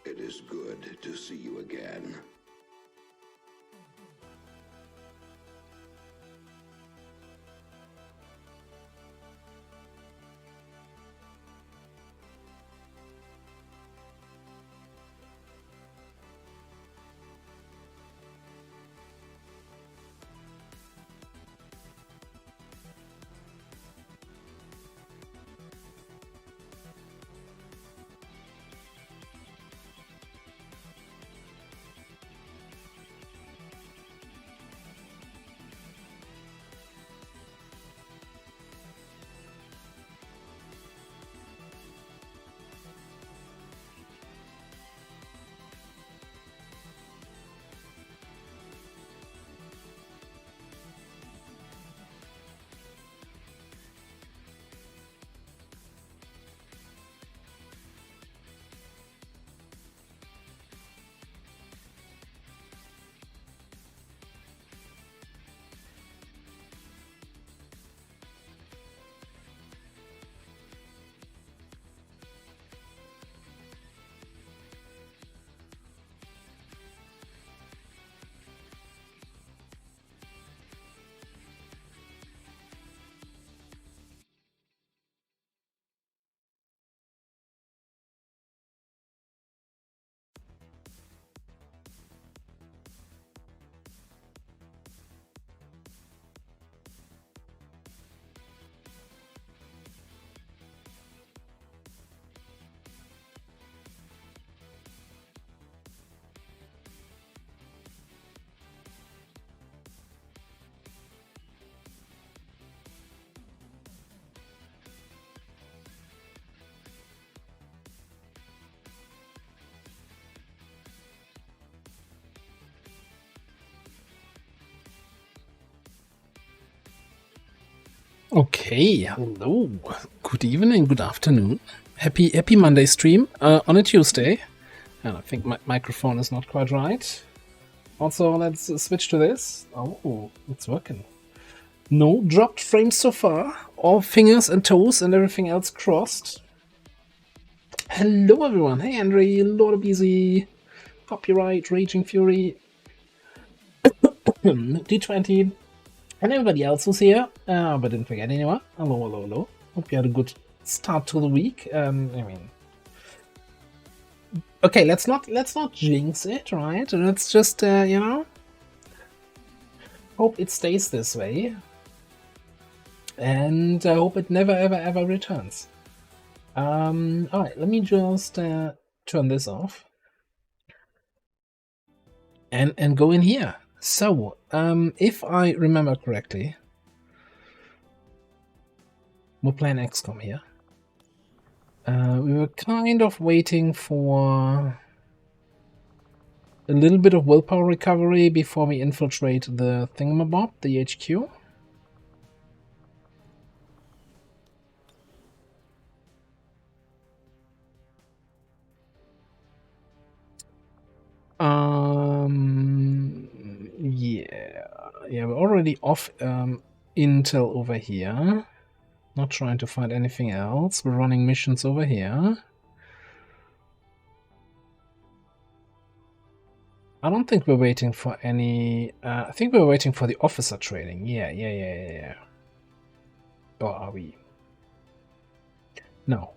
It is good to see you again. Okay, hello, good evening, good afternoon. Happy Monday stream on a Tuesday. And I think my microphone is not quite right. Also, let's switch to this. Oh, it's working. No dropped frames so far. All fingers and toes and everything else crossed. Hello everyone. Hey Andre, Lord of Easy, Copyright, Raging Fury, D20, and everybody else who's here, but didn't forget anyone. Hello. Hope you had a good start to the week. I mean, okay, let's not jinx it, right? Let's just you know, hope it stays this way, and I hope it never ever returns. All right, let me just turn this off and go in here. So, if I remember correctly, we're playing XCOM here. We were kind of waiting for a little bit of willpower recovery before we infiltrate the thingamabob, the HQ. Yeah, we're already off intel over here. Not trying to find anything else. We're running missions over here. I don't think we're waiting for any... I think we're waiting for the officer training. Yeah. Or are we? No.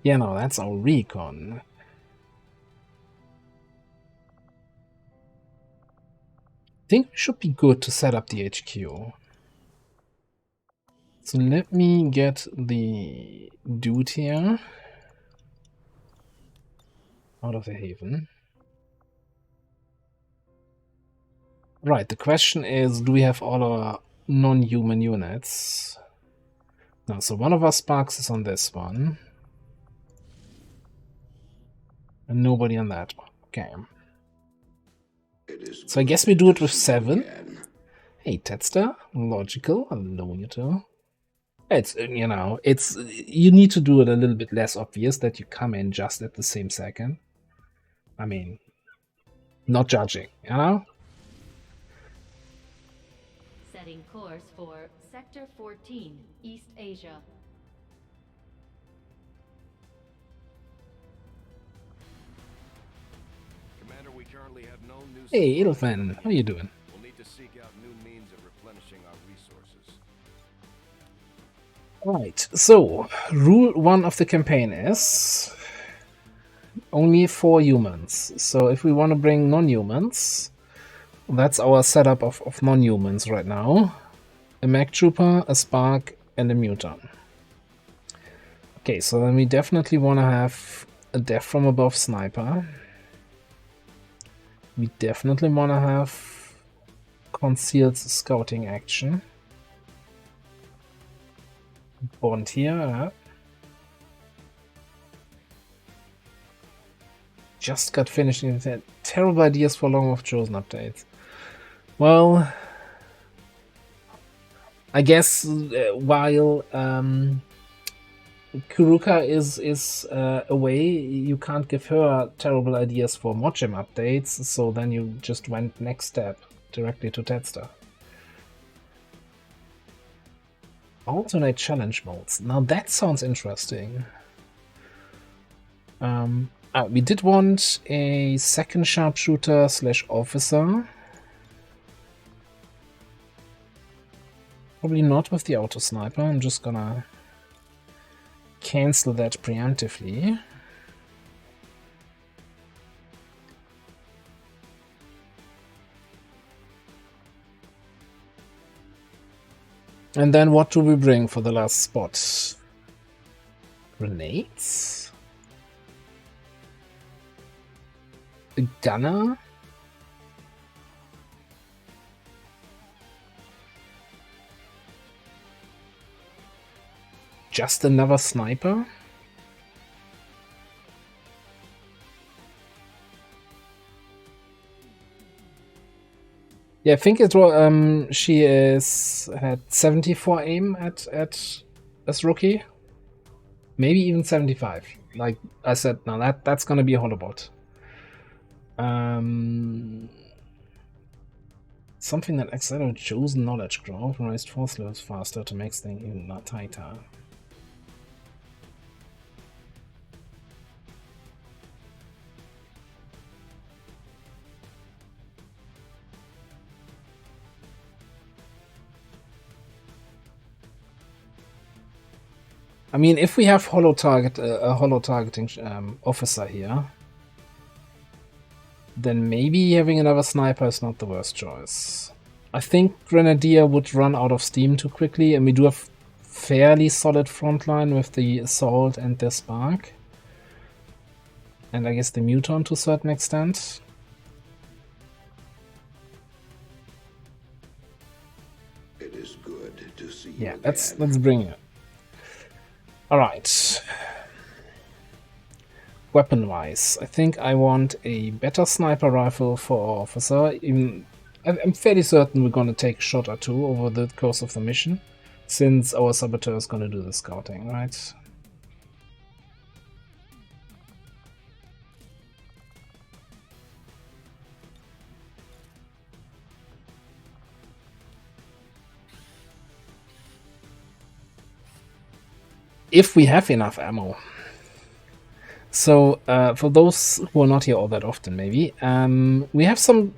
Yeah, no, that's our recon. I think we should be good to set up the HQ. So let me get the dude here out of the haven. Right, the question is, do we have all our non-human units? No, so one of our sparks is on this one. And nobody on that one. Okay. So I guess we do it with 7. Hey, Tedster. Logical. Hello, you two. It's, you know, it's... You need to do it a little bit less obvious that you come in just at the same second. I mean, not judging, you know? Setting course for Sector Sector 14, East Asia. Commander, we currently have no new Hey, supplies. Edelfan, how you doing? We'll need to seek out new means of replenishing our resources. Right, so rule 1 of the campaign is only 4 humans. So if we want to bring non-humans, that's our setup of non-humans right now. A Mag Trooper, a Spark, and a Muton. Okay, so then we definitely want to have a Death from Above Sniper. We definitely want to have concealed scouting action. Bond here. Just got finished in that. Terrible ideas for Long of Chosen updates. Well, I guess while Kuruka is away, you can't give her terrible ideas for Mochem updates, so then you just went next step, directly to Tedster. Alternate challenge modes. Now that sounds interesting. We did want a second sharpshooter / officer. Probably not with the auto sniper. I'm just gonna cancel that preemptively. And then what do we bring for the last spot? Grenades? A gunner? Just another sniper? Yeah, I think it was she had 74 aim at as rookie. Maybe even 75. Like I said, now that's gonna be a holobot. Something that accelerates chosen knowledge growth and raised force levels faster to make things even tighter. I mean, if we have a holo targeting officer here, then maybe having another sniper is not the worst choice. I think Grenadier would run out of steam too quickly, and we do have fairly solid frontline with the Assault and the Spark. And I guess the Muton to a certain extent. It is good to see you Yeah, again. let's bring it. Alright. Weapon-wise, I think I want a better sniper rifle for our officer. I'm fairly certain we're going to take a shot or two over the course of the mission, since our saboteur is going to do the scouting, right? If we have enough ammo. So, for those who are not here all that often, maybe, we have some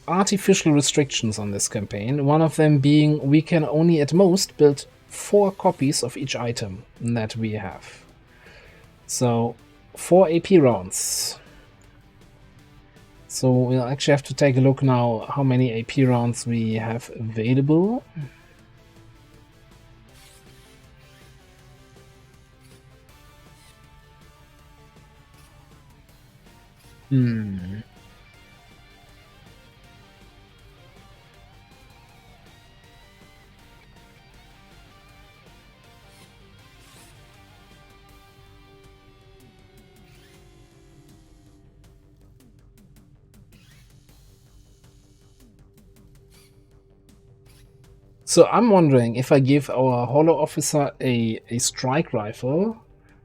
artificial restrictions on this campaign. One of them being we can only at most build 4 copies of each item that we have. So, 4 AP rounds. So, we'll actually have to take a look now how many AP rounds we have available. So I'm wondering if I give our holo officer a strike rifle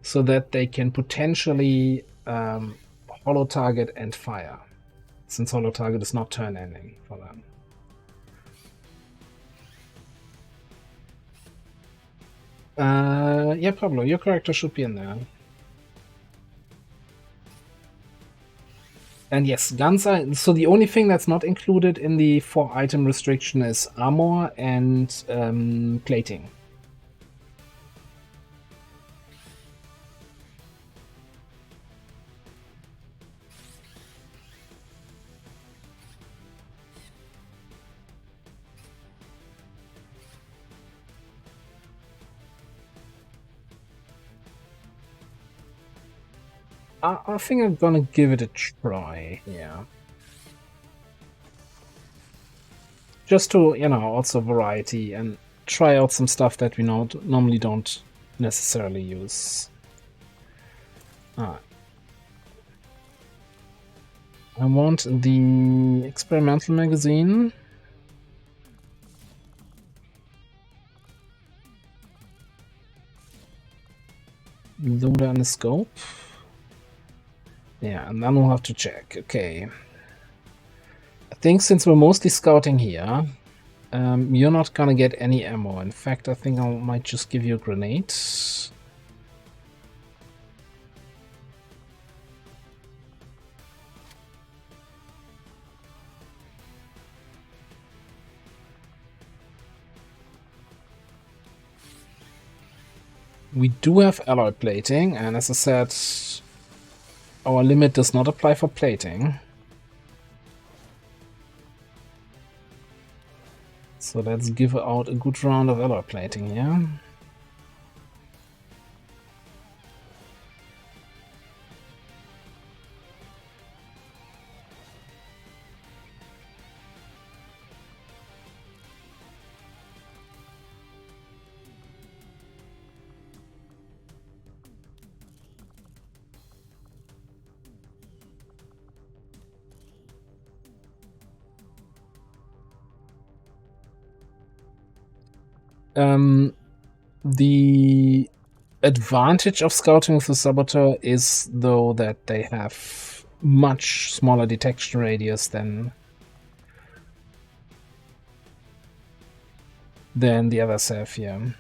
so that they can potentially holo target and fire, since holo target is not turn ending for them. Yeah, Pablo, your character should be in there. And yes, guns are... So the only thing that's not included in the 4-item restriction is armor and plating. I think I'm gonna give it a try, yeah. Just to, you know, also variety and try out some stuff that we normally don't necessarily use. I want the experimental magazine. Loader and a scope. Yeah, and then we'll have to check. Okay. I think since we're mostly scouting here, you're not gonna get any ammo. In fact, I think I might just give you a grenade. We do have alloy plating, and as I said, our limit does not apply for plating. So let's give out a good round of alloy plating here. The advantage of scouting with the Saboteur is, though, that they have much smaller detection radius than the others have here.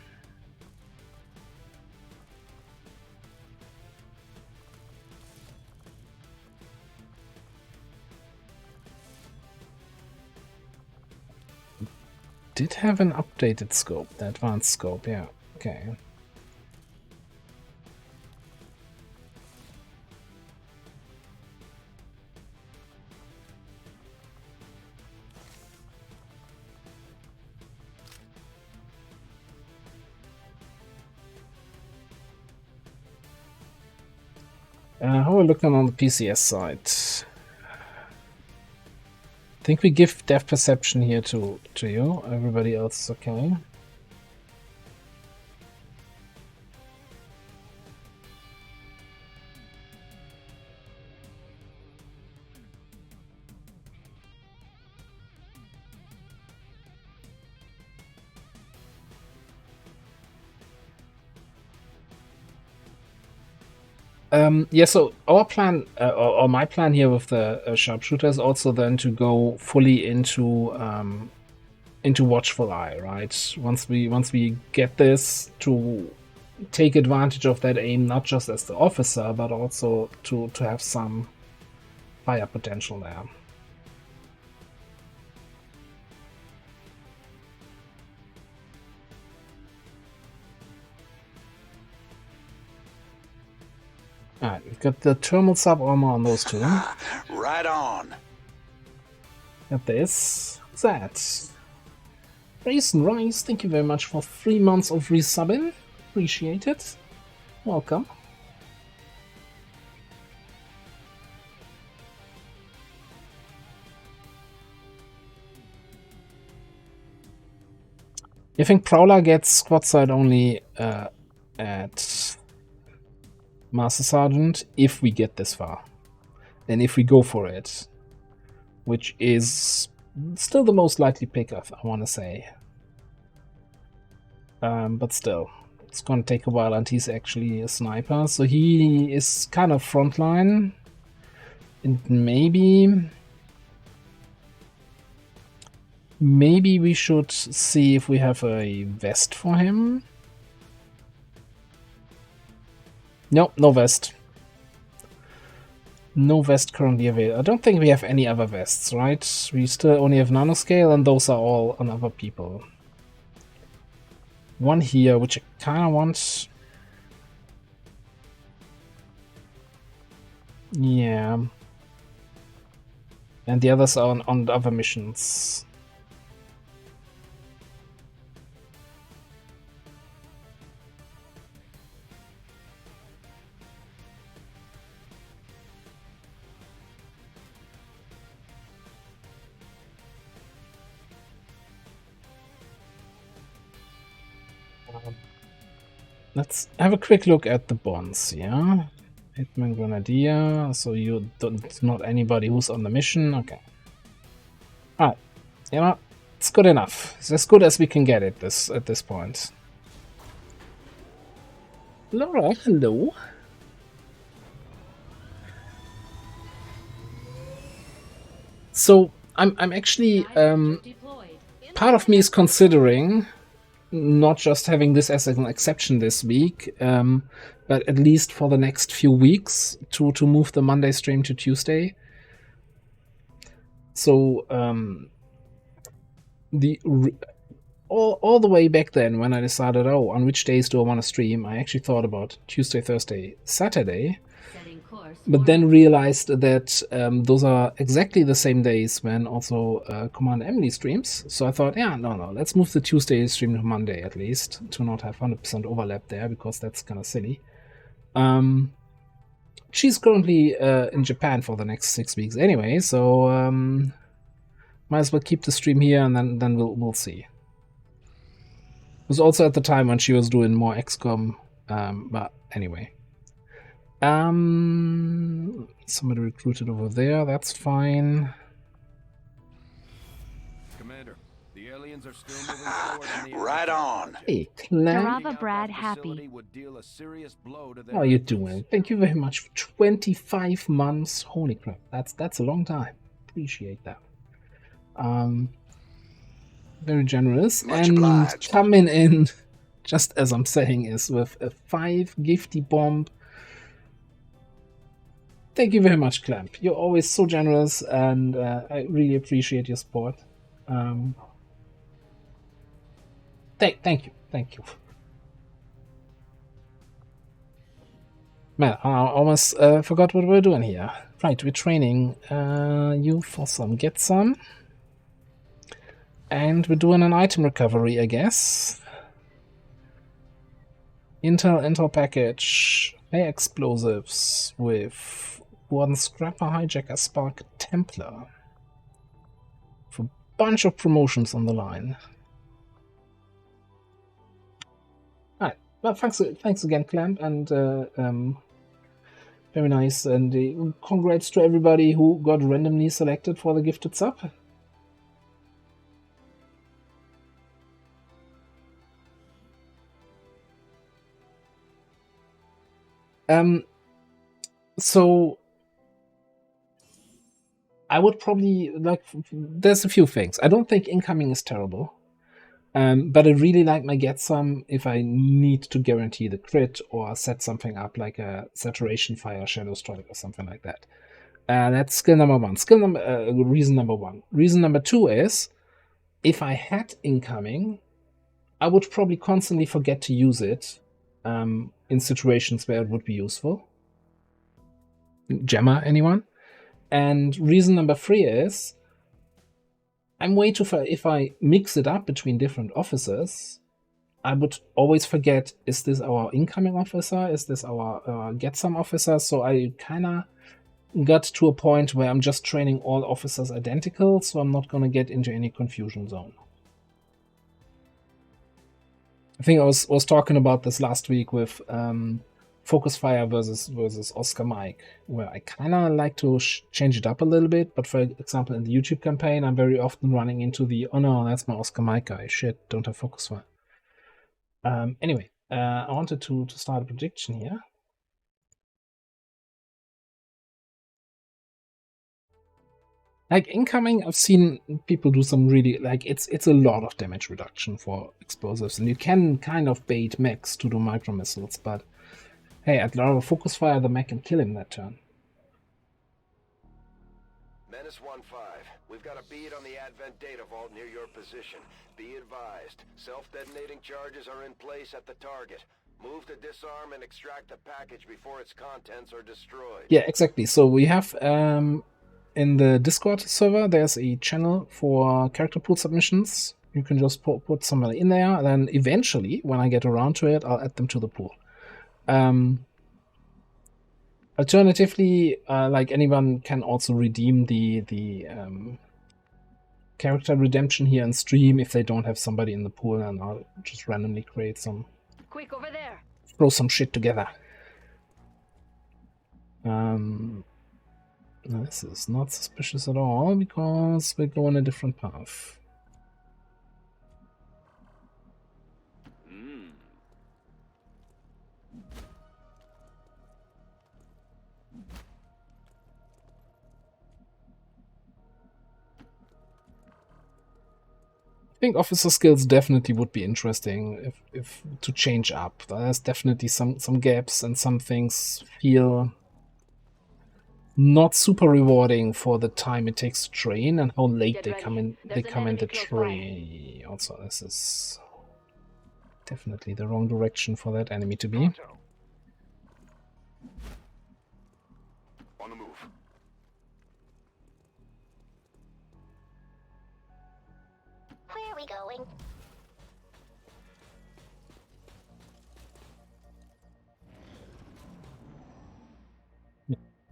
Did have an updated scope, the advanced scope, yeah, okay. How are we looking on the PCS side? I think we give depth perception here to you. Everybody else is okay. Yeah, so our plan, or my plan here with the sharpshooter is also then to go fully into watchful eye, right? Once we get this, to take advantage of that aim, not just as the officer, but also to have some fire potential there. Alright, we've got the thermal sub armor on those two. Right on. Got this. What's that? Raisin Rice, thank you very much for 3 months of resubbing. Appreciate it. Welcome. You think Prowler gets squad side only at Master Sergeant if we get this far, and if we go for it, which is still the most likely pick, I want to say. But still, it's gonna take a while, and he's actually a sniper, so he is kind of frontline. And maybe we should see if we have a vest for him. Nope, no vest. No vest currently available. I don't think we have any other vests, right? We still only have nanoscale, and those are all on other people. One here, which I kind of want. Yeah. And the others are on other missions. Let's have a quick look at the bonds, yeah? Hitman Grenadier, so you don't, not anybody who's on the mission, okay. Alright, you know, it's good enough. It's as good as we can get it at this point. Laura, hello. So I'm actually part of me is considering not just having this as an exception this week, but at least for the next few weeks to move the Monday stream to Tuesday. So all the way back then, when I decided, on which days do I want to stream, I actually thought about Tuesday, Thursday, Saturday. But then realized that those are exactly the same days when also Command Emily streams. So I thought, no, let's move the Tuesday stream to Monday at least, to not have 100% overlap there, because that's kind of silly. She's currently in Japan for the next 6 weeks anyway, so might as well keep the stream here, and then we'll see. It was also at the time when she was doing more XCOM, but anyway. Somebody recruited over there, that's fine. Commander, the aliens are still moving forward in the Right on. Hey, Clan. Jarava Brad happy. would deal a serious blow to How are you doing? Thank you very much for 25 months. Holy crap, that's a long time. Appreciate that. Very generous. Much and obliged. Coming in, just as I'm saying, is with a 5 gifty bomb. Thank you very much, Clamp. You're always so generous, and I really appreciate your support. Thank you. Man, I almost forgot what we're doing here. Right, we're training you for some get some. And we're doing an item recovery, I guess. Intel package. High explosives with 1 Scrapper, Hijacker, Spark, Templar. For a bunch of promotions on the line. Alright, well, thanks again, Clamp, and very nice. And congrats to everybody who got randomly selected for the gifted sub. So I would probably there's a few things. I don't think incoming is terrible. But I really like my get some if I need to guarantee the crit or set something up like a saturation fire, shadow strike, or something like that. That's skill number 1. Reason number 1. Reason number 2 is if I had incoming, I would probably constantly forget to use it in situations where it would be useful. Gemma, anyone? And reason number 3 is I'm way too far. If I mix it up between different officers, I would always forget, is this our incoming officer? Is this our get some officer? So I kind of got to a point where I'm just training all officers identical, so I'm not going to get into any confusion zone. I think I was talking about this last week with Focus Fire versus Oscar Mike, where I kind of like to change it up a little bit. But for example, in the YouTube campaign, I'm very often running into the, oh no, that's my Oscar Mike guy. Shit, don't have Focus Fire. Anyway, I wanted to start a prediction here. Like incoming, I've seen people do some really, like, it's a lot of damage reduction for explosives, and you can kind of bait mechs to do micro missiles, but Hey, I'd rather focus fire the mech and kill him that turn. Menace 1-5. We've got a bead on the Advent data vault near your position. Be advised, self-detonating charges are in place at the target. Move to disarm and extract the package before its contents are destroyed. Yeah, exactly. So we have in the Discord server, there's a channel for character pool submissions. You can just put somebody in there, and then eventually, when I get around to it, I'll add them to the pool. Alternatively, like anyone can also redeem the character redemption here in stream if they don't have somebody in the pool, and I'll just randomly create some. Quick over there. Throw some shit together. This is not suspicious at all because we go on a different path. I think officer skills definitely would be interesting if to change up. There's definitely some gaps, and some things feel not super rewarding for the time it takes to train and how late they come in. They come in the train. Also, this is definitely the wrong direction for that enemy to be. On the move. Where are we going?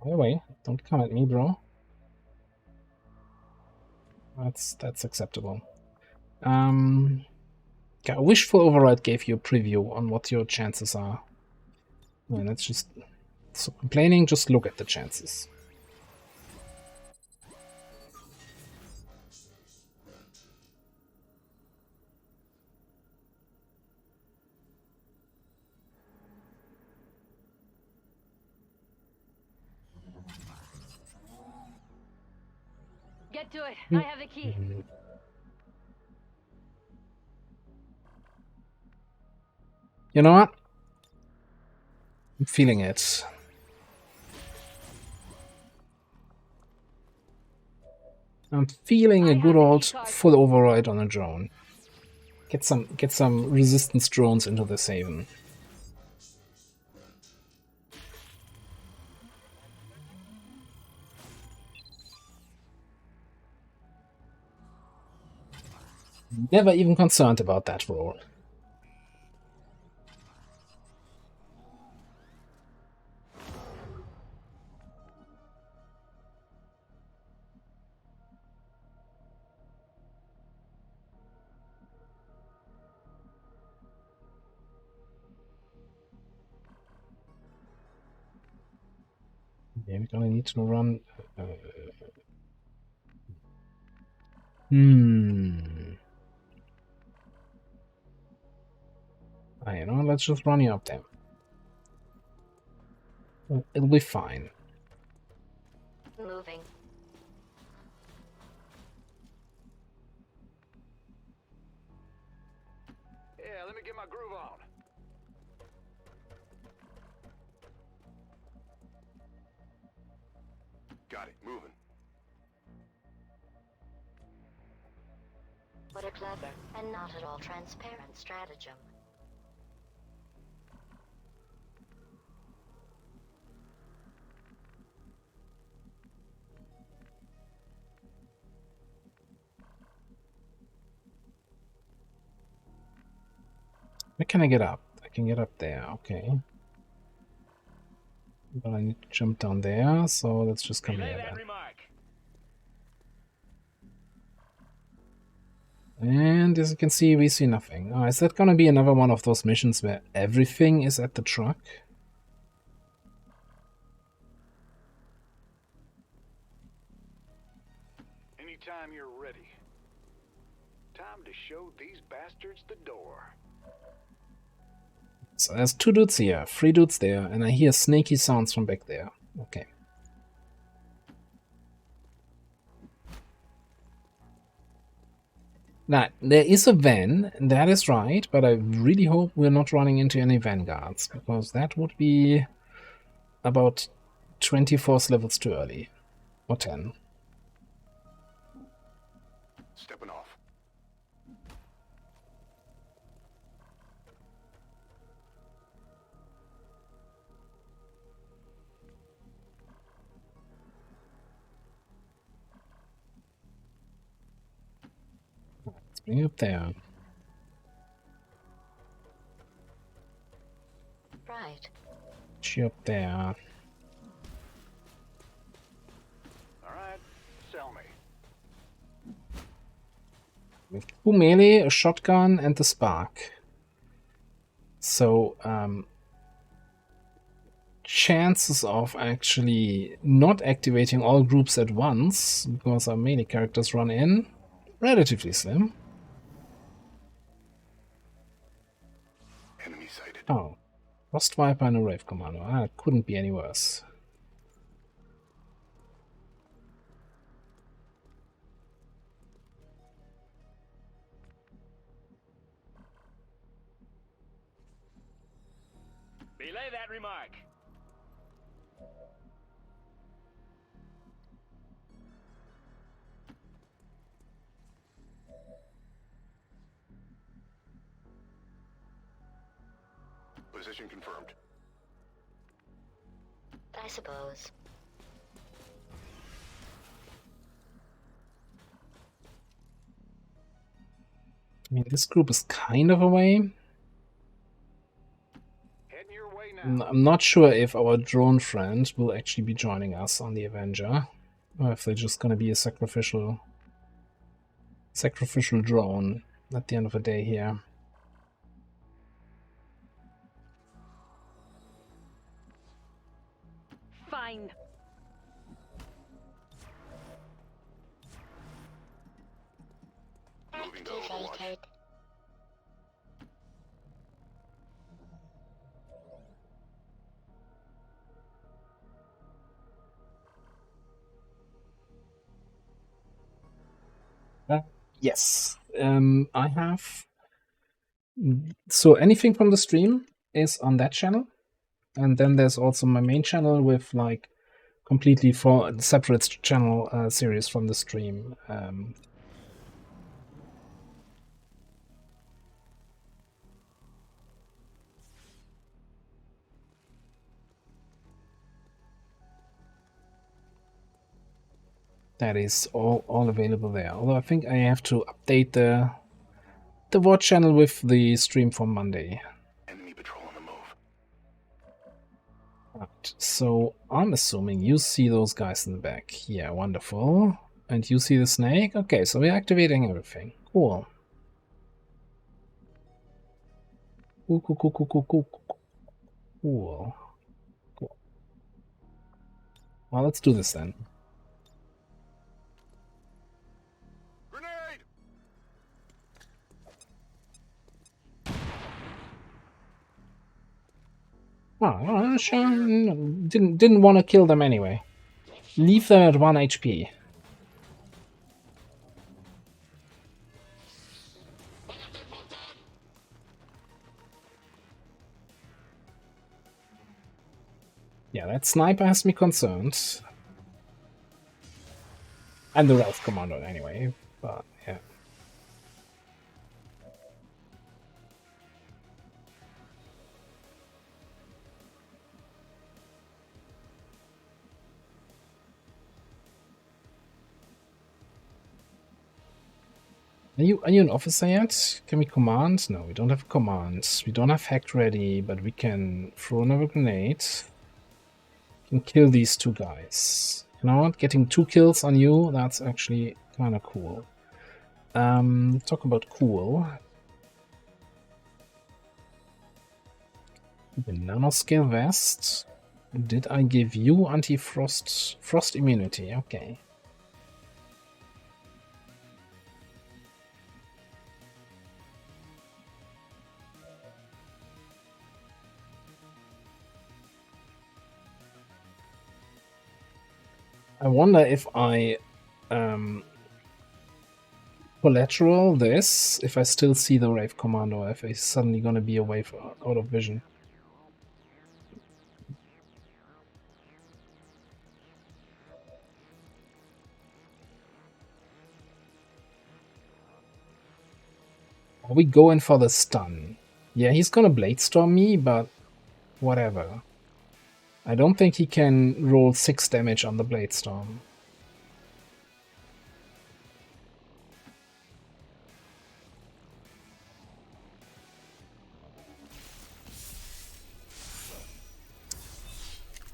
By the way, don't come at me, bro. That's acceptable. Yeah, Wishful Override gave you a preview on what your chances are. And that's just so complaining. Just look at the chances. Get to it. I have the key. You know what? I'm feeling it. I'm feeling a good old full override on a drone. Get some resistance drones into this haven. Never even concerned about that roll. Yeah, we're gonna need to run. You know, let's just run you up there. It'll be fine. Moving. Yeah, let me get my groove on. Got it, moving. What a clever and not at all transparent stratagem. Where can I get up? I can get up there, okay. But I need to jump down there, so let's just come here then. And as you can see, we see nothing. Oh, is that gonna be another one of those missions where everything is at the truck? Anytime you're ready. Time to show these bastards the door. So there's 2 dudes here, 3 dudes there, and I hear snaky sounds from back there. Okay. Now, there is a van, that is right, but I really hope we're not running into any vanguards, because that would be about 20 force levels too early. Or 10. Stepping off. Let's bring it up there. Right. She up there. All right, sell me. With 2 melee, a shotgun, and the spark. So, chances of actually not activating all groups at once, because our melee characters run in, relatively slim. Enemy sighted. Oh. Lost Viper and a Rave Commando. Ah, it couldn't be any worse. Belay that remark. Position confirmed. I suppose. I mean, this group is kind of away. Heading your way now. I'm not sure if our drone friend will actually be joining us on the Avenger, or if they're just gonna be a sacrificial drone at the end of the day here. Fine. Moving to Overwatch. Activated. Yes, I have. So anything from the stream is on that channel, and then there's also my main channel with like completely separate channel series from the stream. That is all available there. Although I think I have to update the watch channel with the stream from Monday. Enemy patrol on the move. Right, so I'm assuming you see those guys in the back. Yeah, wonderful. And you see the snake? Okay, so we're activating everything. Cool. Cool. Well, let's do this then. Grenade! Oh, sure. Didn't want to kill them anyway. Leave them at 1 HP. Yeah, that sniper has me concerned. And the Ralph Commando anyway, but yeah. Are you an officer yet? Can we command? No, we don't have a command. We don't have hacked ready, but we can throw another grenade. Can kill these 2 guys. You know what? Getting 2 kills on you, that's actually kind of cool. Talk about cool. The nanoscale vest. Did I give you anti-frost immunity? Okay. I wonder if I collateral this if I still see the Wraith Commando, if he's suddenly gonna be away out of vision. Are we going for the stun? Yeah, he's gonna Bladestorm me, but whatever. I don't think he can roll 6 damage on the Bladestorm.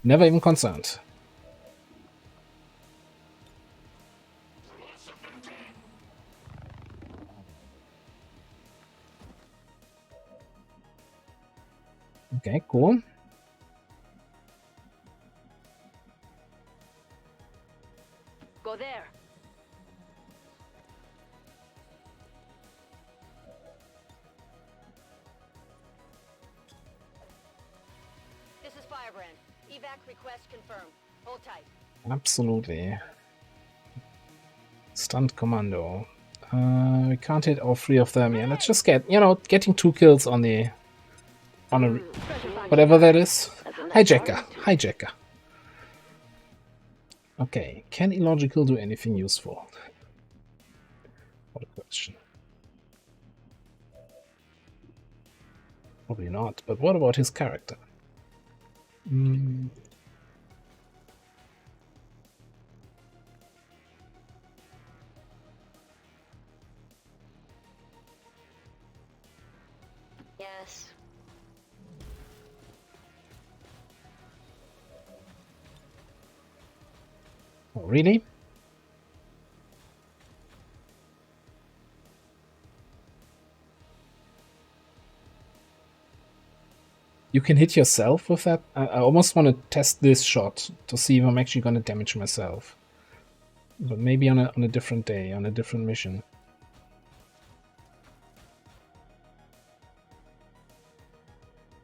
Never even concerned. Okay, cool. Go there. This is Firebrand. Evac request confirmed. Hold tight. Absolutely. Stunt Commando. We can't hit all 3 of them. Yeah, let's just get, getting 2 kills on a whatever that is. Hijacker. Hijacker. Okay, can Illogical do anything useful? What a question. Probably not, but what about his character? Yes. Oh, really? You can hit yourself with that? I almost want to test this shot to see if I'm actually going to damage myself. But maybe on a different day, on a different mission.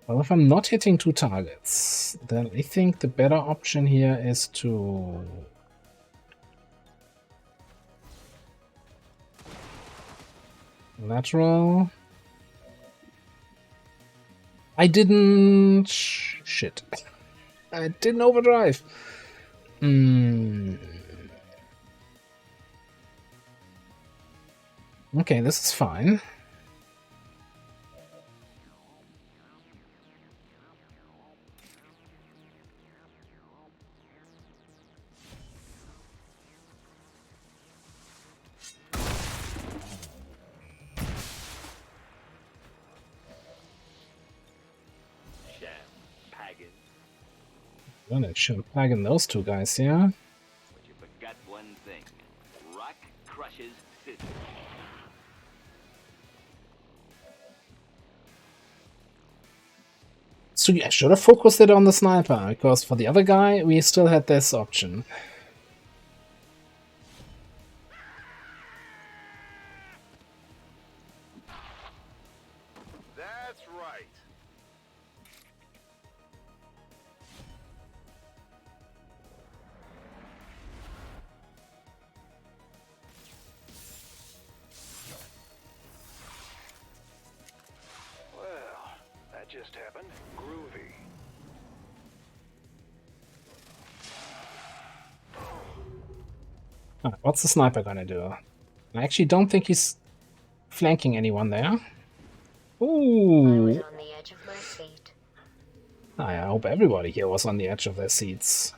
Well, if I'm not hitting 2 targets, then I think the better option here is to... lateral. I didn't... shit. I didn't overdrive. Okay, this is fine. Gonna champagne those 2 guys, yeah? But you forgot one thing. Rock crushes scissors. So I should have focused it on the sniper, because for the other guy, we still had this option. That's right. Well, that just happened. Groovy. What's the sniper gonna do? I actually don't think he's flanking anyone there. I Ooh! was on the edge of my seat. I hope everybody here was on the edge of their seats.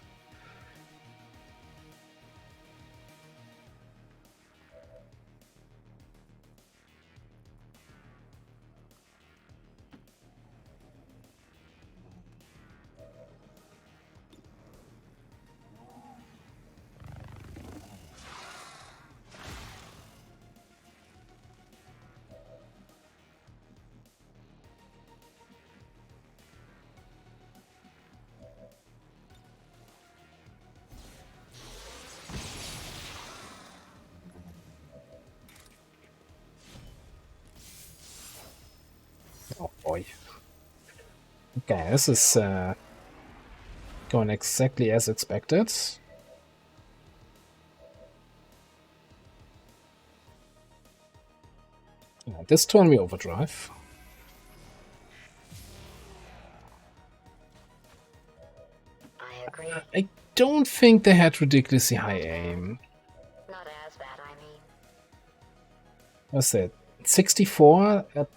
Oh boy. Okay, this is going exactly as expected. Alright, this turn we overdrive. I agree. I don't think they had ridiculously high aim. Not as bad, I mean. What's that? 64 at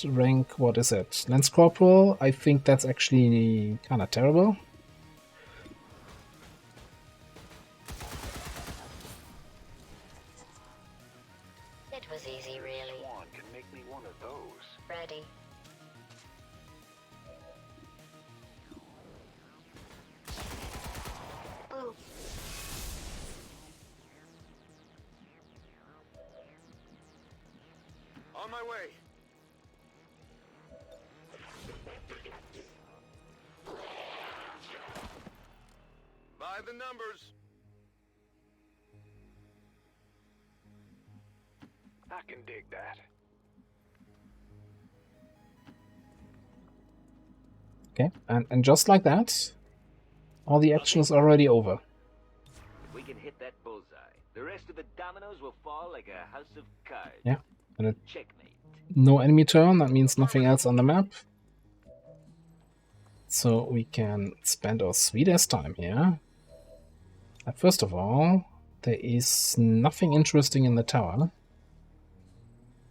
rank, what is it? Lance Corporal? I think that's actually kind of terrible. It was easy, really. One can make me one of those. Ready. Ooh. On my way. By the numbers. I can dig that. Okay, and just like that, all the action is already over. If we can hit that bullseye, the rest of the dominoes will fall like a house of cards. Yeah, and Checkmate. no enemy turn, that means nothing else on the map. So we can spend our sweetest time here. First of all, there is nothing interesting in the tower.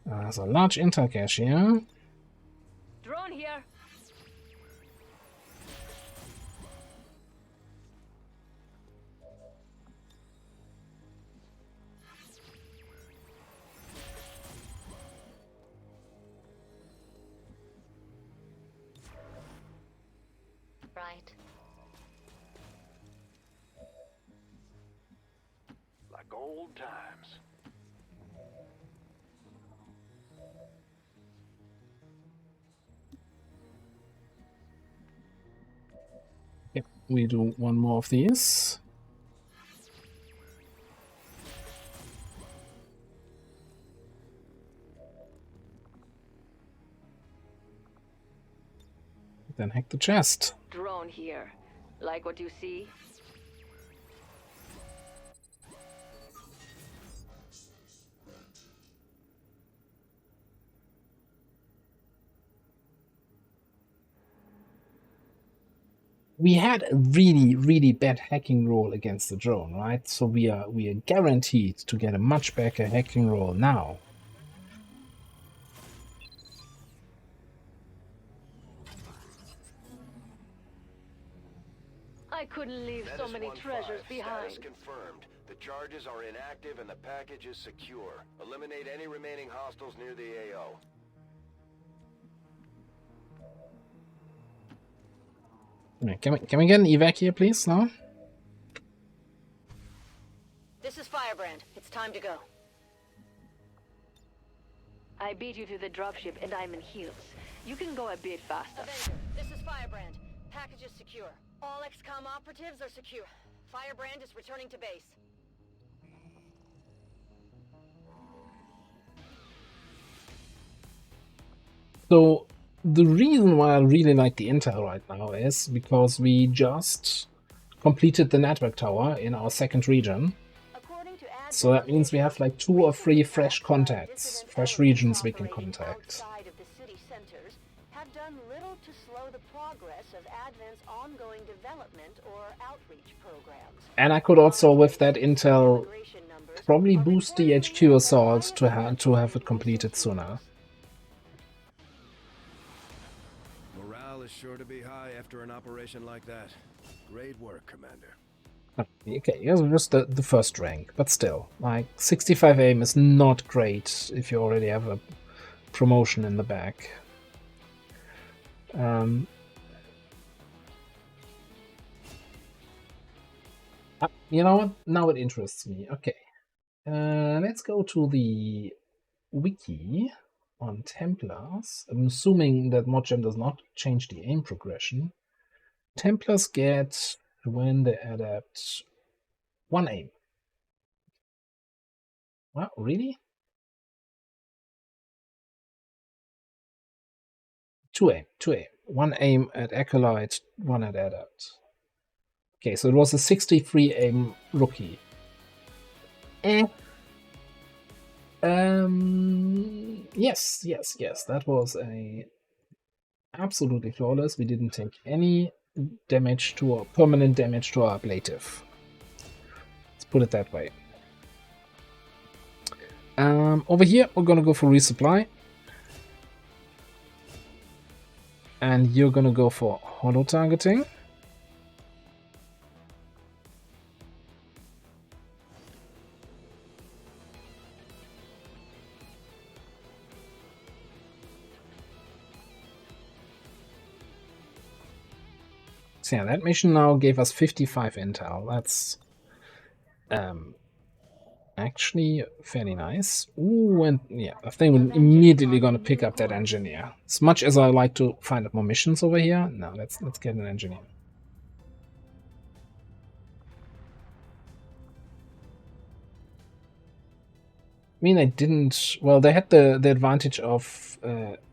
There's a large intel cache here. Drone here. Right. Like old times. Yep, we do one more of these. Then hack the chest. Drone here. Like what you see? We had a really bad hacking roll against the drone, right? So we are guaranteed to get a much better hacking roll now. I couldn't leave so Menace many 1-5, treasures behind. Status confirmed. The charges are inactive and the package is secure. Eliminate any remaining hostiles near the AO. Can we get an evac here, please? No? This is Firebrand. It's time to go. I beat you to the dropship and I'm in heels. You can go a bit faster. Avenger, this is Firebrand. Package is secure. All XCOM operatives are secure. Firebrand is returning to base. So the reason why I really like the intel right now is because we just completed the network tower in our second region. So that means we have like 2 or 3 fresh contacts, fresh regions we can contact. Outside of the city centers have done little to slow the progress of Advent's ongoing development or outreach programs. And I could also, with that intel, probably boost the HQ assault to have it completed sooner. Morale is sure to be high after an operation like that. Great work, Commander. Okay, it was just the first rank, but still, like 65 aim is not great if you already have a promotion in the back. You know what? Now it interests me. Okay, let's go to the wiki on Templars. I'm assuming that Modgem does not change the aim progression. Templars get, when they adapt, 1 aim. Wow, really? 2 aim, 2 aim. 1 aim at Acolyte, 1 at Adapt. Okay, so it was a 63 aim rookie. Yes. That was absolutely flawless. We didn't take any damage to our permanent damage to our ablative. Let's put it that way. Over here, we're gonna go for resupply. And you're gonna go for holo targeting. So yeah, that mission now gave us 55 intel. That's actually fairly nice. Ooh, and yeah, I think we're immediately gonna pick up that engineer. As much as I like to find out more missions over here, no, let's get an engineer. I mean, I didn't. Well, they had the advantage of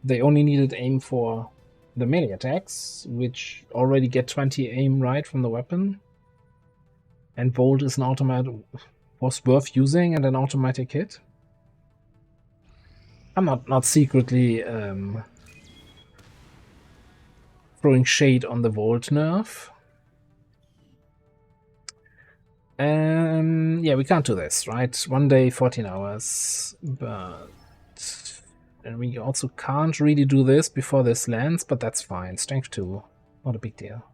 they only needed aim for the melee attacks, which already get 20 aim right from the weapon. And Volt is an automatic, was worth using and an automatic hit. I'm not secretly throwing shade on the Volt nerf. Yeah, we can't do this, right? 1 day, 14 hours, but... And we also can't really do this before this lands, but that's fine. Strength 2, not a big deal.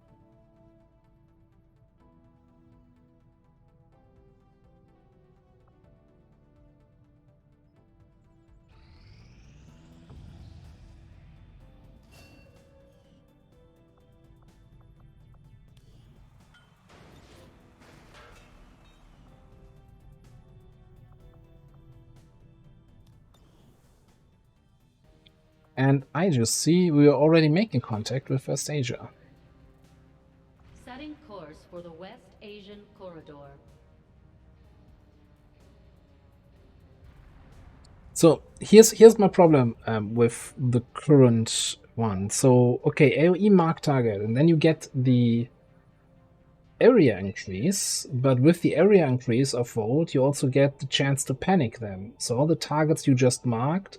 And I just see we are already making contact with West Asia. Setting course for the West Asian corridor. So here's my problem with the current one. So okay, AoE mark target, and then you get the area increase, but with the area increase of Volt, you also get the chance to panic them. So all the targets you just marked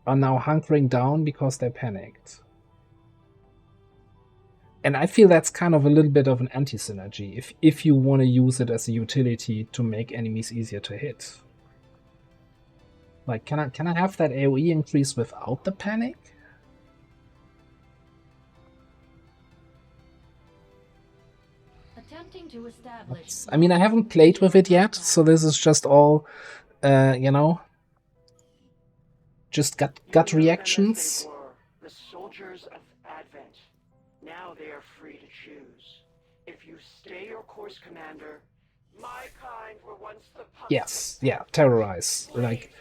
are now hunkering down because they're panicked. And I feel that's kind of a little bit of an anti-synergy if you want to use it as a utility to make enemies easier to hit. Like, can I have that AoE increase without the panic? Attempting to establish. I mean, I haven't played with it yet, so this is just all, you know, just gut reactions. The soldiers of Advent. Now they are free to choose. If you stay your course, Commander, my kind were once the yes, yeah, terrorize. Like,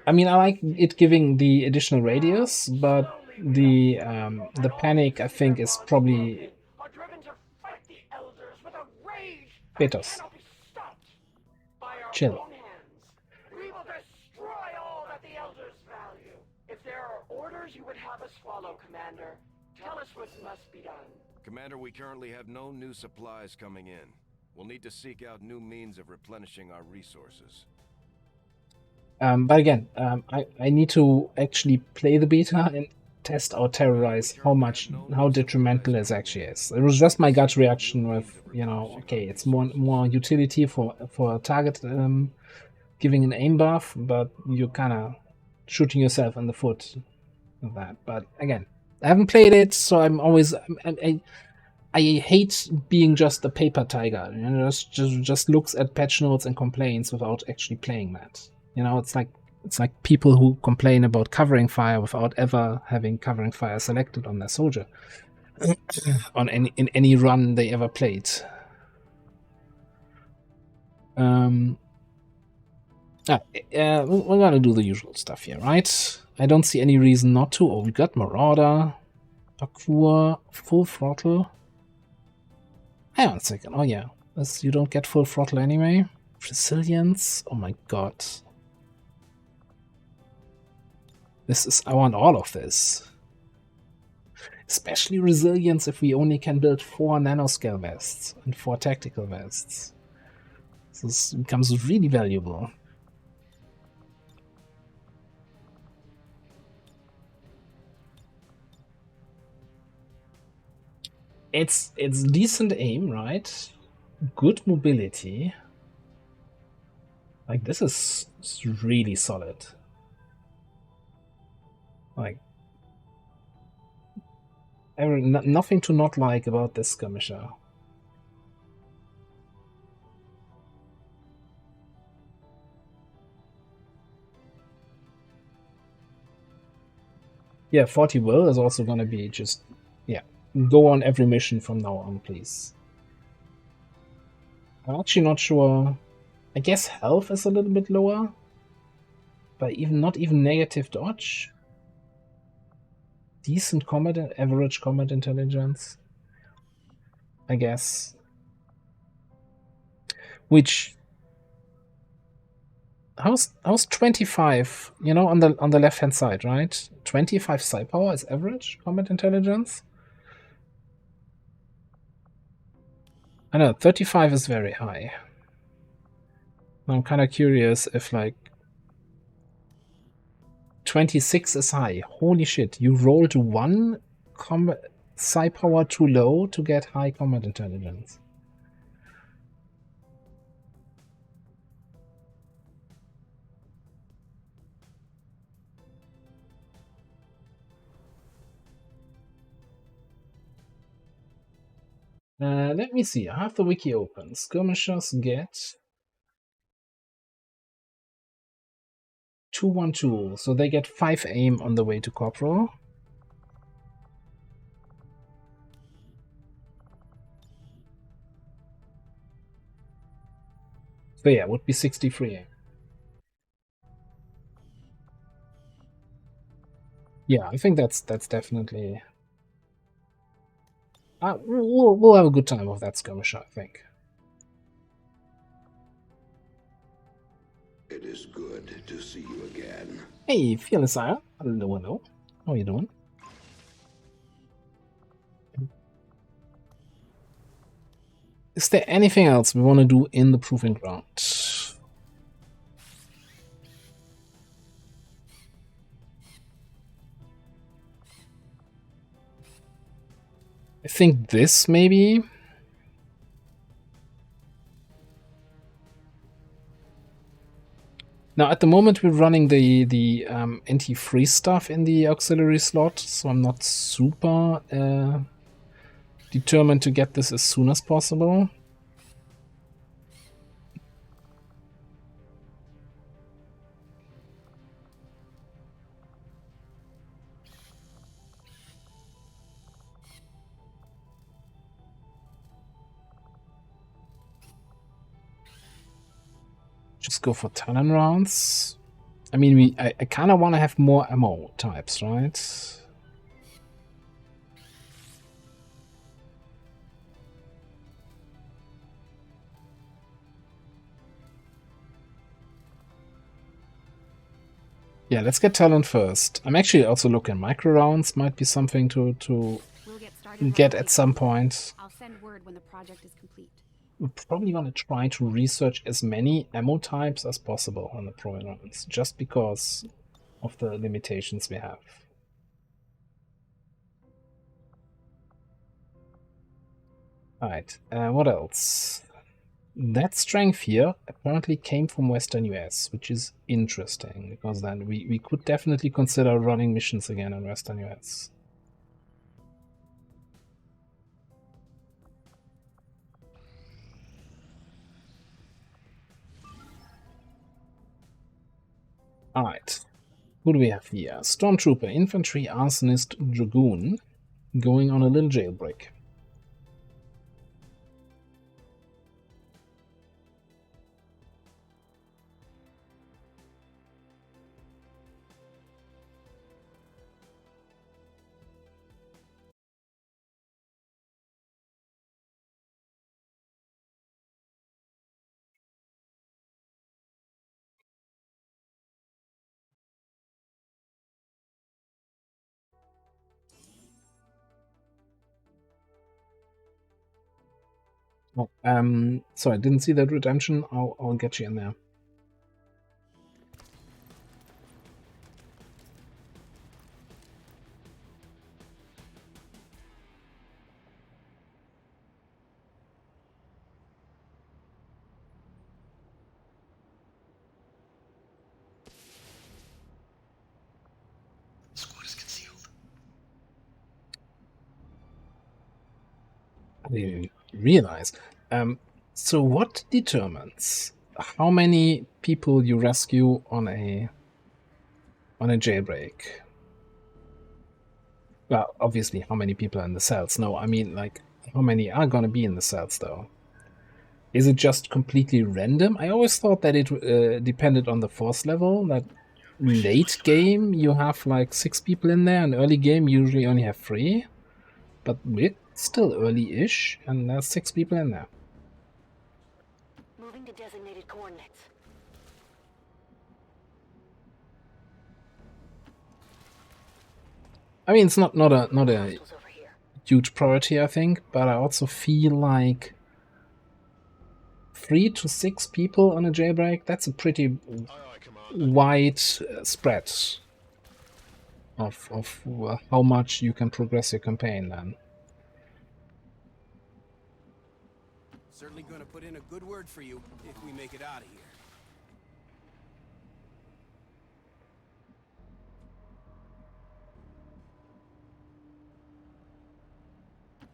I mean, I like it giving the additional radius, but the panic I think is probably Betos. Chill. We will destroy all that the elders value. If there are orders you would have us follow, Commander, tell us what must be done. Commander, we currently have no new supplies coming in. We'll need to seek out new means of replenishing our resources. But again, I need to actually play the beta and test out Terrorize how detrimental this actually is. It was just my gut reaction with, you know, okay, it's more utility for a target giving an aim buff, but you're kind of shooting yourself in the foot with that. But again, I haven't played it, so I'm always I hate being just a paper tiger, you know, just looks at patch notes and complains without actually playing that. You know, it's like people who complain about covering fire without ever having covering fire selected on their soldier in any run they ever played. We're gonna do the usual stuff here, right? I don't see any reason not to. Oh, we got Marauder, Parkour, full throttle. Hang on a second. Oh yeah, you don't get full throttle anyway. Resilience. Oh my god. I want all of this. Especially resilience if we only can build 4 nanoscale vests and 4 tactical vests. This becomes really valuable. It's decent aim, right? Good mobility. Like, this is really solid. Like, nothing to not like about this skirmisher. Yeah, 40 will is also gonna be just, yeah, go on every mission from now on, please. I'm actually not sure. I guess health is a little bit lower, but not even negative dodge. Decent combat, average combat intelligence, I guess. Which, how's 25? You know, on the left hand side, right? 25 psi power is average combat intelligence. I know 35 is very high. I'm kind of curious if like 26 is high. Holy shit! You rolled one combat psi power too low to get high combat intelligence. Let me see. I have the wiki open. Skirmishers get 212, so they get 5 aim on the way to corporal. So yeah, would be 63 aim. Yeah, I think that's definitely. We'll have a good time with that skirmisher, I think. It is good to see you again. Hey, Fearless Sire. Hello. How are you doing? Is there anything else we want to do in the Proving Ground? I think this, maybe? Now, at the moment, we're running the anti-freeze stuff in the auxiliary slot, so I'm not super determined to get this as soon as possible. Just go for talon rounds. I mean, I kind of want to have more ammo types, right? Yeah, let's get talent first. I'm actually also looking. Micro rounds might be something to get at some point. I'll send word when the project is complete. We're probably going to try to research as many ammo types as possible on the pro rounds, just because of the limitations we have. Alright, what else? That strength here apparently came from Western US, which is interesting, because then we could definitely consider running missions again in Western US. Alright, who do we have here? Stormtrooper, Infantry, Arsonist, Dragoon, going on a little jailbreak. Oh, sorry, I didn't see that redemption. I'll get you in there. I didn't realize. So what determines how many people you rescue on a jailbreak? Well, obviously, how many people are in the cells? No, I mean, like, how many are gonna be in the cells, though? Is it just completely random? I always thought that it depended on the force level, that late game you have like 6 people in there, and early game you usually only have 3. But it's still early-ish, and there's 6 people in there. Moving to designated coordinates. I mean, it's not a huge priority, I think, but I also feel like 3 to 6 people on a jailbreak, that's a pretty wide spread of how much you can progress your campaign then. Certainly going to put in a good word for you if we make it out of here.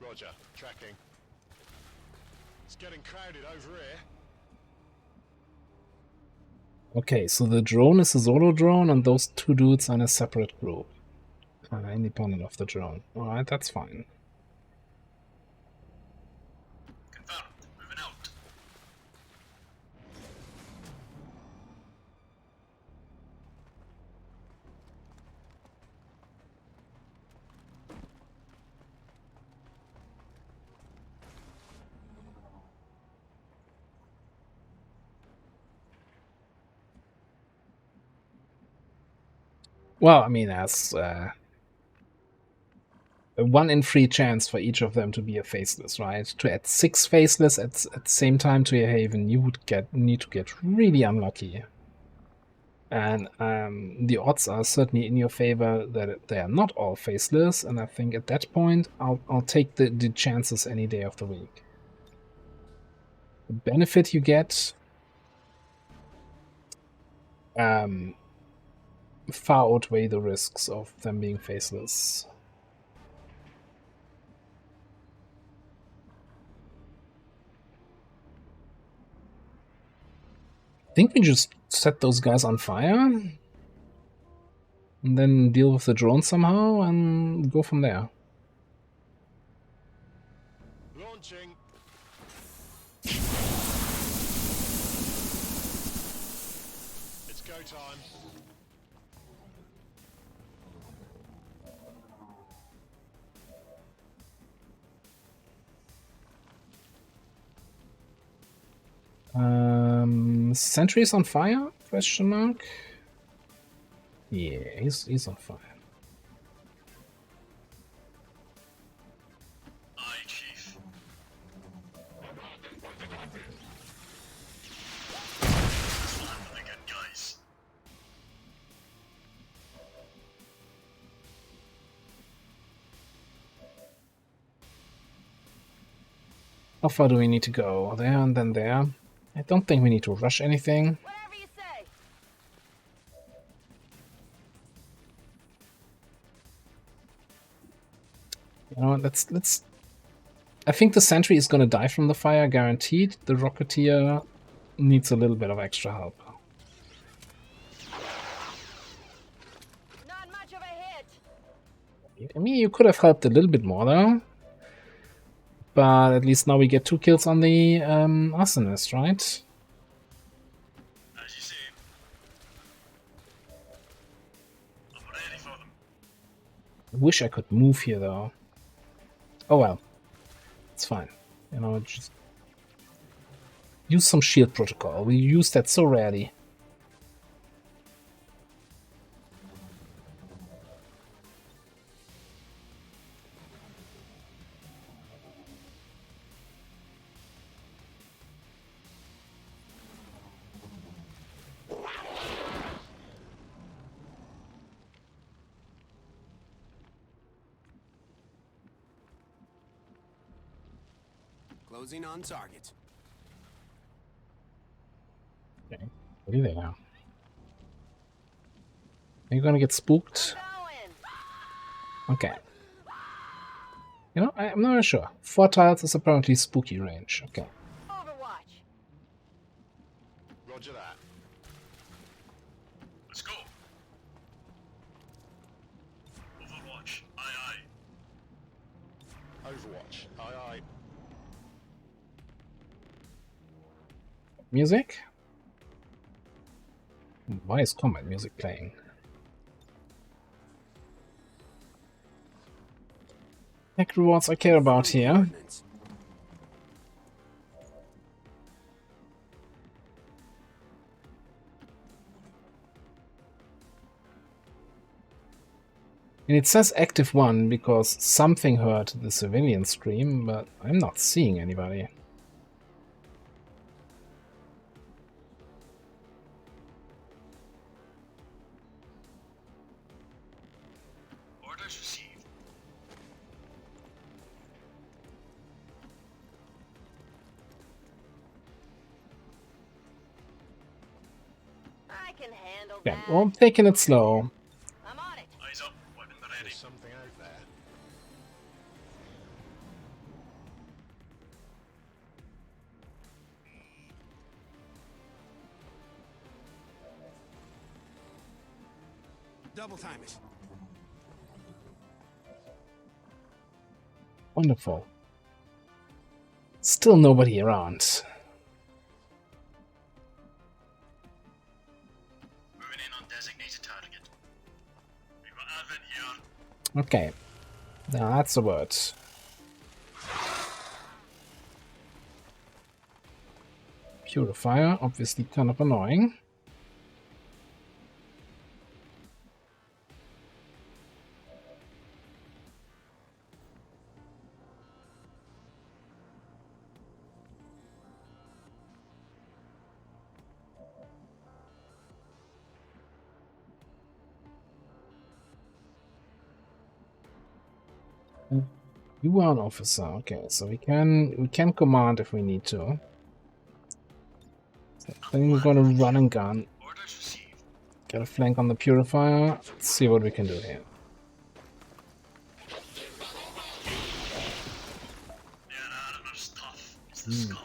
Roger, tracking. It's getting crowded over here. Okay, so the drone is a solo drone, and those 2 dudes are in a separate group. Independent of the drone. Alright, that's fine. Confirmed. Moving out. Well, I mean, as a 1 in 3 chance for each of them to be a faceless, right? To add 6 faceless at the same time to your haven, you would need to get really unlucky. And the odds are certainly in your favor that they are not all faceless, and I think at that point I'll take the chances any day of the week. The benefit you get far outweigh the risks of them being faceless. I think we just set those guys on fire and then deal with the drone somehow and go from there. Launching. It's go time. Sentry's on fire? Question mark. Yeah, he's on fire. Aye, Chief. Slamming again, guys. How far do we need to go? There and then there. I don't think we need to rush anything. Whatever you say. You know, let's. I think the sentry is gonna die from the fire, guaranteed. The Rocketeer needs a little bit of extra help. Not much of a hit. I mean, you could have helped a little bit more though. But at least now we get 2 kills on the arsonist, right? As you see. I'm ready for them. I wish I could move here though. Oh well. It's fine. You know, just use some shield protocol. We use that so rarely. Closing on target. Okay, what are they now? Are you gonna get spooked? Okay. You know, I'm not really sure. 4 tiles is apparently spooky range. Okay. Overwatch. Roger that. Let's go. Overwatch. Aye, aye. Overwatch. Aye, aye. Music? Why is combat music playing? Tech rewards I care about here. And it says active 1 because something hurt the civilian stream, but I'm not seeing anybody. Orders received. I can handle Yeah, that. well, I'm taking it slow. I'm on it. Eyes up. Weapon ready. There's something out there. Double time it. Wonderful. Still nobody around. Moving in on designated target. We've got Advent here. Okay. Now that's the word. Purifier, obviously kind of annoying. You are an officer, okay, so we can command if we need to. So I think we're gonna run and gun. Orders received. Get a flank on the purifier. Let's see what we can do here. Yeah, that's tough. It's the scum.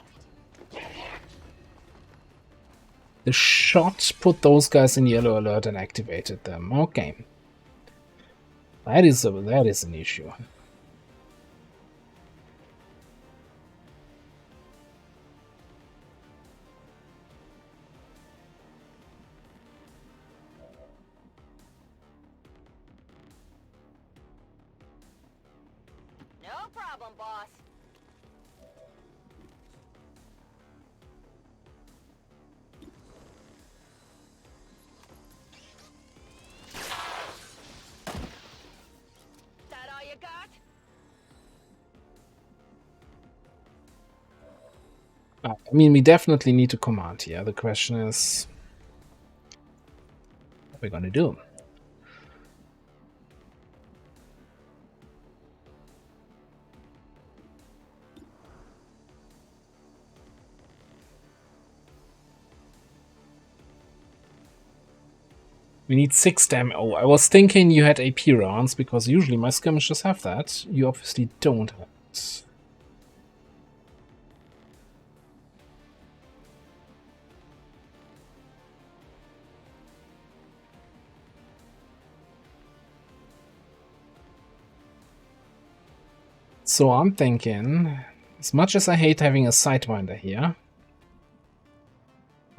The shot put those guys in yellow alert and activated them. Okay. That is an issue. No problem, boss. That all you got? I mean, we definitely need to command here. The question is, what we're gonna do. We need 6 damage. Oh, I was thinking you had AP rounds, because usually my skirmishers have that. You obviously don't have it. So I'm thinking, as much as I hate having a Sidewinder here,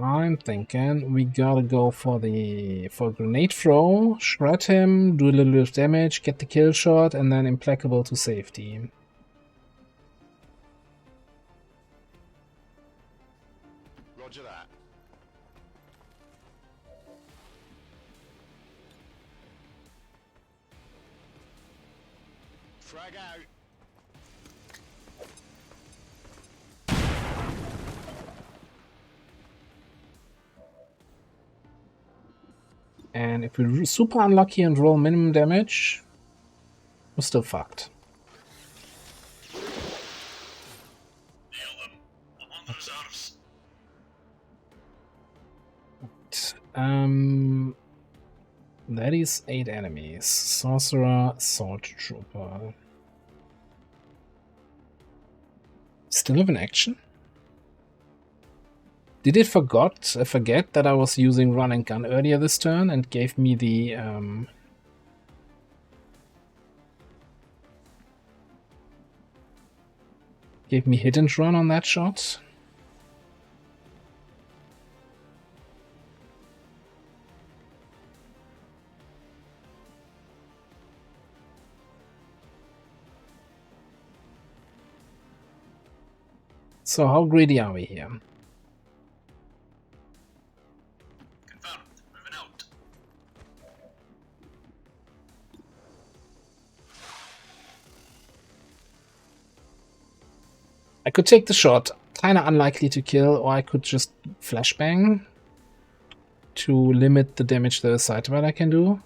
I'm thinking we gotta go for grenade throw, shred him, do a little bit of damage, get the kill shot, and then implacable to safety. Roger that. Frag out. And if we're super unlucky and roll minimum damage, we're still fucked. Nail them. I'm on the reserves. That is 8 enemies. Sorcerer, Assault Trooper. still have an action? Did it forget that I was using run and gun earlier this turn and gave me the gave me hit and run on that shot? So how greedy are we here? Confirmed. Moving out. I could take the shot, kinda unlikely to kill, or I could just flashbang to limit the damage the side I can do.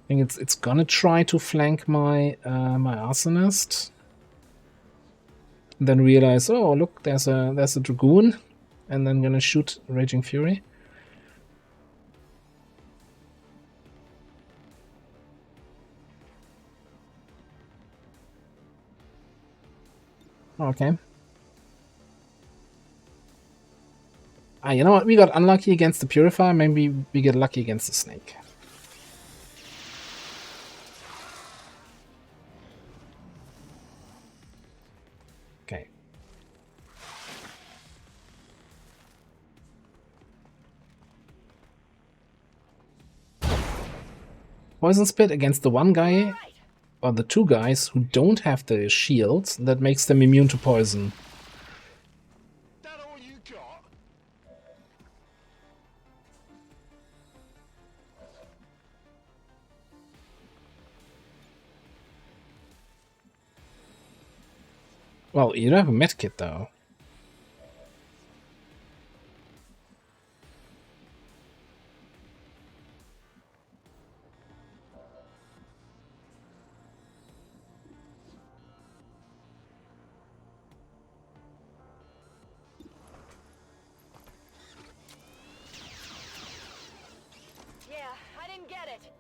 I think it's gonna try to flank my my arsonist, and then realize, oh look, there's a dragoon, and then gonna shoot Raging Fury. Okay. Ah, you know what? We got unlucky against the Purifier. Maybe we get lucky against the Snake. Okay. Poison Spit against the one guy, or the two guys who don't have the shields, that makes them immune to poison. That all you got? Well, you don't have a medkit though. Yeah, I didn't get it.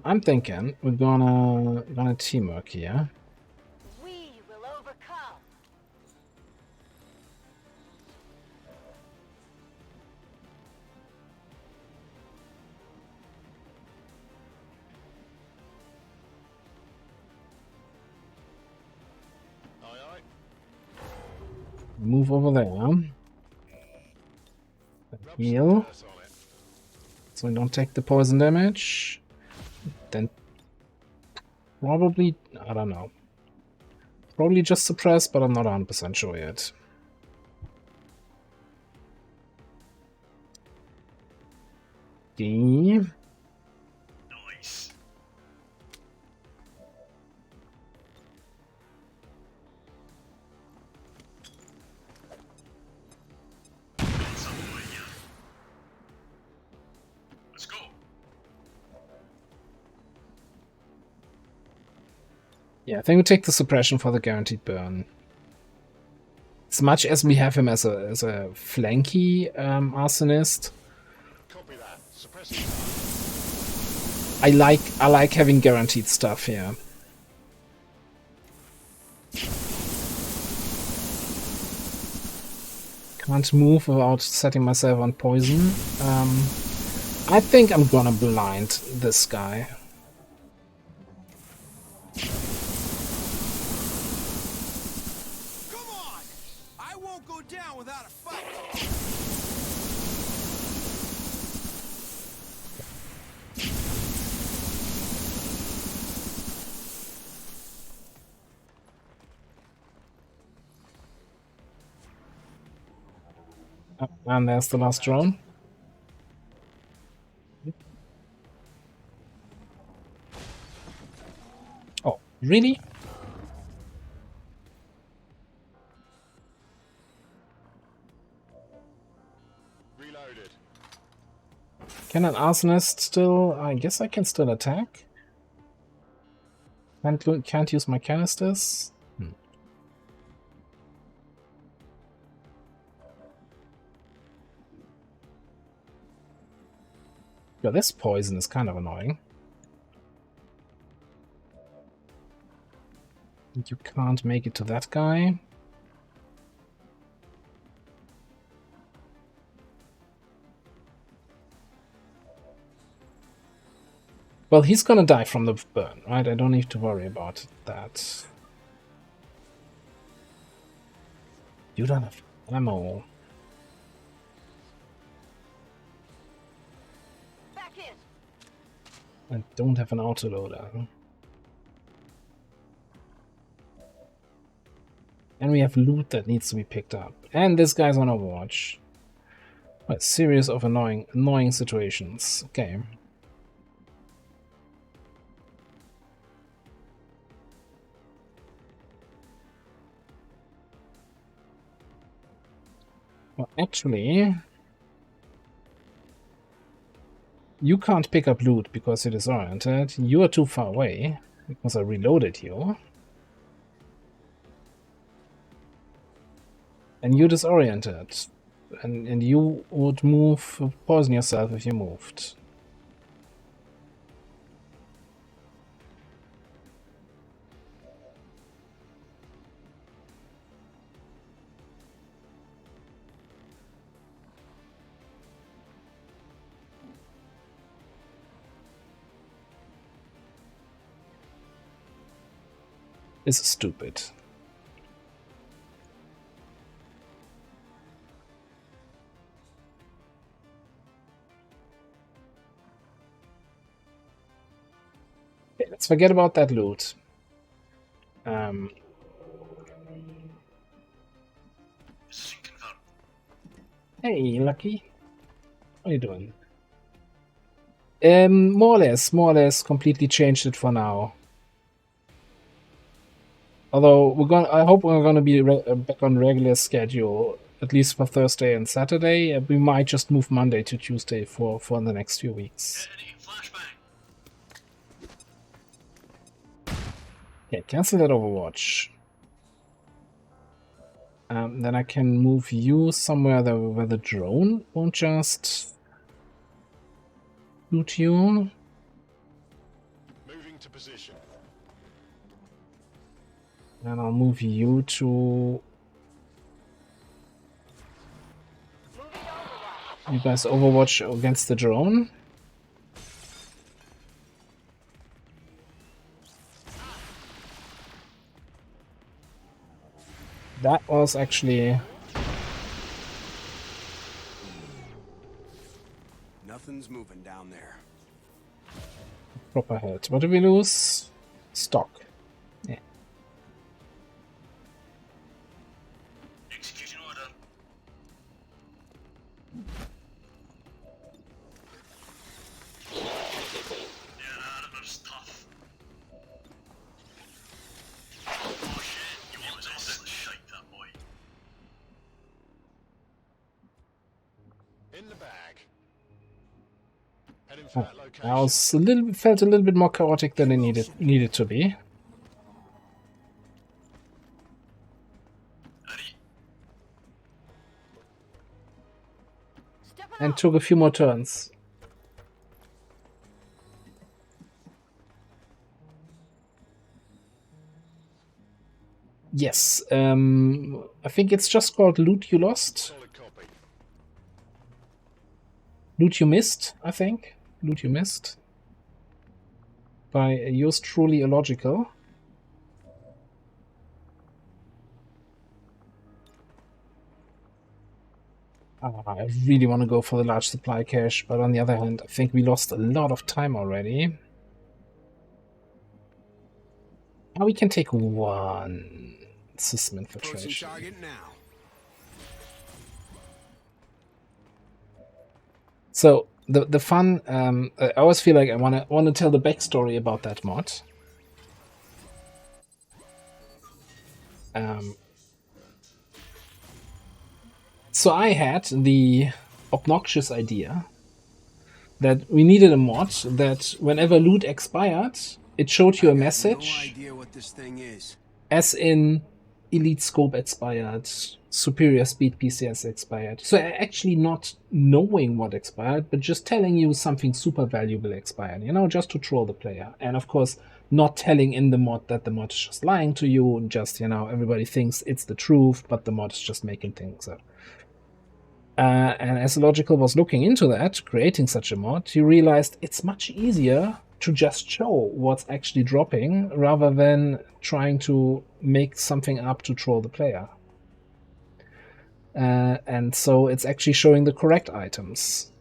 I'm thinking we're gonna teamwork here. We will overcome. Aye, aye. Move over there. Heal. So we don't take the poison damage. Then probably, I don't know. Probably just suppress, but I'm not 100% sure yet. D. Nice. Got somewhere here. Let's go. Yeah, I think we take the suppression for the guaranteed burn. As much as we have him as a flanky arsonist, Copy that. Suppressing. I like having guaranteed stuff here. Can't move without setting myself on poison. I think I'm gonna blind this guy. Come on! I won't go down without a fight! And there's the last drone. Oh, really? Reloaded. Can an arsonist still... I guess I can still attack. Can't use my canisters. Yeah, this poison is kind of annoying. You can't make it to that guy. Well, he's gonna die from the burn, right? I don't need to worry about that. You don't have ammo. Back in. I don't have an autoloader. And we have loot that needs to be picked up. And this guy's on Overwatch. A series of annoying situations. Okay. Well, actually, you can't pick up loot because it is oriented. You are too far away because I reloaded you. And you're disoriented. And you would poison yourself if you moved. This is stupid. Okay, let's forget about that loot. Hey, Lucky. What are you doing? More or less completely changed it for now. Although I hope we're gonna be back on regular schedule, at least for Thursday and Saturday. We might just move Monday to Tuesday for the next few weeks. Okay, cancel that Overwatch. Then I can move you somewhere where the drone won't just shoot you. Moving to position. And I'll move you to... You guys Overwatch against the drone. That was actually... Nothing's moving down there. Proper hit. What did we lose? Stock. Yeah. Execution order. Yeah, that was tough. Oh shit, you want this? Shite that boy. In the bag. Heading for that location. I was felt a little bit more chaotic than it needed to be. And took a few more turns. Yes, I think it's just called Loot You Lost. Loot You Missed, I think. Loot You Missed. By yours truly illogical. I really want to go for the large supply cache, but on the other hand, I think we lost a lot of time already. Now we can take one system infiltration. So the fun, I always feel like I want to tell the backstory about that mod. So I had the obnoxious idea that we needed a mod that whenever loot expired, it showed you a message. No idea what this thing is. As in Elite Scope expired, Superior Speed PCS expired. So actually not knowing what expired, but just telling you something super valuable expired, you know, just to troll the player. And of course, not telling in the mod that the mod is just lying to you, and just, you know, everybody thinks it's the truth, but the mod is just making things up. And as Logical was looking into that, creating such a mod, he realized it's much easier to just show what's actually dropping rather than trying to make something up to troll the player. And so it's actually showing the correct items.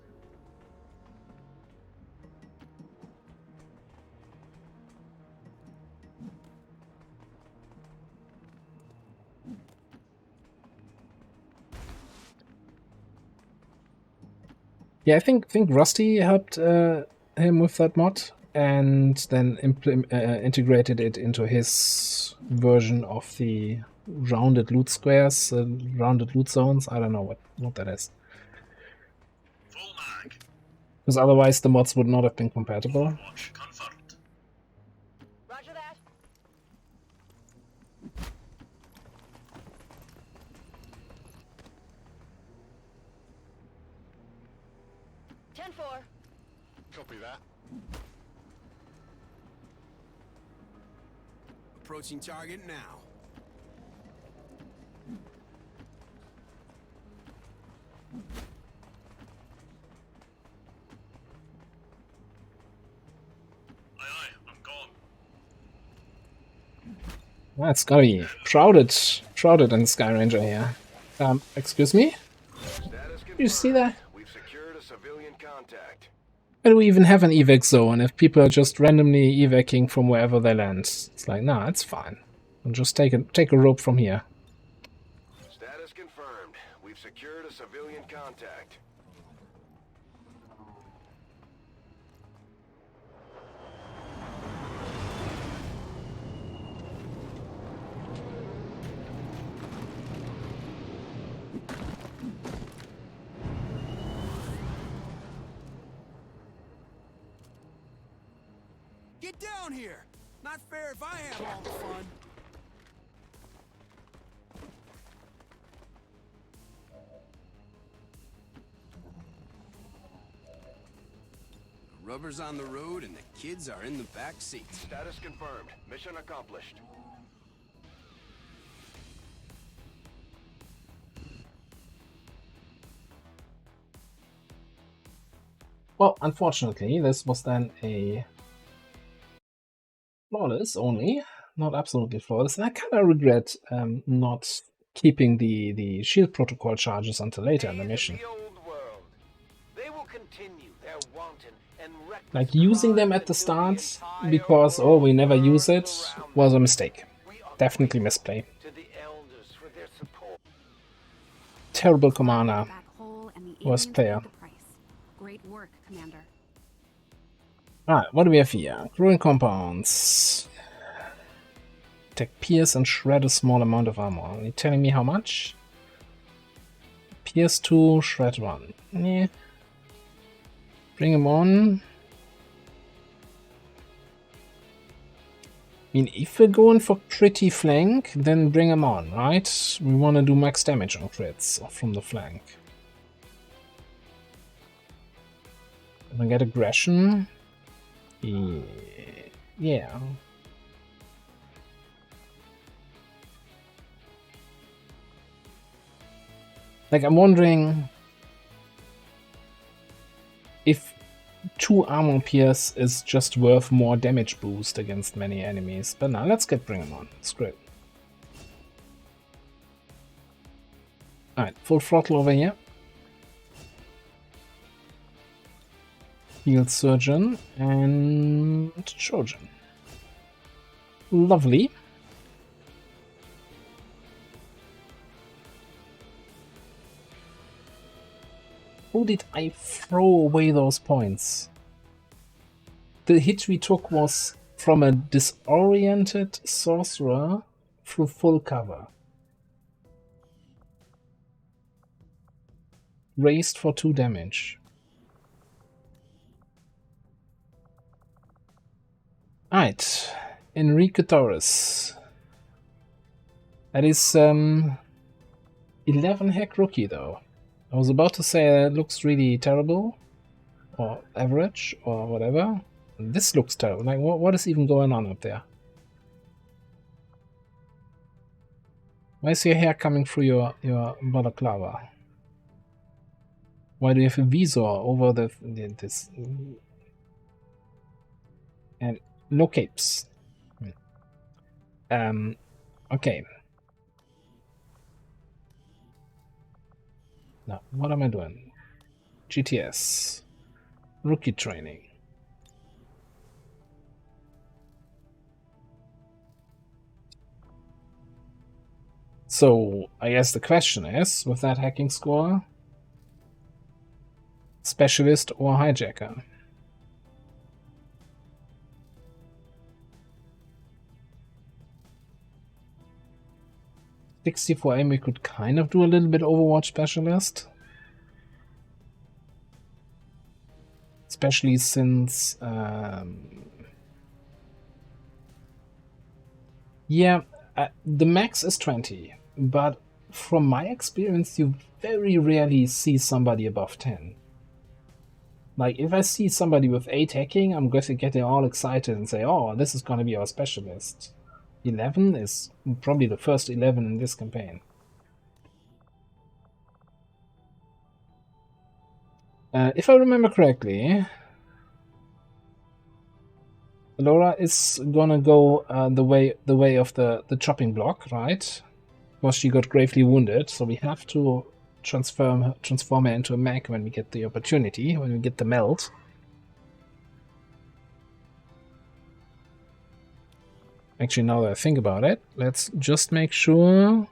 Yeah, I think Rusty helped him with that mod, and then integrated it into his version of the rounded loot squares, rounded loot zones. I don't know what that is. Full mag. Because otherwise the mods would not have been compatible. Watch confirmed. Roger that. Copy that. Approaching target now. Aye, I'm gone. That's gotta be shrouded in Sky Ranger here. Excuse me? You see that? We've secured a civilian contact. Why do we even have an evac zone if people are just randomly evacing from wherever they land? It's like, nah, it's fine. I'll just take a rope from here. Status confirmed. We've secured a civilian contact. Get down here! Not fair if I have all the fun. The rubber's on the road and the kids are in the back seats. Status confirmed. Mission accomplished. Well, unfortunately, this was then a flawless only, not absolutely flawless, and I kind of regret not keeping the shield protocol charges until later in the mission. They will continue their wanton and reckless Like, using them at the start because, oh, we never use it, was a mistake. Definitely misplay. to the elders for their support. Terrible commander. Back whole and the Worst aliens player. paid the price. Great work, Commander. Alright, what do we have here? Growing compounds. Attack, pierce, and shred a small amount of armor. Are you telling me how much? Pierce 2, shred 1. Yeah. Bring him on. I mean, if we're going for critty flank, then bring him on, right? We want to do max damage on crits from the flank. Gonna get aggression. Yeah. Like, I'm wondering if 2 armor pierce is just worth more damage boost against many enemies. But now let's bring him on. Screw it. Alright, full throttle over here. Heal Surgeon and Trojan. Lovely. How did I throw away those points? The hit we took was from a disoriented sorcerer through full cover. Raised for 2 damage. Alright, Enrique Torres. That is 11 hack rookie though. I was about to say it looks really terrible, or average, or whatever. This looks terrible. Like, what is even going on up there? Why is your hair coming through your balaclava? Why do you have a visor over this? And no capes. Okay. Now, what am I doing? GTS. Rookie training. So, I guess the question is, with that hacking score, specialist or hijacker? For aim, we could kind of do a little bit Overwatch specialist. Especially since... yeah, the max is 20, but from my experience, you very rarely see somebody above 10. Like, if I see somebody with 8 hacking, I'm going to get all excited and say, oh, this is going to be our specialist. 11 is probably the first 11 in this campaign. If I remember correctly, Laura is gonna go the way of the chopping block, right? Because she got gravely wounded, so we have to transform her into a mech when we get the opportunity, when we get the melt. Actually, now that I think about it, let's just make sure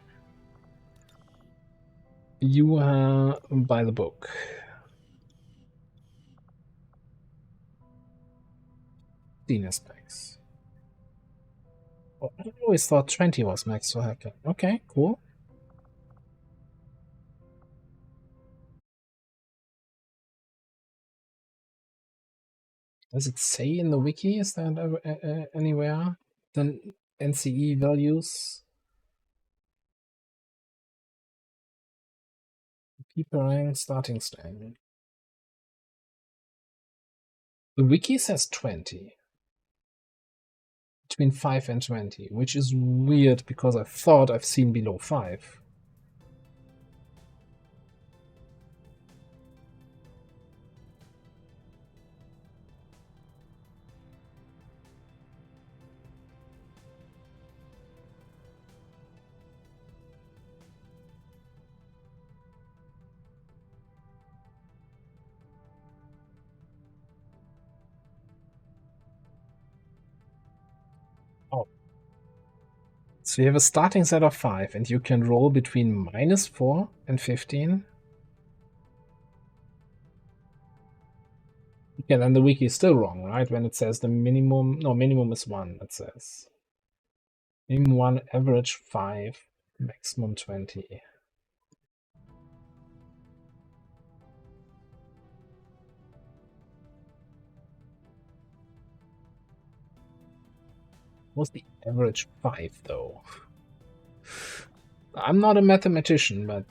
you are by the book. Venus max. Oh, I always thought 20 was max for hacking. Okay, cool. Does it say in the wiki? Is that anywhere? The NCE values? Keeping starting standard. The wiki says 20. Between 5 and 20, which is weird because I thought I've seen below 5. So you have a starting set of 5, and you can roll between -4 and 15. Yeah, then the wiki is still wrong, right? When it says the minimum... No, minimum is 1, it says. Minimum 1, average 5, maximum 20. What's the average 5, though? I'm not a mathematician, but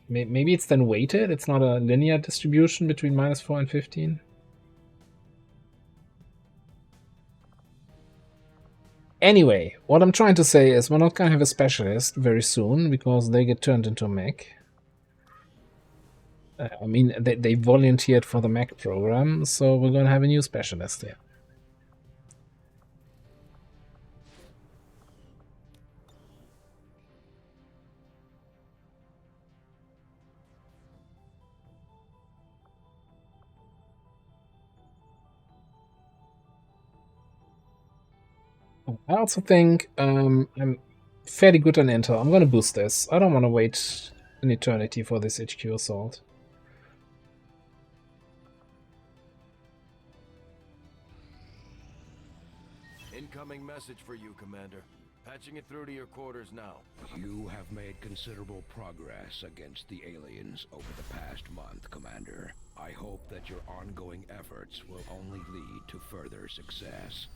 maybe it's then weighted? It's not a linear distribution between -4 and 15? Anyway, what I'm trying to say is we're not going to have a specialist very soon, because they get turned into a mech. I mean, they volunteered for the mech program, so we're going to have a new specialist here. I also think I'm fairly good on intel. I'm going to boost this. I don't want to wait an eternity for this HQ assault. Incoming message for you, Commander. Patching it through to your quarters now. You have made considerable progress against the aliens over the past month, Commander. I hope that your ongoing efforts will only lead to further success.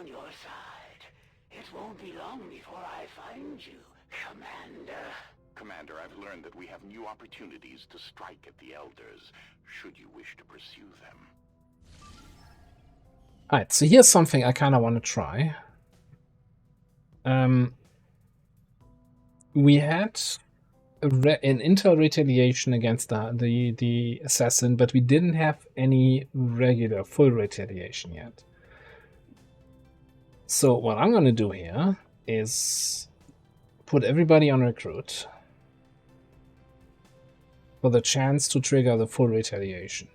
on your side. It won't be long before I find you, Commander. Commander, I've learned that we have new opportunities to strike at the Elders, should you wish to pursue them. Alright, so here's something I kind of want to try. We had an intel retaliation against the assassin, but we didn't have any regular full retaliation yet. So what I'm going to do here is put everybody on recruit for the chance to trigger the full retaliation.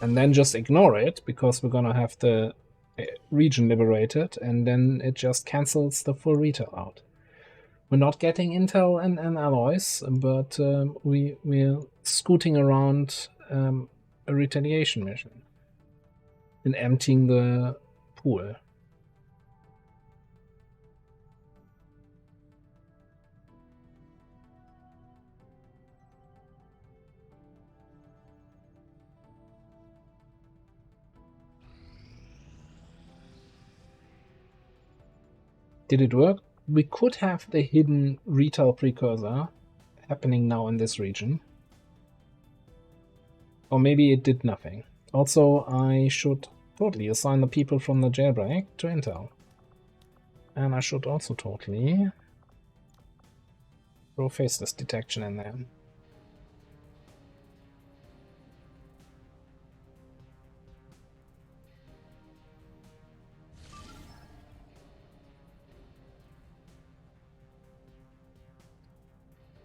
And then just ignore it, because we're going to have the region liberated, and then it just cancels the full retail out. We're not getting intel and alloys, but we're scooting around a retaliation mission and emptying the pool. Did it work? We could have the hidden retail precursor happening now in this region. Or maybe it did nothing. Also, I should totally assign the people from the jailbreak to intel. And I should also totally throw faceless detection in there.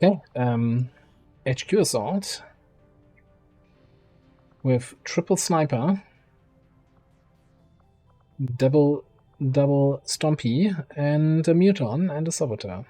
Okay, HQ assault with triple sniper, double stompy, and a muton and a saboteur.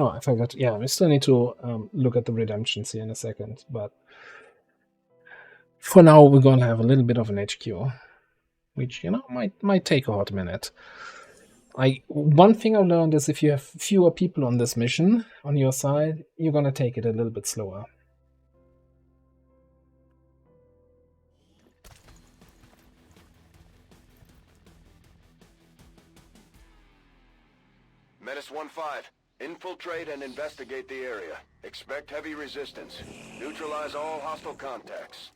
Oh, I forgot. Yeah, we still need to look at the redemptions here in a second, but for now we're gonna have a little bit of an HQ, which, you know, might take a hot minute. One thing I learned is if you have fewer people on this mission on your side, you're gonna take it a little bit slower. Menace 1-5. Infiltrate and investigate the area. Expect heavy resistance. Neutralize all hostile contacts.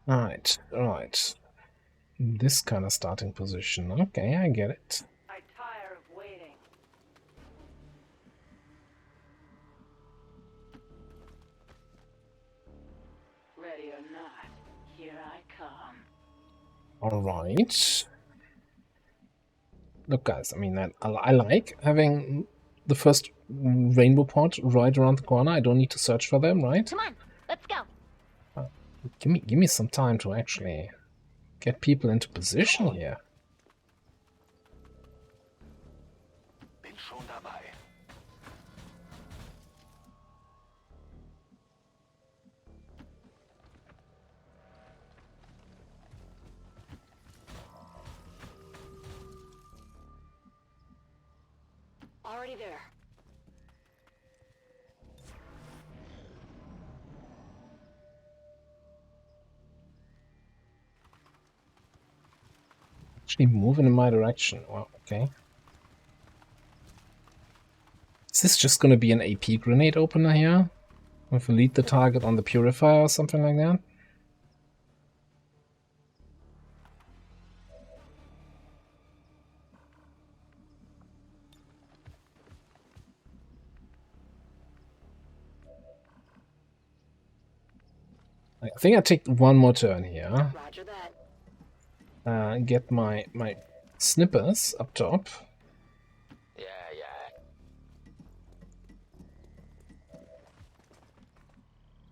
Alright. This kind of starting position. Okay, I get it. I tire of waiting. Ready or not, here I come. Alright. Look, guys, I mean, I like having the first rainbow pod right around the corner. I don't need to search for them, right? Come on, let's go. Give me some time to actually get people into position here. Already there. Actually moving in my direction. Wow, okay. Is this just going to be an AP grenade opener here? With lead the target on the purifier or something like that? I think I take one more turn here. Roger that. Get my snippers up top. Yeah.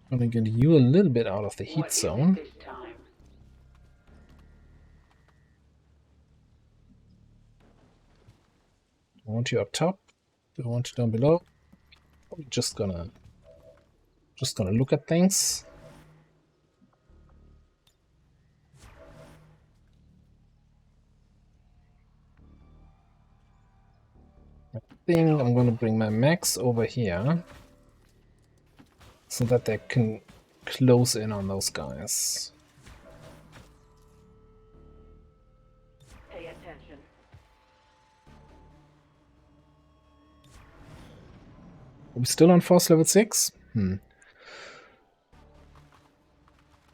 Gonna get you a little bit out of the heat zone. I want you up top. I want you down below. We're just gonna look at things. I think I'm gonna bring my mechs over here so that they can close in on those guys. Pay attention. Are we still on force level 6?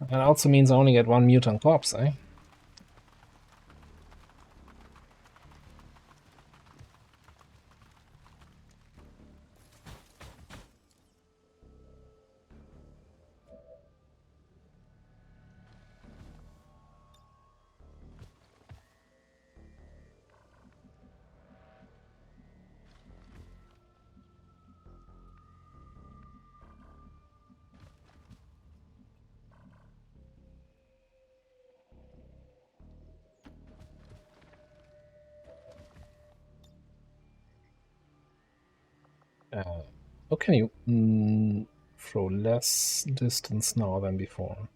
That also means I only get one mutant corpse, eh? How can you throw less distance now than before?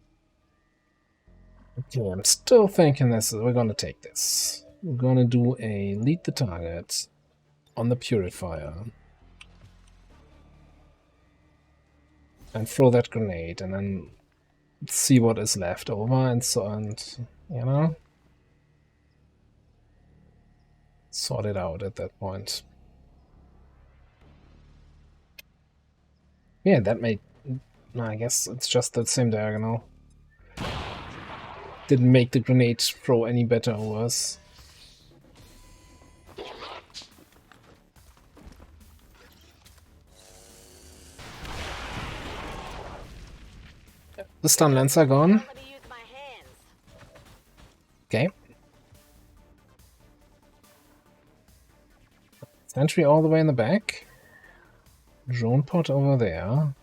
Okay, I'm still thinking we're gonna take this. We're gonna do a lead the target on the purifier. And throw that grenade and then see what is left over and you know, sort it out at that point. Yeah, that made... I guess it's just the same diagonal. Didn't make the grenade throw any better or worse. The stun lands are gone. Okay. Sentry all the way in the back. Drone pod over there.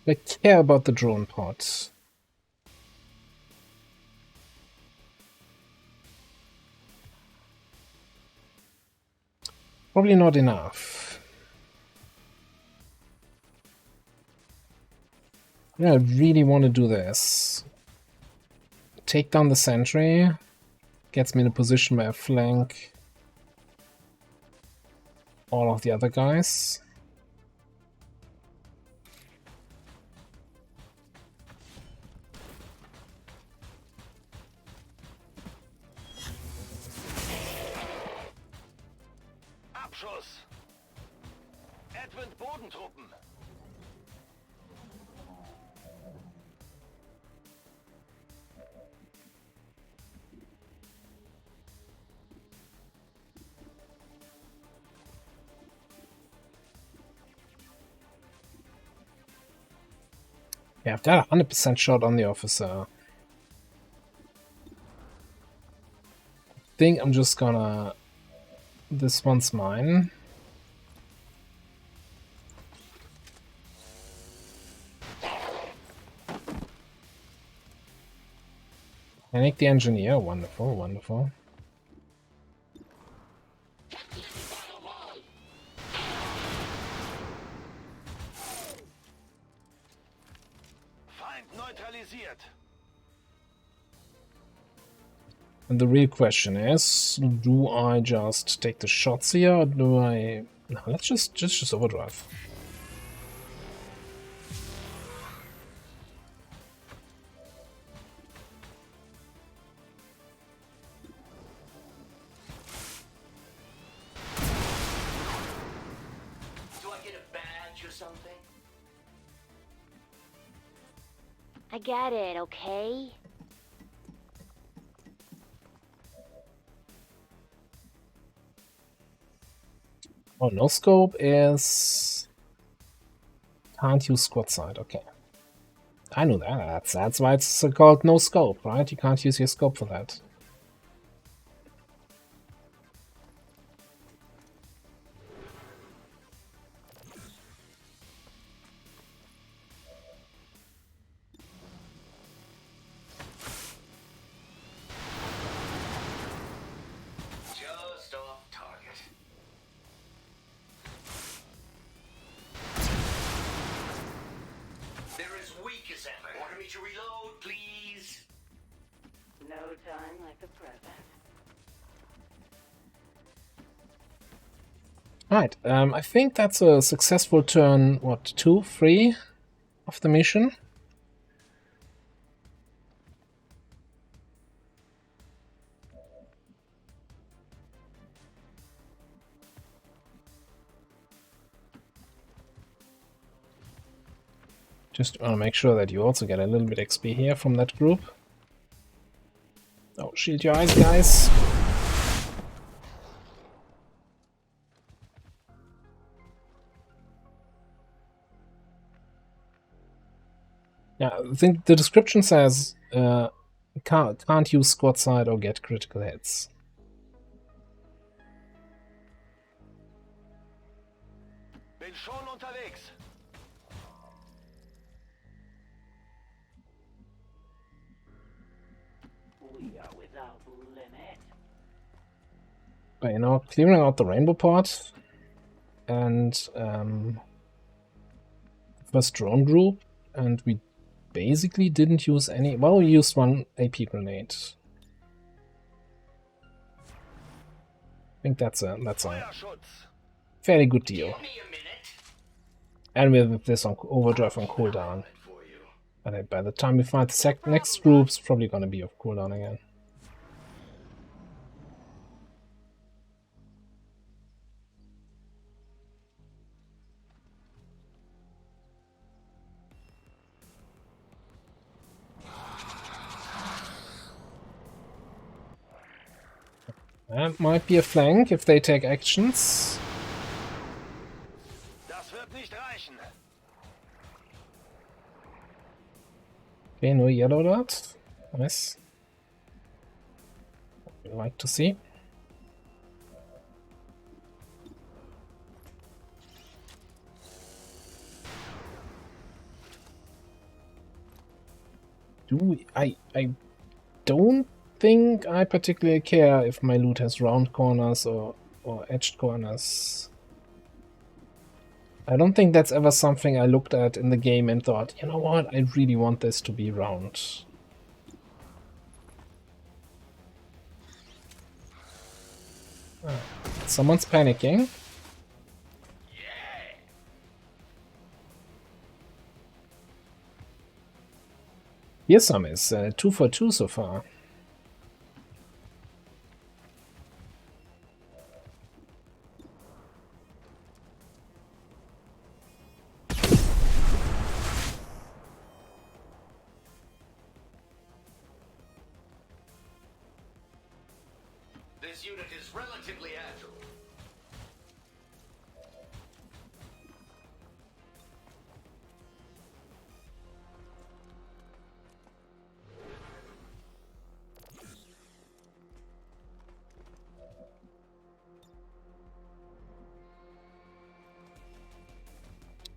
I care about the drone pod. Probably not enough. Yeah, I really want to do this. Take down the sentry. Gets me in a position where I flank all of the other guys. Abschuss! Advent Bodentruppen! Yeah, I've got a 100% shot on the officer. I think I'm just gonna... This one's mine. Panic the engineer. Wonderful, wonderful. And the real question is, do I just take the shots here, or do I... No, let's just overdrive. Do I get a badge or something? I got it, okay? Oh, no scope is... Can't use squad side, okay. I know that. That's why it's called no scope, right? You can't use your scope for that. time like the present. Right, I think that's a successful turn, what, 2, 3 of the mission? Just want to make sure that you also get a little bit XP here from that group. Oh, shield your eyes, guys. Yeah, I think the description says can't use squad side or get critical hits. Bin schon unterwegs. We are without limit. But, you know, clearing out the rainbow pot and first drone group, and we basically didn't use any. Well, we used one AP grenade. I think that's a fairly good deal. And with this on overdrive on cooldown. But by the time we find the next group, it's probably gonna be off cooldown again. That might be a flank if they take actions. Das wird nicht reichen. Okay, no yellow dot. Nice. What we like to see. I don't think I particularly care if my loot has round corners or edged corners. I don't think that's ever something I looked at in the game and thought, you know what, I really want this to be round. Someone's panicking. Here's some is 2 for 2 so far. This unit is relatively agile.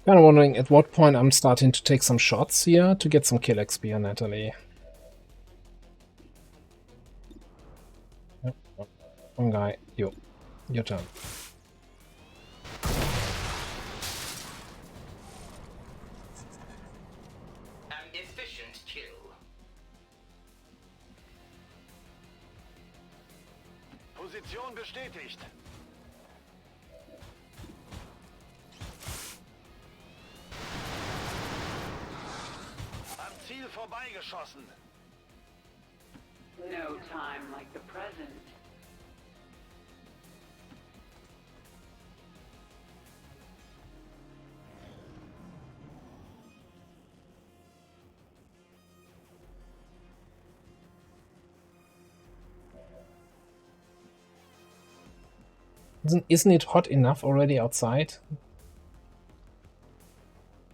Kind of wondering at what point I'm starting to take some shots here to get some kill XP on Natalie. One guy, your turn. An efficient kill. Position bestätigt. Am Ziel vorbeigeschossen. No time like the present. Isn't it hot enough already outside?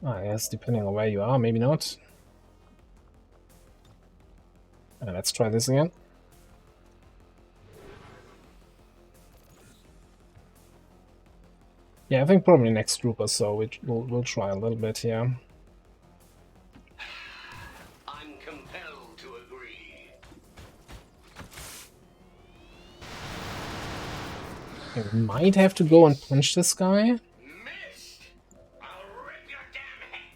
Ah, yes, depending on where you are, maybe not. Let's try this again. Yeah, I think probably next group or so we'll try a little bit here. I'm compelled to agree. We might have to go and punch this guy. Missed! I'll rip your damn head!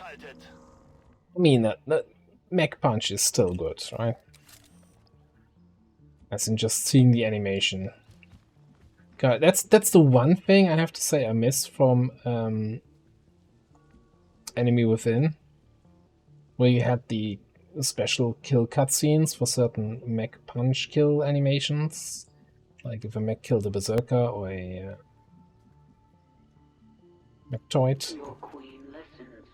I mean, that mech punch is still good, right? As in just seeing the animation. God, that's the one thing I have to say I miss from Enemy Within, where you had the special kill cutscenes for certain mech punch kill animations, like if a mech killed a berserker or a mechtoid. Your queen listens.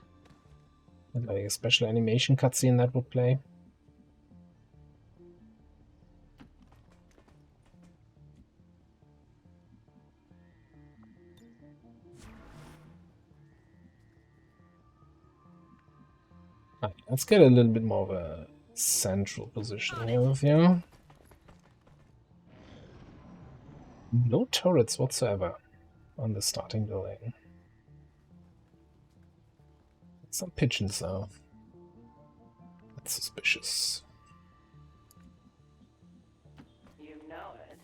And like a special animation cutscene that would play. Right, let's get a little bit more of a central position here with you. No turrets whatsoever on the starting building. Some pigeons though. That's suspicious. You know it.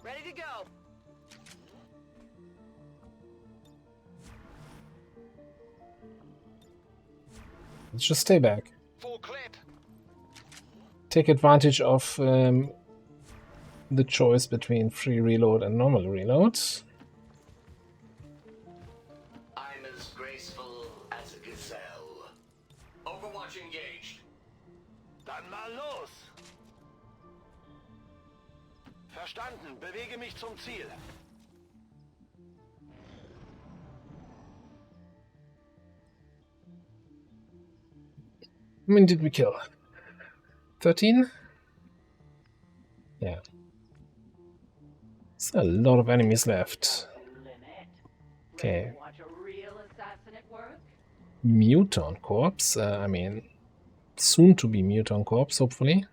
Ready to go. Let's just stay back. Full clip. Take advantage of the choice between free reload and normal reload. I'm as graceful as a gazelle. Overwatch engaged. Dann mal los. Verstanden. Bewege mich zum Ziel. How many did we kill? 13? Yeah. There's a lot of enemies left. Okay. Watch a real assassin at work. Muton Corpse. I mean, soon to be Muton Corpse, hopefully.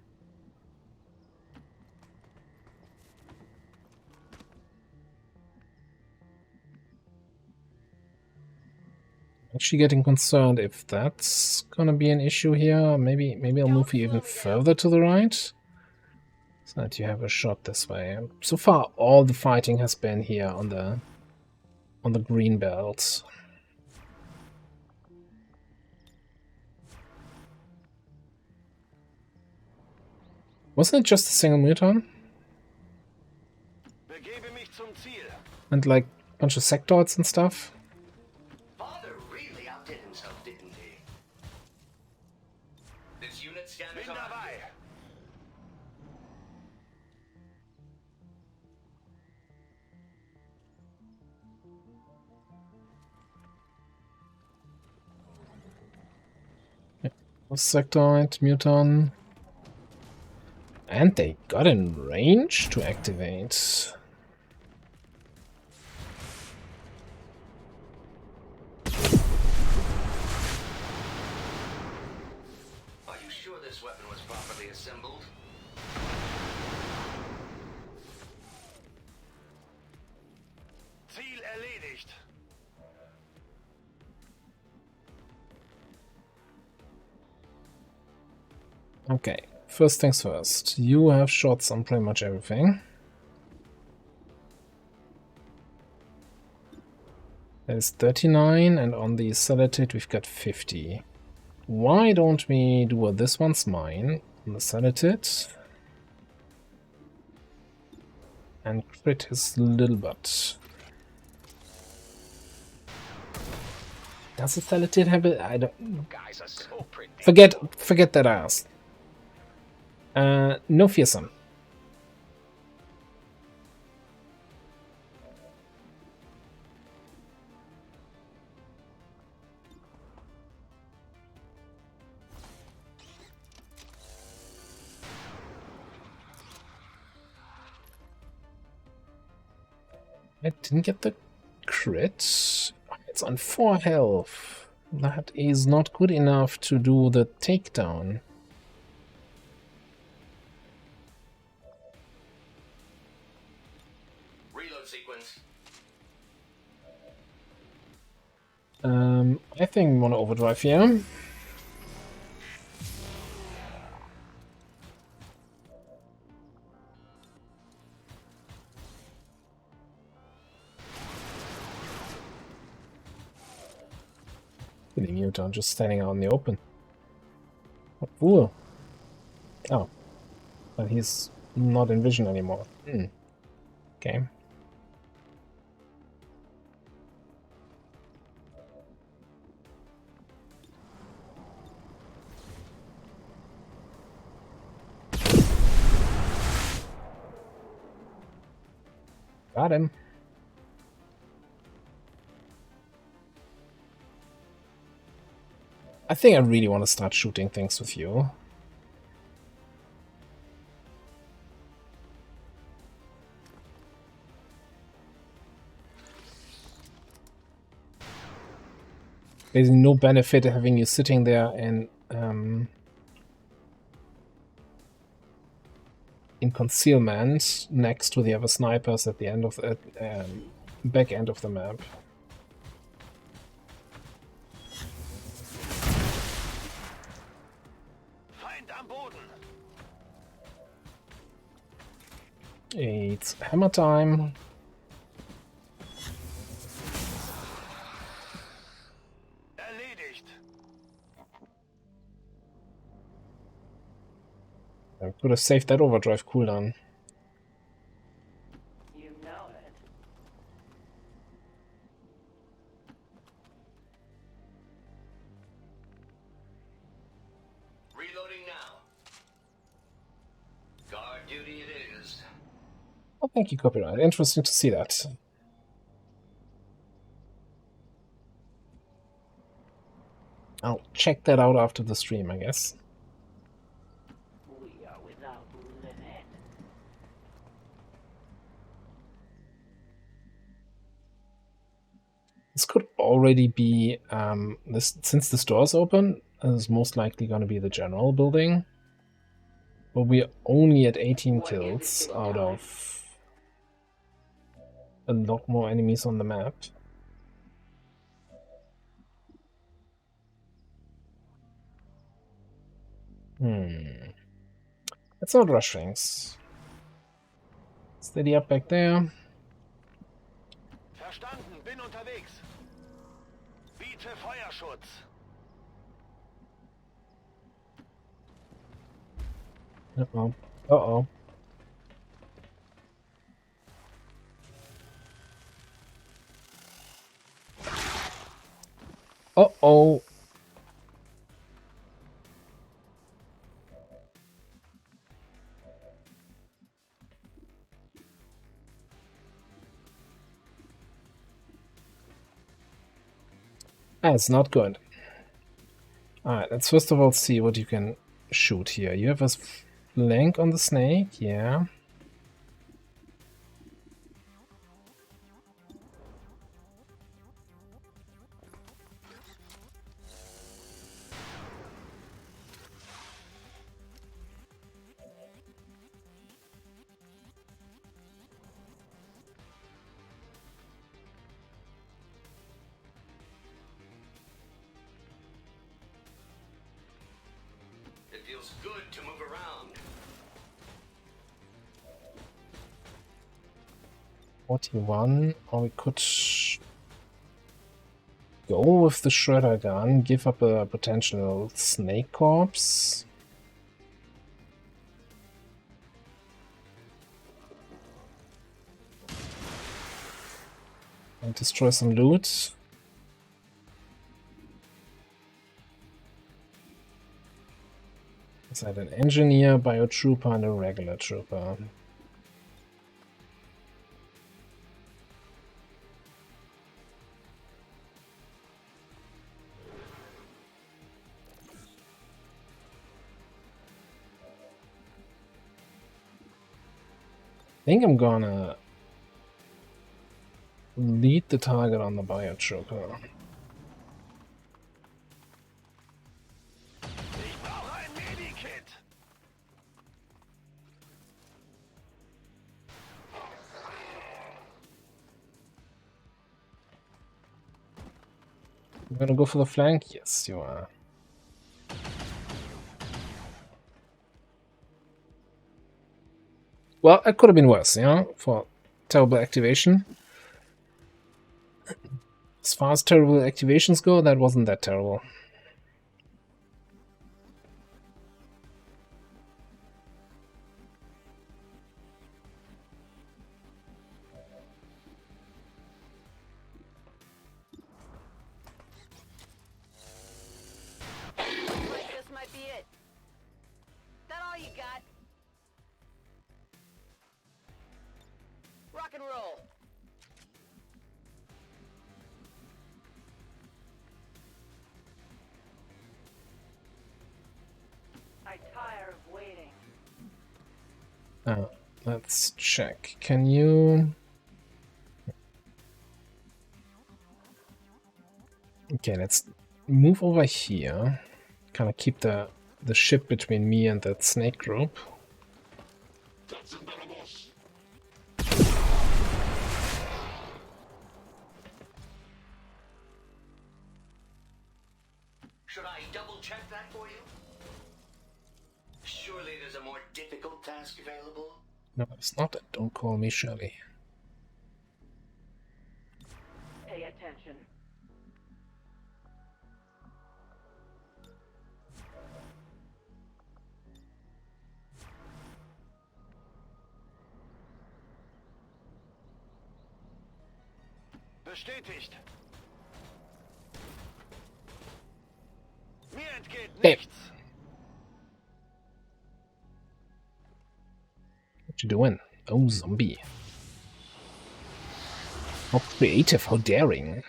Actually getting concerned if that's gonna be an issue here. Maybe I'll move you even further to the right, so that you have a shot this way. So far, all the fighting has been here on the green belt. Wasn't it just a single muton? Begebe mich zum Ziel. And like a bunch of sectoids and stuff? Father really outdid himself, didn't he? This unit scanner Bin come dabei. Sectoid, muton. And they got in range to activate. Are you sure this weapon was properly assembled? Ziel erledigt. Okay, first things first. You have shots on pretty much everything. There's 39, and on the Celatid we've got 50. Why don't we do this one's mine on the Celatid and crit his little butt? Does the Celatid have it? I don't. Guys are so pretty. Forget that I asked. No fearsome. I didn't get the crit. It's on 4 health. That is not good enough to do the takedown. Reload sequence. I think we want to overdrive here. Killing you, John, just standing out in the open. What fool? Oh. But he's not in vision anymore. Okay. Got him. I think I really want to start shooting things with you. There's no benefit having you sitting there and in concealment next to the other snipers at the end of the back end of the map. It's hammer time. I could have saved that overdrive cooldown. You know it. Reloading now. Guard duty it is. Oh, thank you, copyright. Interesting to see that. I'll check that out after the stream, I guess. We are without limit. This could already be, since the store's open, this is most likely going to be the general building. But we're only at 18 kills out of a lot more enemies on the map. Let's not rush things. Steady up back there. Verstanden, bin unterwegs. Biete Feuerschutz. Uh-oh. Uh-oh. Uh-oh. That's not good. Alright, let's first of all see what you can shoot here. You have a flank on the snake, yeah. It feels good to move around. 41, or we could go with the shredder gun, give up a potential snake corpse. And destroy some loot. Is that an engineer, biotrooper, and a regular trooper? I think I'm gonna lead the target on the biotrooper. You're gonna go for the flank? Yes, you are. Well, it could have been worse, you know, for terrible activation. As far as terrible activations go, that wasn't that terrible. This might be it. That all you got? Rock and roll. I tire of waiting. Let's check. Can you... Okay, let's move over here. Kind of keep the ship between me and that snake group. Should I double check that for you? Surely there's a more difficult task available? No, it's not. Don't call me Shirley. Pay attention. Bestätigt. Mir entgeht Hey. nichts. What you doing? Oh, zombie. How creative, how daring.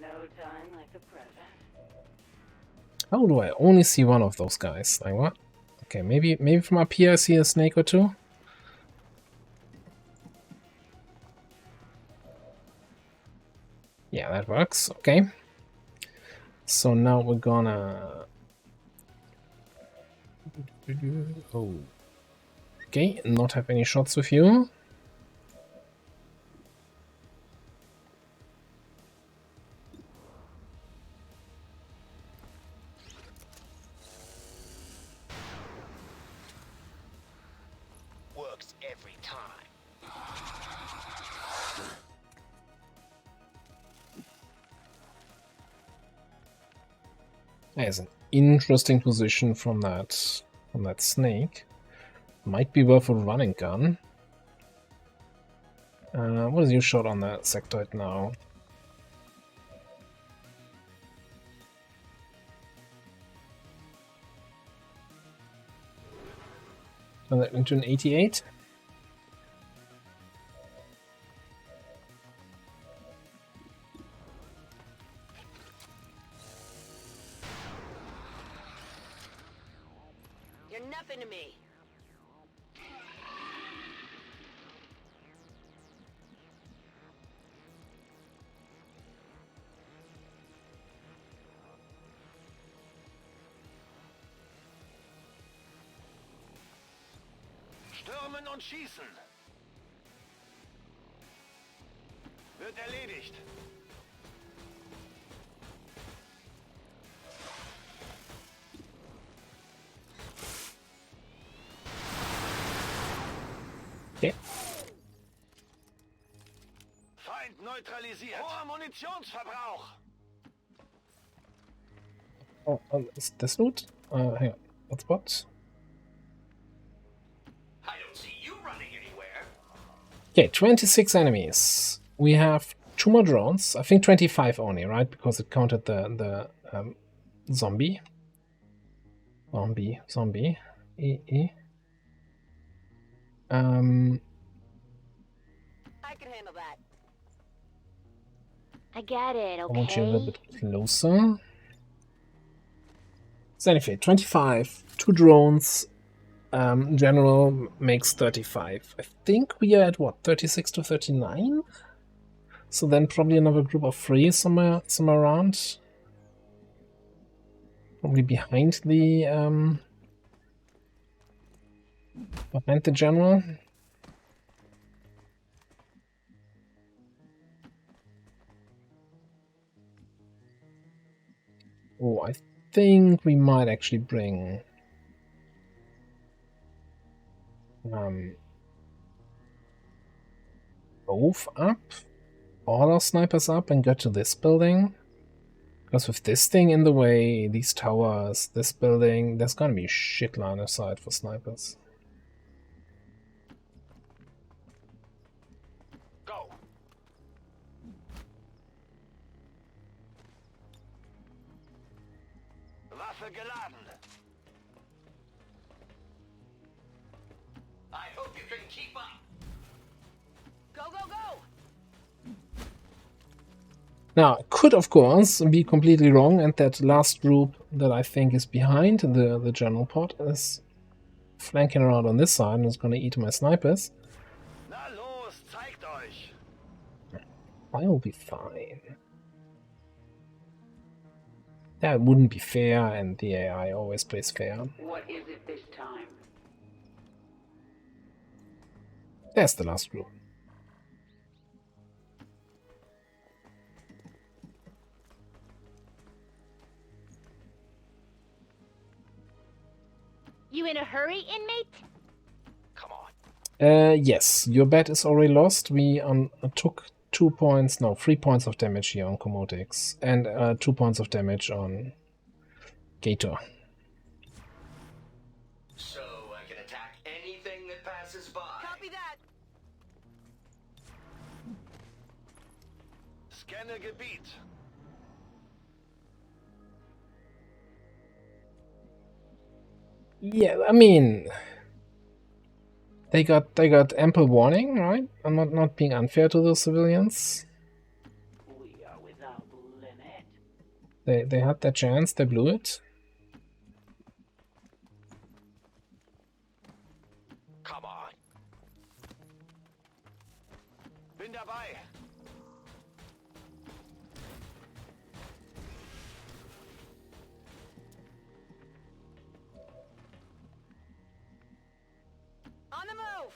No time like the present. How do I only see one of those guys? Like what? Okay, maybe from up here I see a snake or two. Yeah, that works. Okay. So now we're gonna... Oh. Okay, not have any shots with you. Works every time. There's an interesting position from that snake. Might be worth a running gun. What is your shot on that sectoid now? Into an 88? You're nothing to me. Stürmen und schießen. Wird erledigt. Okay. Feind neutralisiert. Hoher Munitionsverbrauch. Oh, is this loot? Hang on. What's what? I don't see you running anywhere. Okay, 26 enemies. We have 2 more drones. I think 25 only, right? Because it counted the zombie. Zombie. I can handle that. I get it, I want you a little okay? bit closer. So anyway, 25, 2 drones, general makes 35. I think we are at what, 36 to 39? So then probably another group of 3 somewhere around. Probably behind the general. Oh, I think we might actually bring both up, all our snipers up, and go to this building. Because with this thing in the way, these towers, this building, there's gonna be a shit line of sight for snipers. Go. Waffe geladen. I hope you can keep up. Go, go, go! Now, it could of course be completely wrong, and that last group that I think is behind the general pod is flanking around on this side and is gonna eat my snipers. Na los, zeigt euch. I'll be fine. That wouldn't be fair, and the AI always plays fair. What is it this time? There's the last group. You in a hurry, inmate? Come on. Yes, your bet is already lost. We took 3 points of damage here on Comotix, and 2 points of damage on Gator. So I can attack anything that passes by. Copy that. Scanne Gebiet. Yeah, I mean, they got ample warning, right? I'm not being unfair to the civilians. We are without limit. They had their chance, they blew it. Come on. Bin dabei. On the move!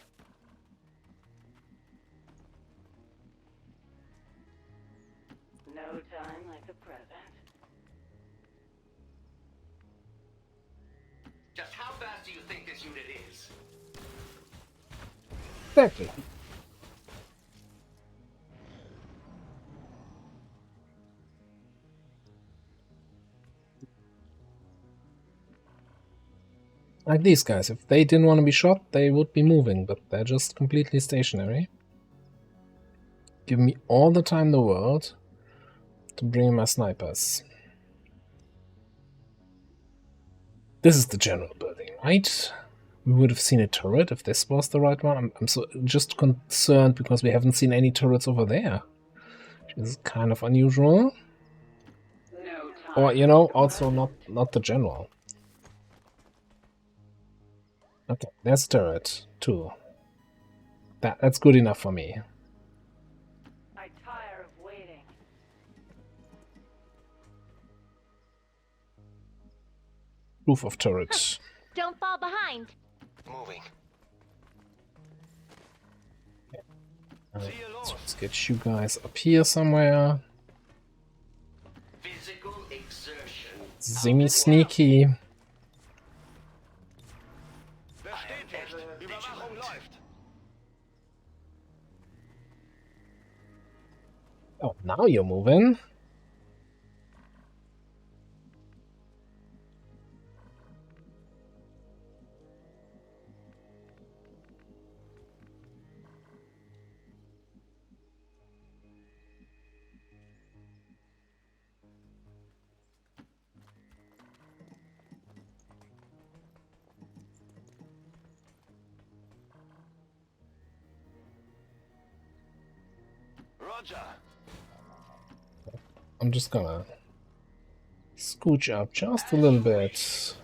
No time like the present. Just how fast do you think this unit is? Exactly. Like these guys, if they didn't want to be shot, they would be moving, but they're just completely stationary. Give me all the time in the world to bring in my snipers. This is the general building, right? We would have seen a turret if this was the right one. I'm so just concerned because we haven't seen any turrets over there. Which is kind of unusual. No time. Or, you know, also not the general. Okay, there's a turret, too. That's good enough for me. I tire of waiting. Roof of turret. Don't fall behind. Moving. So let's get you guys up here somewhere. Physical exertion. Semi-sneaky. Bestätigt. Überwachung läuft. Oh, now you're moving. Roger. I'm just gonna scooch up just a little bit.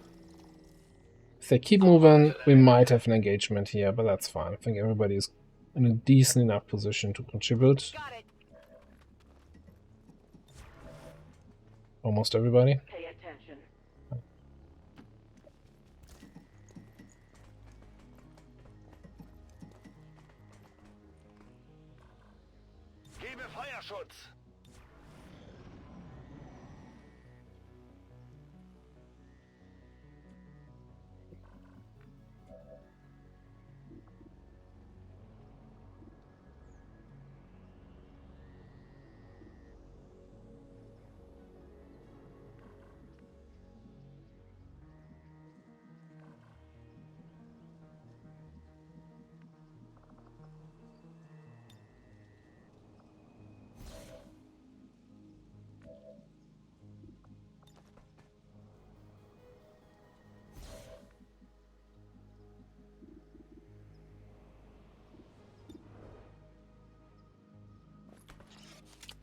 If they keep moving, we might have an engagement here, but that's fine. I think everybody's in a decent enough position to contribute. Got it. Almost everybody. Pay attention.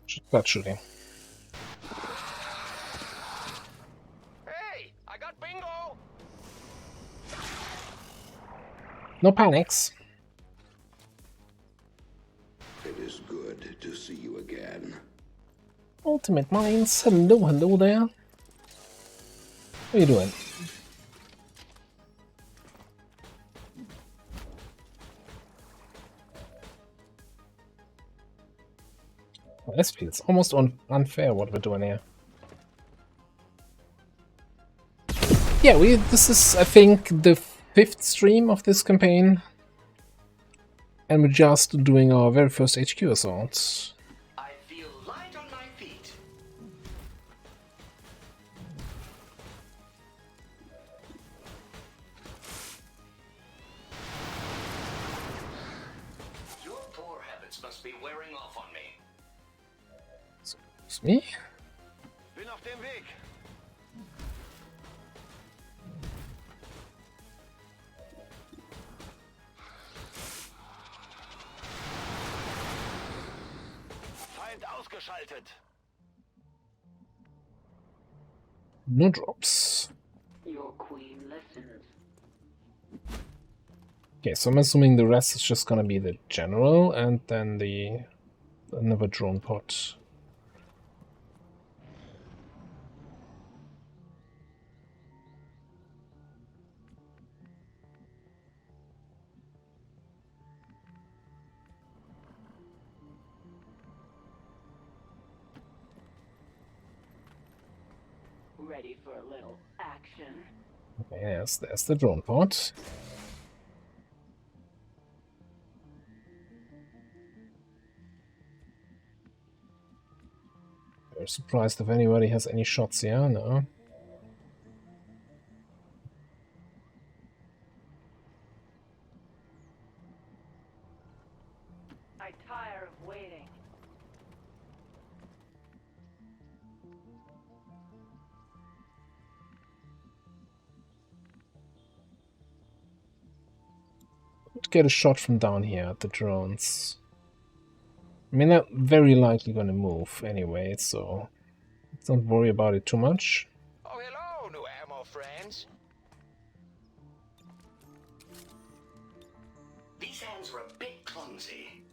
Start shooting. Hey, I got bingo! No panics. It is good to see you again. Ultimate Minds, hello there. What are you doing? Well, this feels almost unfair what we're doing here. Yeah, this is, I think, the 5th stream of this campaign. And we're just doing our very first HQ assault. I feel light on my feet. Your poor habits must be wearing off on me. Excuse me? Bin auf dem Weg. Feind ausgeschaltet. No drops. Your queen listens. Okay, so I'm assuming the rest is just gonna be the general and then another drone pod. Ready for a little action. Okay, yes, there's the drone pod. Very surprised if anybody has any shots here, no. I tire of waiting. Could get a shot from down here at the drones. I mean, they're very likely gonna move anyway, so don't worry about it too much. Oh, hello, new ammo friends. These hands are a bit clumsy.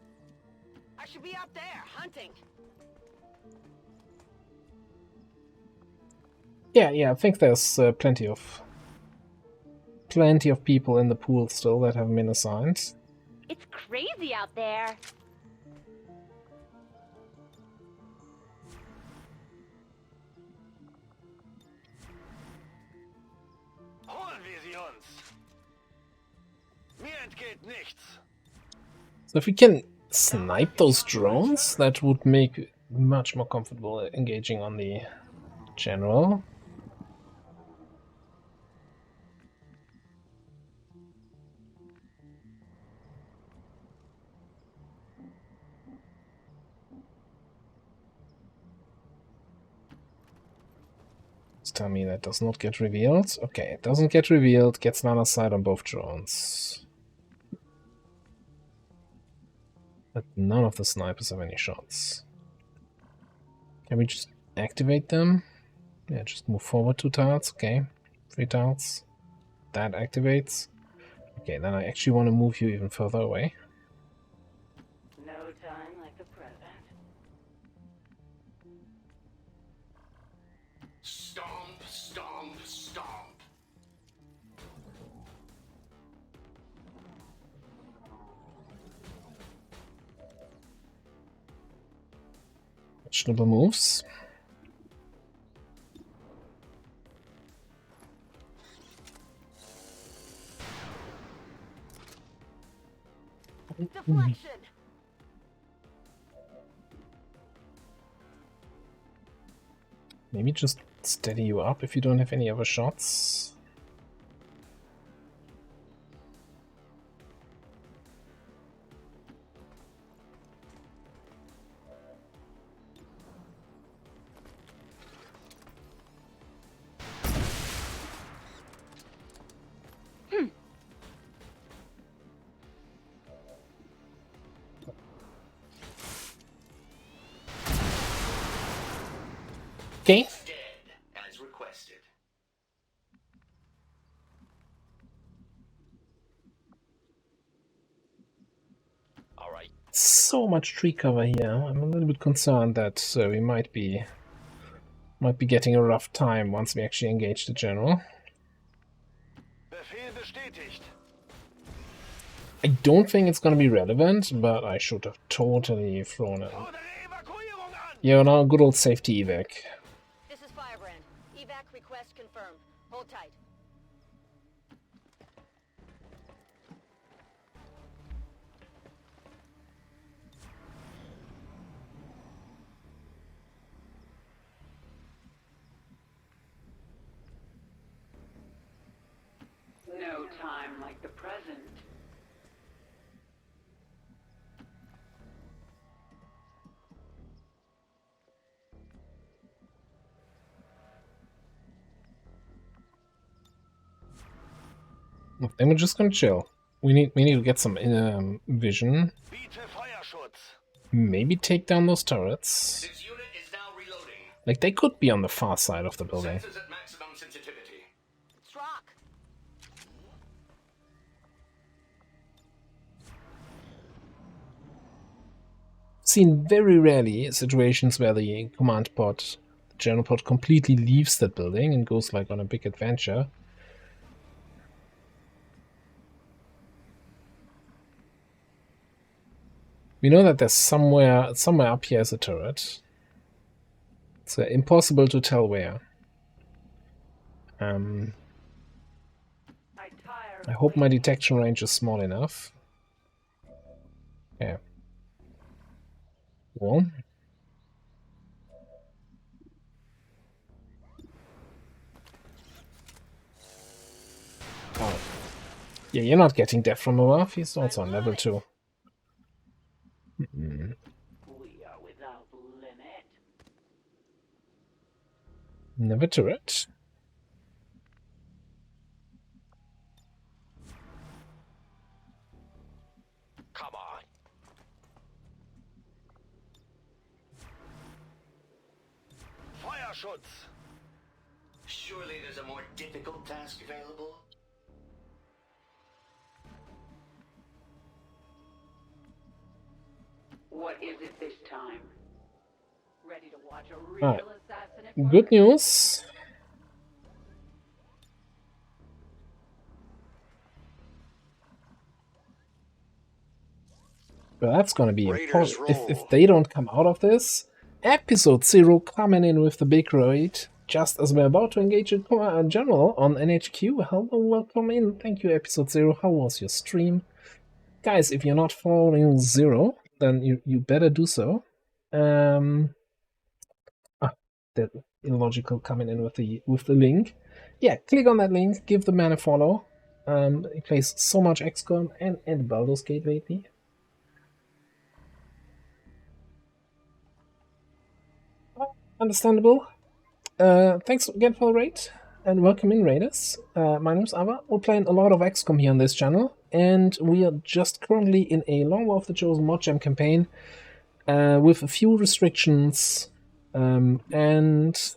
I should be up there, hunting. Yeah, I think there's plenty of people in the pool still that haven't been assigned. It's crazy out there. Holen wir sie uns. Mir entgeht nichts. So if we can snipe those drones, that would make it much more comfortable engaging on the general. Tell me that does not get revealed. Okay, it doesn't get revealed, gets line of sight on both drones. But none of the snipers have any shots. Can we just activate them? Yeah, just move forward 2 tiles. Okay, 3 tiles. That activates. Okay, then I actually want to move you even further away. No time like the present. Stomp, stomp, stomp. Schnipper moves. Deflection. Maybe just steady you up if you don't have any other shots. Okay. Dead, as requested. All right. So much tree cover here. I'm a little bit concerned that we might be getting a rough time once we actually engage the general. Befehl bestätigt. I don't think it's gonna be relevant, but I should have totally thrown it. Yeah, now good old safety evac. This is Firebrand. Evac request confirmed. Hold tight. No time like the present. Then we're just gonna chill. We need to get some vision. Maybe take down those turrets. This unit is now reloading. Like they could be on the far side of the building. Sensors at maximum sensitivity. It's rock. Seen very rarely situations where the command pod, the general pod, completely leaves that building and goes like on a big adventure. We know that there's somewhere up here is a turret. It's impossible to tell where. I hope my detection range is small enough. Yeah. Well. Oh. Yeah, you're not getting death from above. He's also on level 2. We are without limit. Never turret. Come on. Feuerschutz. Surely there's a more difficult task available? What is it this time? Ready to watch a real Alright. assassinate? Good news. But that's gonna be important. If they don't come out of this, episode 0 coming in with the big raid, just as we're about to engage a general on NHQ. Hello, welcome in. Thank you, episode 0. How was your stream? Guys, if you're not following 0, then you better do so. That illogical coming in with the link. Yeah, click on that link, give the man a follow. He plays so much XCOM and Baldur's Gate lately. Understandable. Thanks again for the raid, and welcome in, raiders. My name's Ava. We're playing a lot of XCOM here on this channel, and we are just currently in a Long War of the Chosen mod jam campaign with a few restrictions, and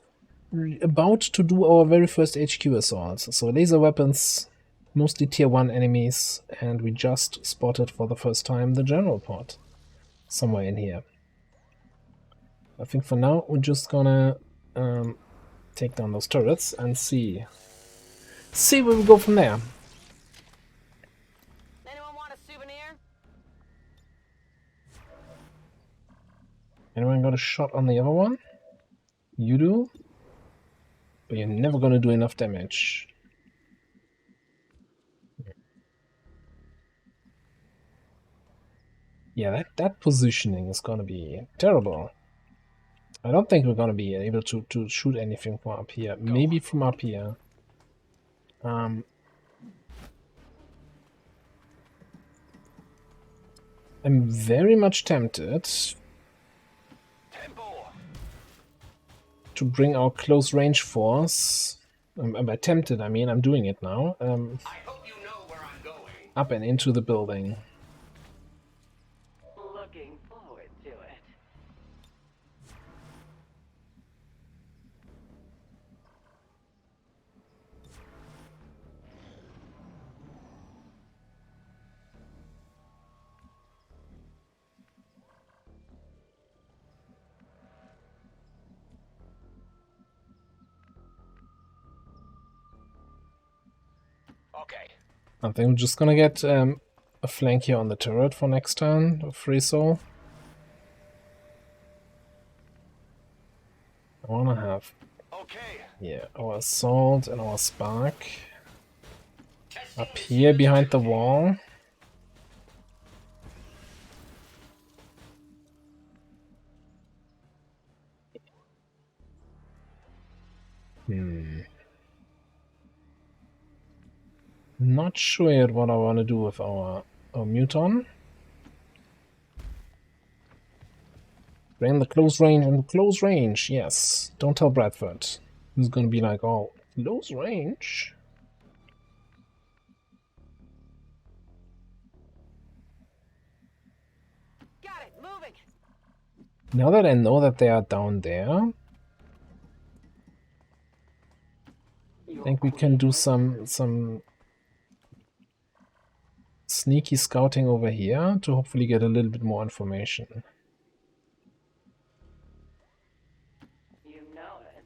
about to do our very first HQ assault. So laser weapons, mostly tier 1 enemies, and we just spotted for the first time the general pod somewhere in here. I think for now we're just gonna take down those turrets and see where we go from there. Anyone want a souvenir? Anyone got a shot on the other one? You do? But you're never gonna do enough damage. Yeah, that positioning is gonna be terrible. I don't think we're gonna be able to shoot anything from up here. Maybe from up here. I'm very much tempted to bring our close range force. By tempted, I mean I'm doing it now. I hope you know where I'm going. Up and into the building. Looking forward to it. Okay. I think we're just gonna get a flank here on the turret for next turn, a free soul. I wanna have our assault and our spark up here behind the wall. Not sure yet what I want to do with our Muton. Ran the close range and close range, yes. Don't tell Bradford. He's gonna be like, oh, close range? Got it, moving. Now that I know that they are down there, I think we can do some sneaky scouting over here to hopefully get a little bit more information. You know it.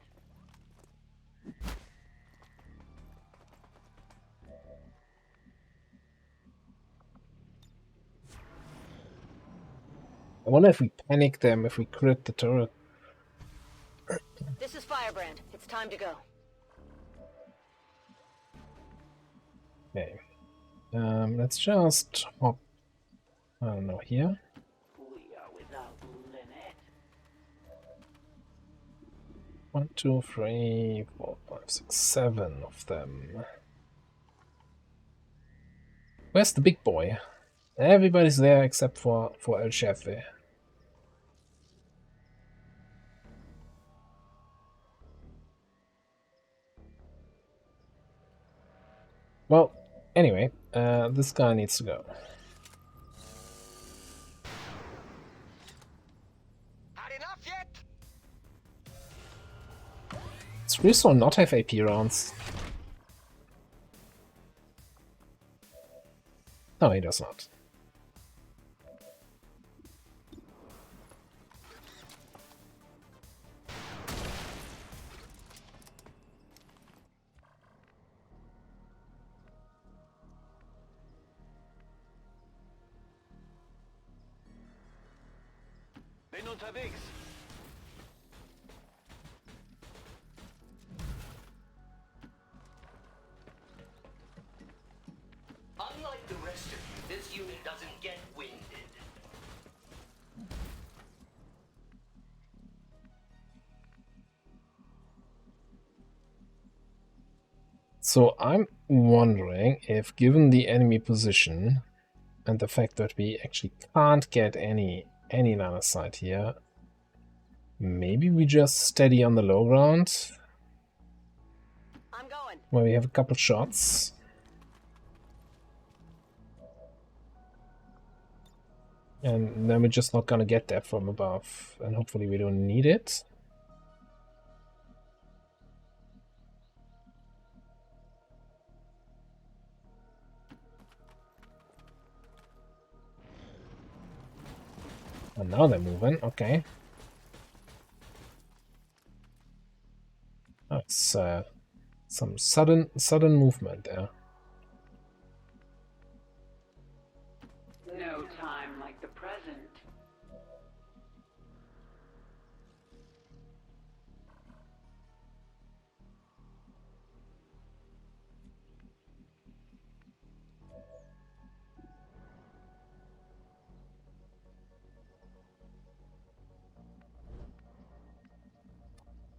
I wonder if we panic them, if we crit the turret. This is Firebrand. It's time to go. Okay. Let's just hop, I don't know, here. We are without limit. 1, 2, 3, 4, 5, 6, 7 of them. Where's the big boy? Everybody's there except for El Chefe. Well, anyway, this guy needs to go. Does Griswold not have AP rounds? No, he does not. Bin unterwegs. Unlike the rest of you, this unit doesn't get winded. So I'm wondering if, given the enemy position and the fact that we actually can't get any line of sight here, maybe we just steady on the low ground where we have a couple shots. And then we're just not gonna get there from above, and hopefully we don't need it. And now they're moving, okay. That's some sudden movement there. No time like the present.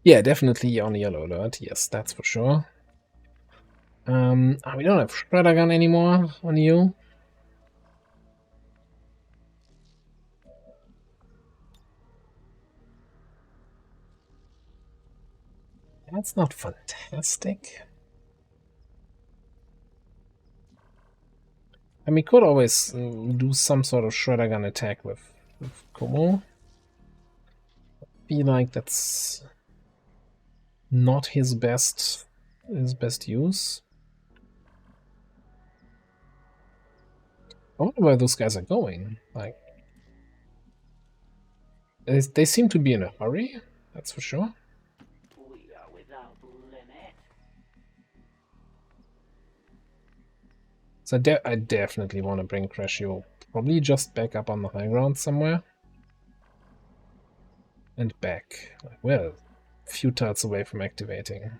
Yeah, definitely on yellow alert. Yes, that's for sure. We don't have Shredder Gun anymore on you. That's not fantastic. And we could always do some sort of Shredder Gun attack with Como. Feel like that's not his best use. I wonder where those guys are going. Like, they seem to be in a hurry, that's for sure. We are without limit. So I definitely want to bring Crescio probably just back up on the high ground somewhere. And back. Like, well, a few turrets away from activating.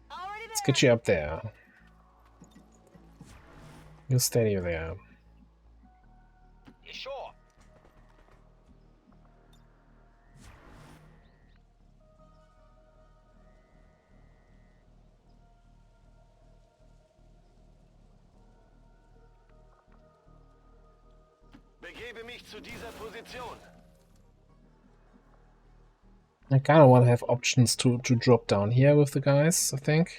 Let's get you up there. You stay there. Sure. Begebe mich zu dieser Position. I kind of want to have options to drop down here with the guys, I think.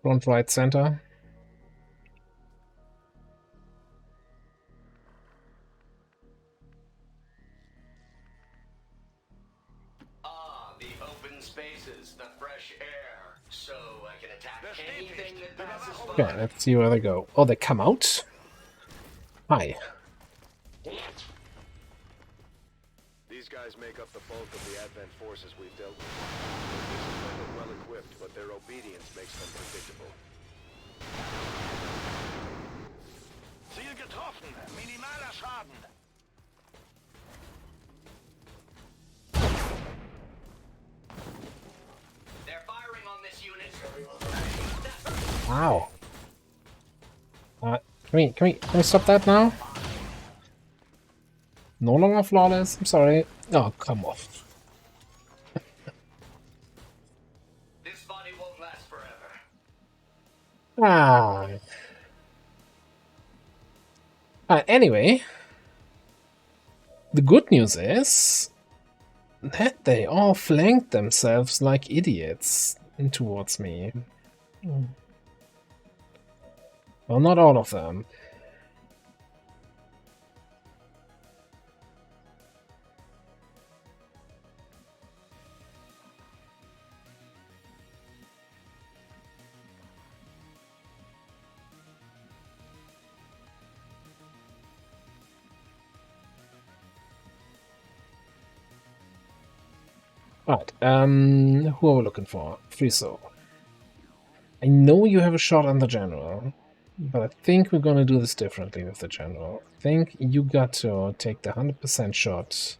Front, right, center. The open spaces, the fresh air, so I can attack anything that passes by. Okay, let's see where they go. Oh, they come out? Hi. These guys make up the bulk of the Advent forces we've dealt with. They're disciplined and well equipped, but their obedience makes them predictable. Ziel getroffen. Minimaler Schaden. They're firing on this unit. Wow. Can we stop that now? No longer flawless. I'm sorry. Oh, come on. This body won't last forever. Anyway, the good news is that they all flanked themselves like idiots towards me. Well, not all of them. Right, who are we looking for? Friso. I know you have a shot on the general, but I think we're gonna do this differently with the general. I think you got to take the 100% shot.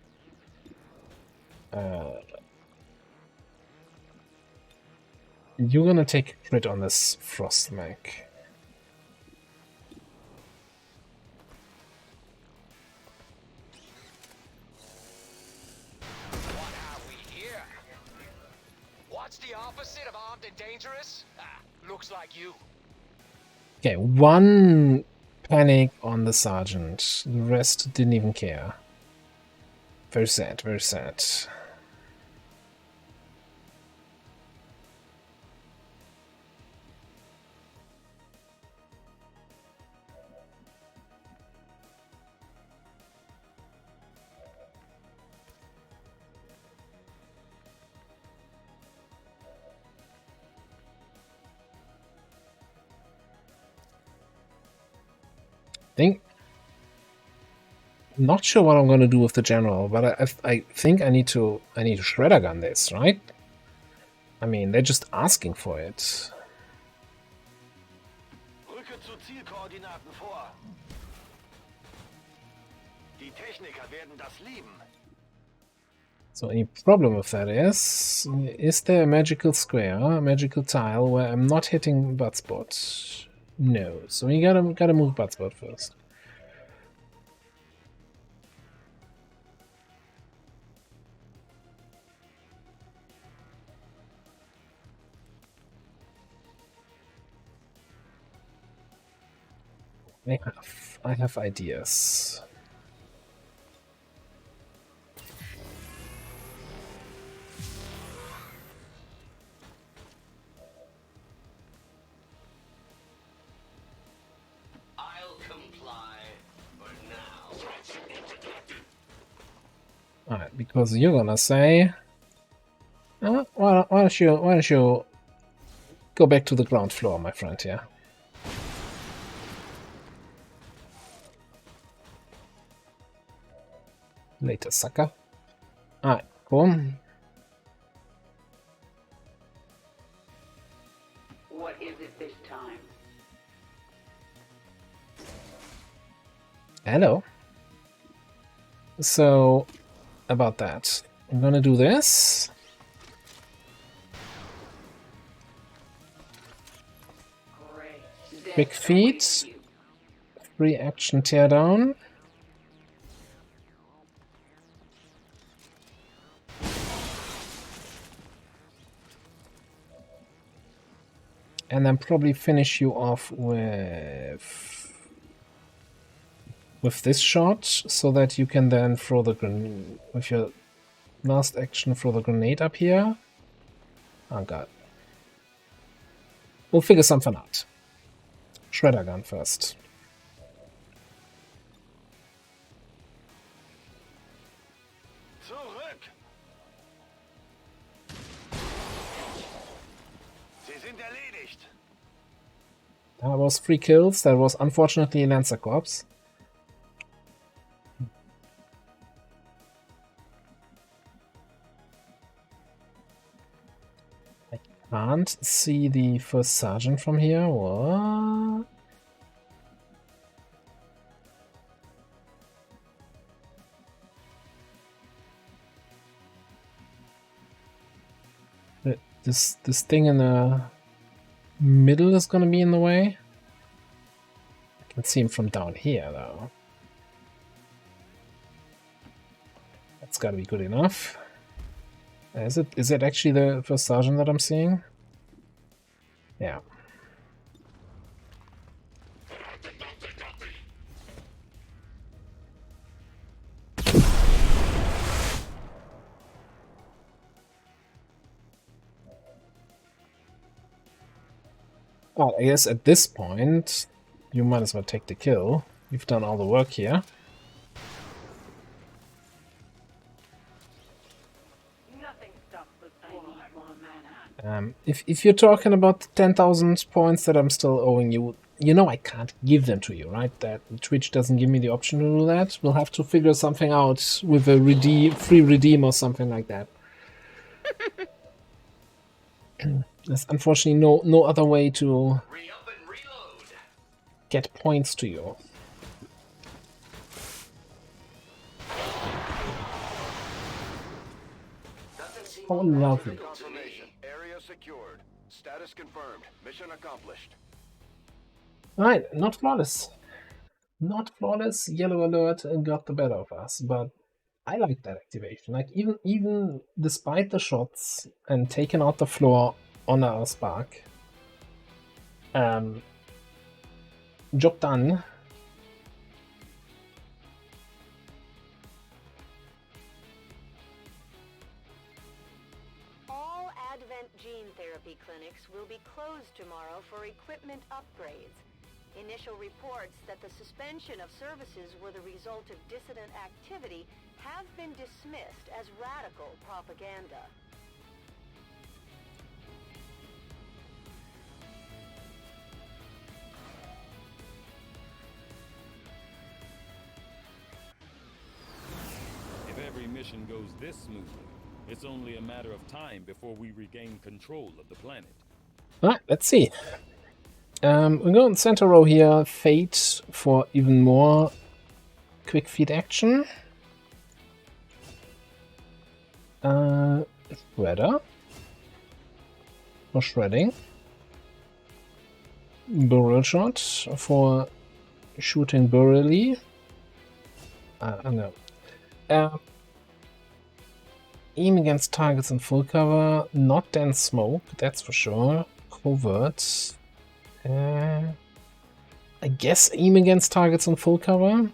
You're gonna take a crit on this frost mech. What's the opposite of armed and dangerous? Looks like you. Okay, one panic on the sergeant. The rest didn't even care. Very sad, very sad. I'm not sure what I'm gonna do with the general, but I think I need to shredder gun this, right? I mean, they're just asking for it. Rücke zu Zielkoordinaten vor. Die Techniker werden das lieben. So any problem with that is there a magical square, a magical tile where I'm not hitting butt spot? No, so we gotta move butt spot first. I have ideas. I'll comply for now. Alright, because you're gonna say, why don't you go back to the ground floor, my friend here. Later, sucker. Alright, cool. hello. So, about that. I'm gonna do this. Quick feet. Free action teardown. And then probably finish you off with this shot, so that you can then throw the grenade with your last action. Throw the grenade up here. Oh god. We'll figure something out. Shredder gun first. Zurück! Sie sind erledigt. That was 3 kills. That was unfortunately a Lancer Corps. I can't see the first sergeant from here. What? This thing in the middle is gonna be in the way. I can see him from down here though. That's gotta be good enough. Is it actually the first sergeant that I'm seeing? Yeah. Well, I guess at this point, you might as well take the kill. You've done all the work here. If you're talking about 10,000 points that I'm still owing you, you know I can't give them to you, right? That Twitch doesn't give me the option to do that. We'll have to figure something out with a free redeem or something like that. There's unfortunately no other way to get points to you. Oh, lovely. Area secured. Status confirmed. Mission accomplished. Alright, not flawless. Not flawless. Yellow alert got the better of us, but I like that activation. Like even despite the shots and taking out the floor on our spark. Job done. All Advent gene therapy clinics will be closed tomorrow for equipment upgrades. Initial reports that the suspension of services were the result of dissident activity have been dismissed as radical propaganda. If every mission goes this smoothly, it's only a matter of time before we regain control of the planet. Alright, let's see. We're going center row here, Fate for even more quick feed action. Shredder for shredding. Burrel shot for shooting burrelly. No. Aim against targets in full cover, not dense smoke, that's for sure. Covert. I guess aim against targets in full cover.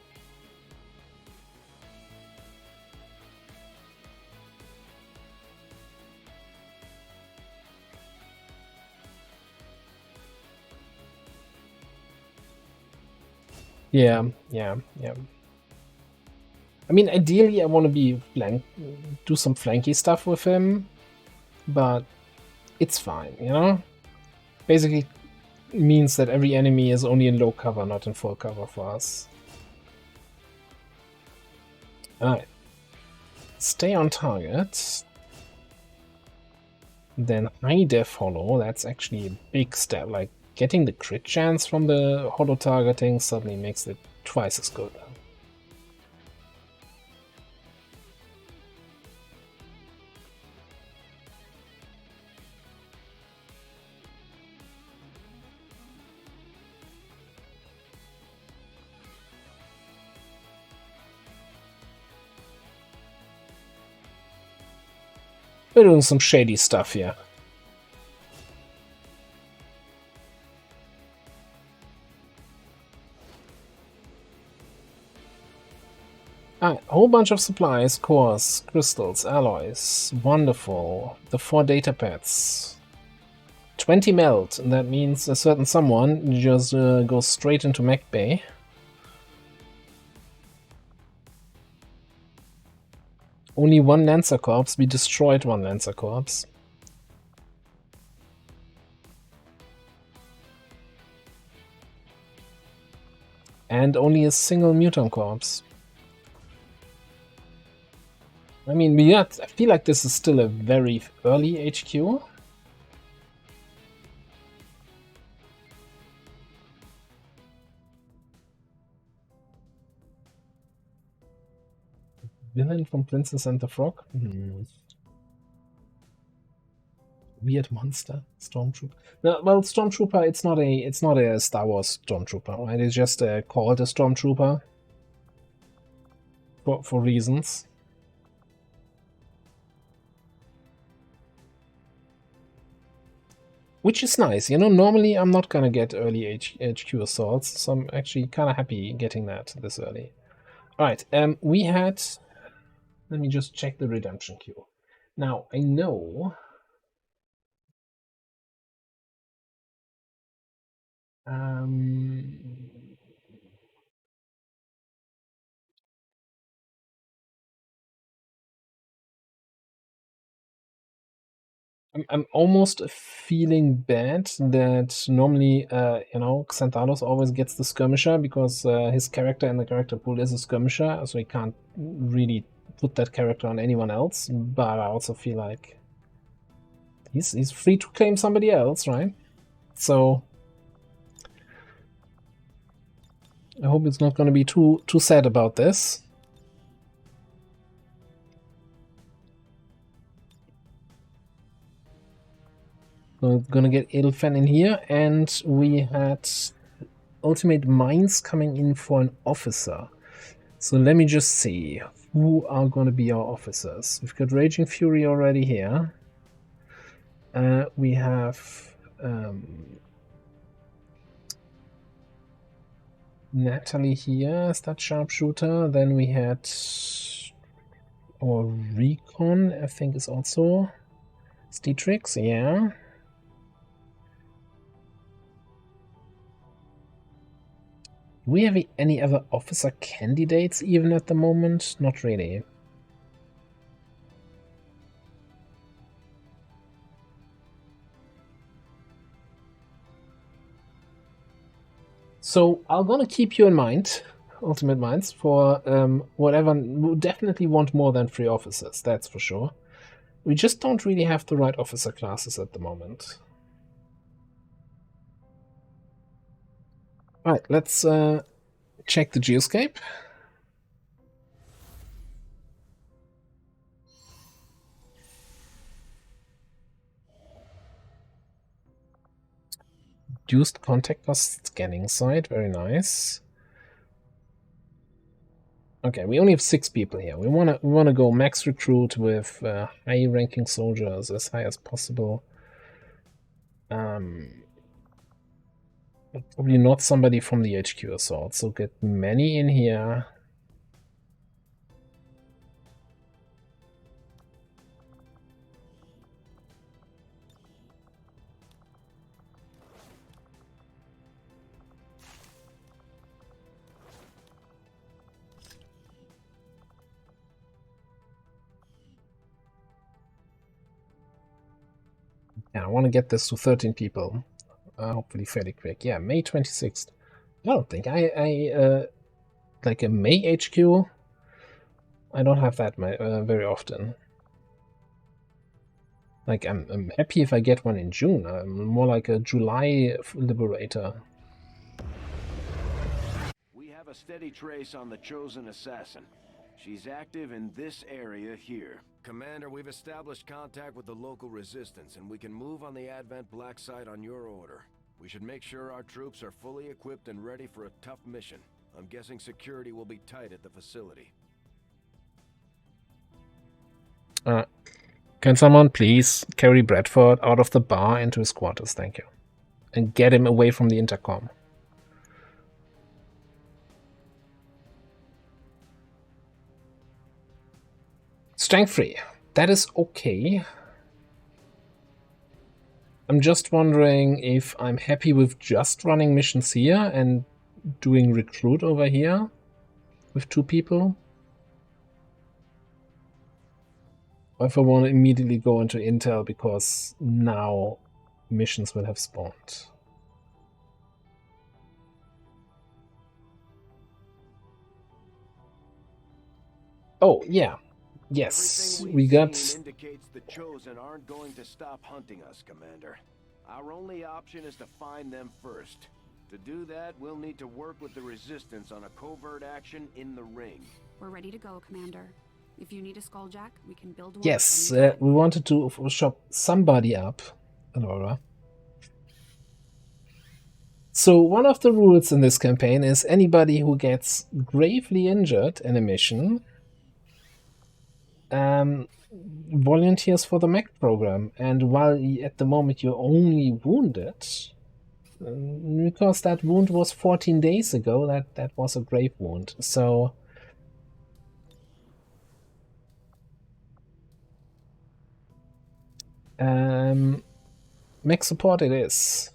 Yeah. I mean, ideally I want to be do some flanky stuff with him, but it's fine, you know? Basically means that every enemy is only in low cover, not in full cover for us. Alright. Stay on target. Then high def holo, that's actually a big step. Like, getting the crit chance from the holo targeting suddenly makes it twice as good. We're doing some shady stuff here. A whole bunch of supplies, cores, crystals, alloys. Wonderful. The 4 data pads. 20 melt. That means a certain someone just goes straight into mech bay. Only 1 Lancer Corps. We destroyed 1 Lancer Corps. And only a single Mutant Corps. I mean, I feel like this is still a very early HQ. Villain from Princess and the Frog? Weird monster, Stormtrooper. No, well, Stormtrooper. It's not a Star Wars Stormtrooper, right? It's just called a Stormtrooper for reasons. Which is nice, you know. Normally, I'm not gonna get early HQ assaults, so I'm actually kind of happy getting that this early. All right, we had. Let me just check the redemption queue. Now I know. I'm almost feeling bad that normally, you know, Xantalos always gets the skirmisher because his character in the character pool is a skirmisher, so he can't really put that character on anyone else. But I also feel like he's free to claim somebody else, right? So I hope it's not going to be too sad about this. We're gonna get Edelfen in here, and we had Ultimate Minds coming in for an officer. So let me just see who are going to be our officers. We've got Raging Fury already here. We have Natalie here as that sharpshooter. Then we had our Recon, I think, is also Steetrix, yeah. Do we have any other officer candidates even at the moment? Not really. So I'm gonna keep you in mind, Ultimate Minds, for whatever. We definitely want more than 3 officers, that's for sure. We just don't really have the right officer classes at the moment. Alright, let's check the geoscape. Reduced contact cost scanning site, very nice. Okay, we only have 6 people here. We wanna go max recruit with high-ranking soldiers as high as possible. Probably not somebody from the HQ assault, so get many in here. Yeah, I want to get this to 13 people. Hopefully fairly quick. Yeah, May 26th. I don't think I like a May HQ. I don't have that very often. Like I'm happy if I get one in June. I'm more like a July liberator. We have a steady trace on the chosen assassin. She's active in this area here. Commander, we've established contact with the local resistance, and we can move on the Advent Black site on your order. We should make sure our troops are fully equipped and ready for a tough mission. I'm guessing security will be tight at the facility. Can someone please carry Bradford out of the bar into his quarters? Thank you. And get him away from the intercom. Strength 3. That is okay. I'm just wondering if I'm happy with just running missions here and doing recruit over here with 2 people. Or if I want to immediately go into intel because now missions will have spawned. Oh, yeah. Yes, we got... indicates the Chosen aren't going to stop hunting us, Commander. Our only option is to find them first. To do that, we'll need to work with the Resistance on a covert action in the ring. We're ready to go, Commander. If you need a skulljack, we can build one. Yes, we wanted to shop somebody up, Aurora. So one of the rules in this campaign is anybody who gets gravely injured in a mission volunteers for the mech program. And while at the moment you're only wounded, because that wound was 14 days ago, that was a grave wound. So mech support it is.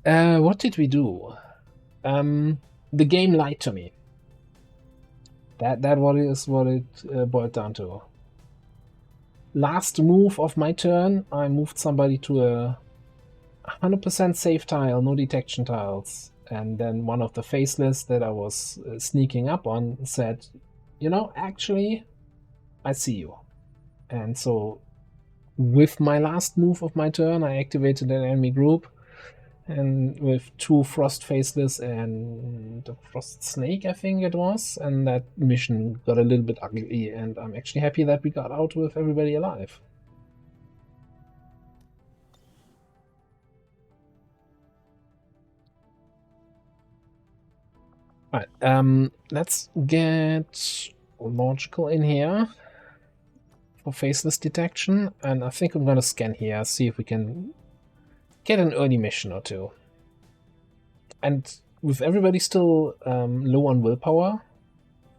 What did we do? The game lied to me. That what it boiled down to. Last move of my turn, I moved somebody to a 100% safe tile, no detection tiles. And then one of the faceless that I was sneaking up on said, you know, actually, I see you. And so with my last move of my turn, I activated an enemy group. And with 2 Frost Faceless and a Frost Snake, I think it was. And that mission got a little bit ugly, and I'm actually happy that we got out with everybody alive. Alright, let's get Logical in here for Faceless detection. And I think I'm gonna scan here, see if we can get an early mission or 2. And with everybody still low on willpower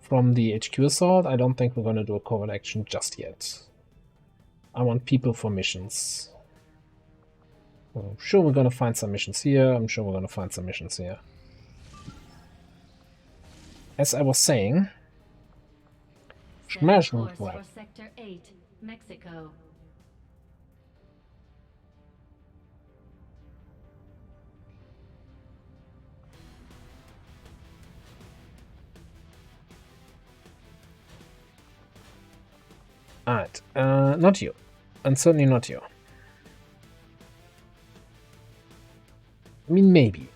from the HQ assault, I don't think we're going to do a covert action just yet. I want people for missions. I'm sure we're going to find some missions here. I'm sure we're going to find some missions here. As I was saying, Set course for Sector 8, Mexico. Alright, not you. And certainly not you. I mean, maybe.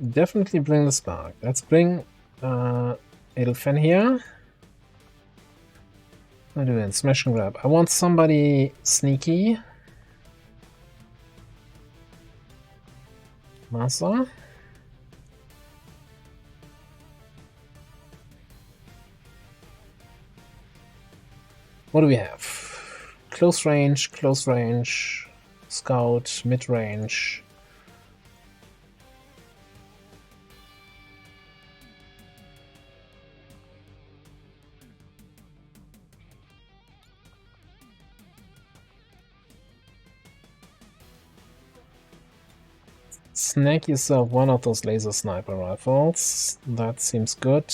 Definitely bring the spark. Let's bring Edelfen here. What do we do? Smash and grab. I want somebody sneaky. Masa. What do we have? Close range, scout, mid range. Snag yourself one of those laser sniper rifles. That seems good.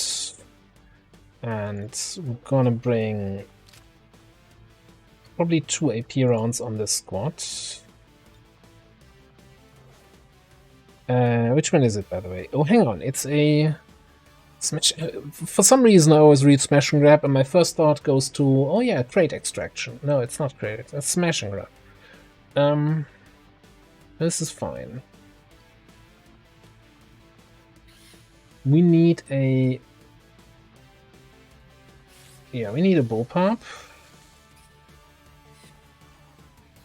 And we're gonna bring probably 2 AP rounds on this squad. Which one is it, by the way? Oh, hang on. It's a smash. For some reason, I always read smash and grab, and my first thought goes to, oh yeah, crate extraction. No, it's not crate. It's smash and grab. This is fine. We need a Yeah, we need a bullpup.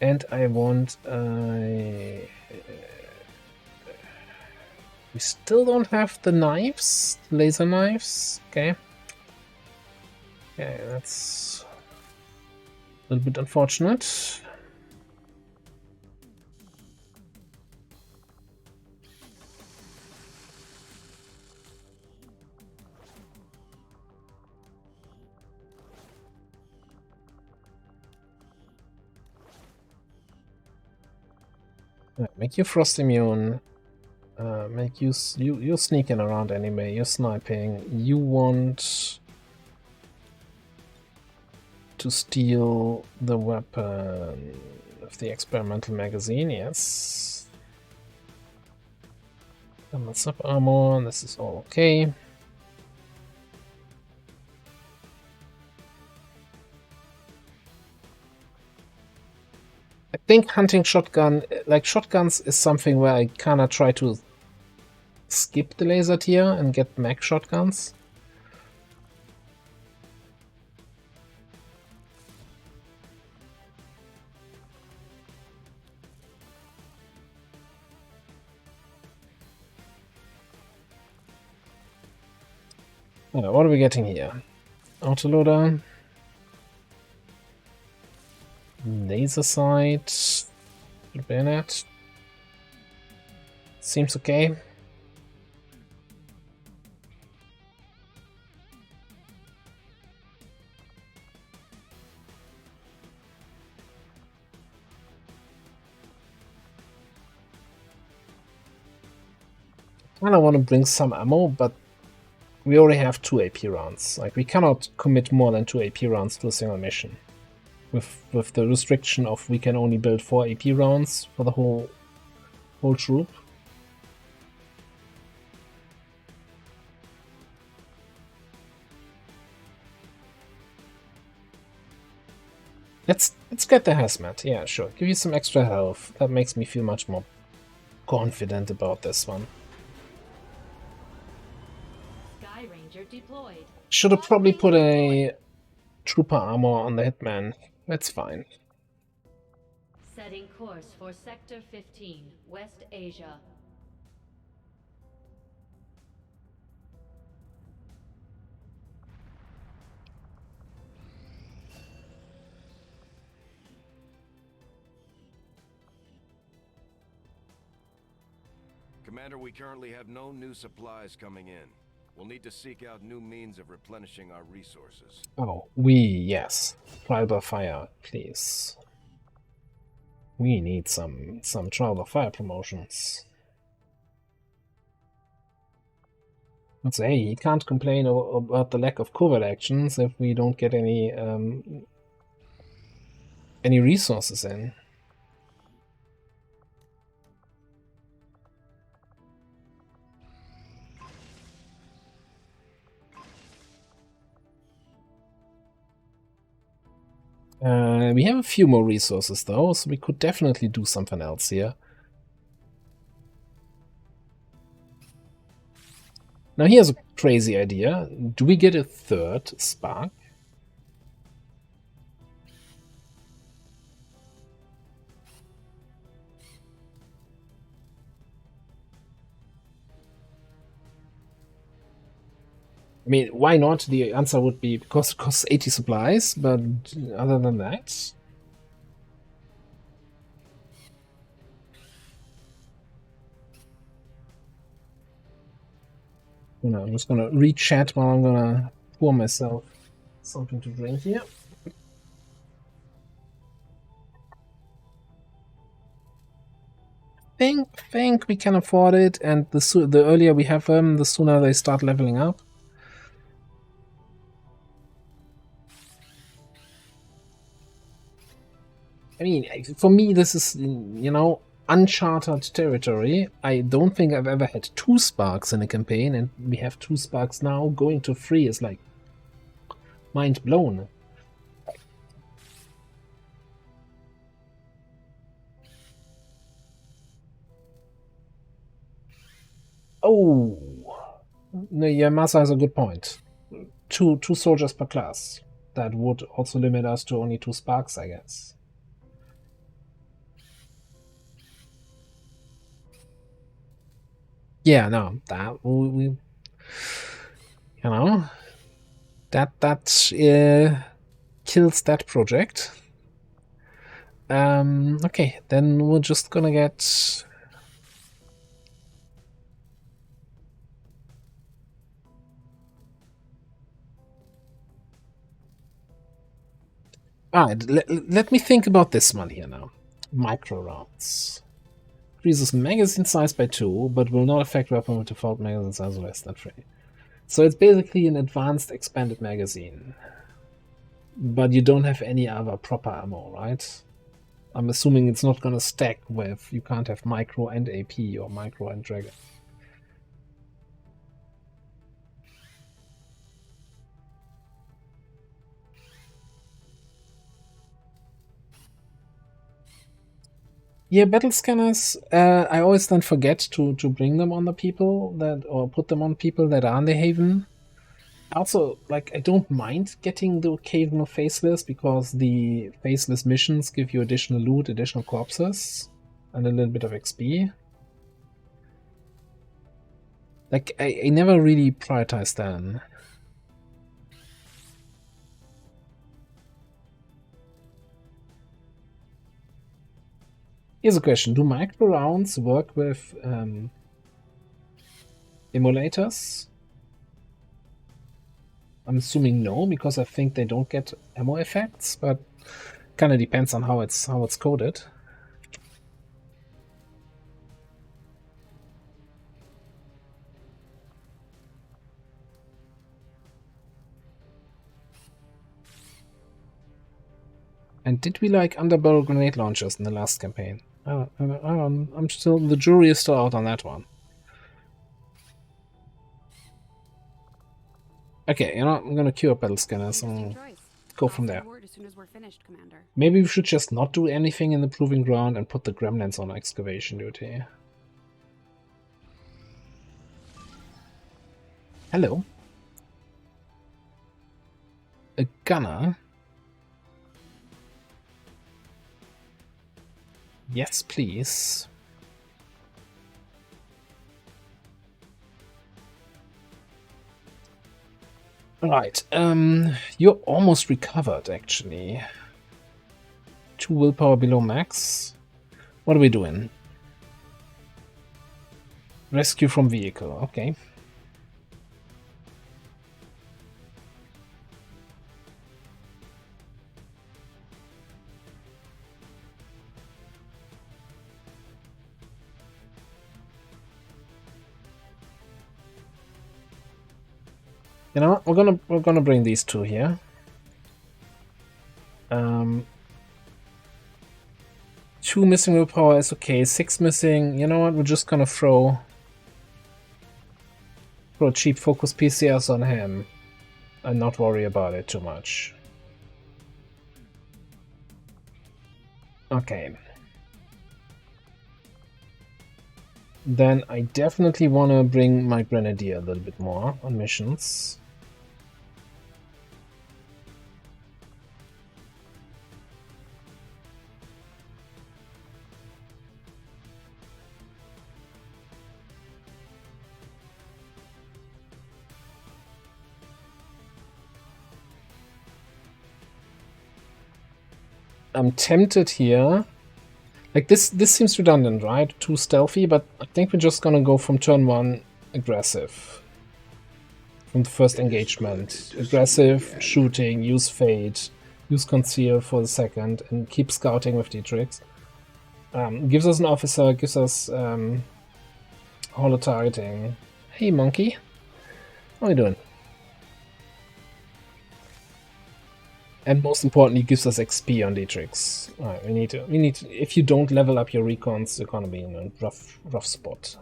And I want a... We still don't have the knives, laser knives. Okay. Okay, that's a little bit unfortunate. Make you frost immune. Make you you're sneaking around anyway. You're sniping. You want to steal the weapon of the experimental magazine. Yes. And sub armor. This is all okay. I think hunting shotgun, like shotguns, is something where I kinda try to skip the laser tier and get mag shotguns. What are we getting here? Autoloader. Laser sight. Bayonet. Seems okay. I kinda want to bring some ammo, but we already have 2 AP rounds. Like, we cannot commit more than 2 AP rounds to a single mission. With the restriction of we can only build 4 AP rounds for the whole troop. Let's get the hazmat. Yeah, sure. Give you some extra health. That makes me feel much more confident about this one. Sky Ranger deployed. Should have probably put a trooper armor on the hitman. That's fine. Setting course for Sector 15, West Asia. Commander, we currently have no new supplies coming in. We'll need to seek out new means of replenishing our resources. Oh, yes. Trial by fire, please. We need some trial by fire promotions. Let's say he can't complain about the lack of covert actions if we don't get any resources in. We have a few more resources though, so we could definitely do something else here. Now here's a crazy idea. Do we get a 3rd spark? I mean, why not? The answer would be because it costs 80 supplies, but other than that... I'm just gonna read chat while I'm gonna pour myself something to drink here. Think we can afford it, and the earlier we have them, the sooner they start leveling up. I mean, for me, this is, uncharted territory. I don't think I've ever had 2 sparks in a campaign, and we have 2 sparks now. Going to 3 is like mind blown. Oh, no, yeah, Masa has a good point. Two soldiers per class. that would also limit us to only 2 sparks, I guess. Yeah, no, that we you know, that kills that project. Okay, then we're just gonna get Alright, let me think about this one here now. Micro rounds. Increases magazine size by 2, but will not affect weapon with default magazine size less than 3. So it's basically an advanced expanded magazine. But you don't have any other proper ammo, right? I'm assuming it's not gonna stack with, you can't have micro and AP or micro and dragon. Yeah, battle scanners, I always then forget to bring them on the people that, or put them on people that are in the Haven. Also, like, I don't mind getting the occasional faceless, because the faceless missions give you additional loot, additional corpses, and a little bit of XP. Like, I never really prioritized them. Here's a question. Do micro rounds work with emulators? I'm assuming no, because I think they don't get ammo effects, but kind of depends on how it's coded. And did we like underbarrel grenade launchers in the last campaign? I'm still, the jury is still out on that one. Okay, you know, I'm gonna queue up battle scanners and go from there. Maybe we should just not do anything in the proving ground and put the gremlins on excavation duty. Hello. A gunner? Yes, please. Right, you're almost recovered, actually. 2 willpower below max. What are we doing? Rescue from vehicle, okay. You know what? We're gonna bring these 2 here. 2 missing willpower is okay. 6 missing. You know what? We're just gonna throw cheap focus PCS on him and not worry about it too much. Okay. Then I definitely want to bring my Grenadier a little bit more on missions. I'm tempted here. Like, this seems redundant, right? Too stealthy, but I think we're just gonna go from turn 1 aggressive. From the first engagement. Aggressive, shooting, use Fade, use Conceal for the second, and keep scouting with Dietrichs. Gives us an officer, gives us holo targeting. Hey, monkey. How are you doing? And most importantly, gives us XP on Dietrichs. Alright, we need to. If you don't level up your recons, you're gonna be in a rough spot.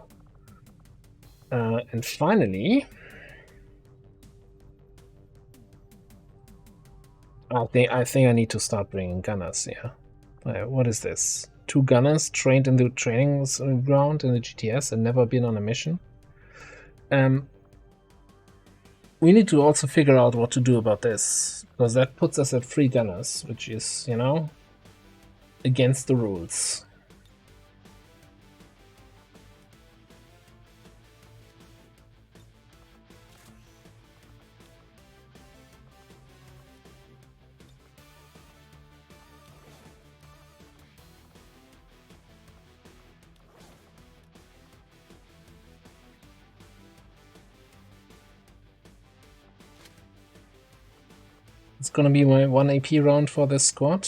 And finally, I think I need to start bringing gunners here. What is this? 2 gunners trained in the training ground in the GTS and never been on a mission. we need to also figure out what to do about this, because that puts us at $3, which is, you know, against the rules. It's gonna be my 1 AP round for this squad.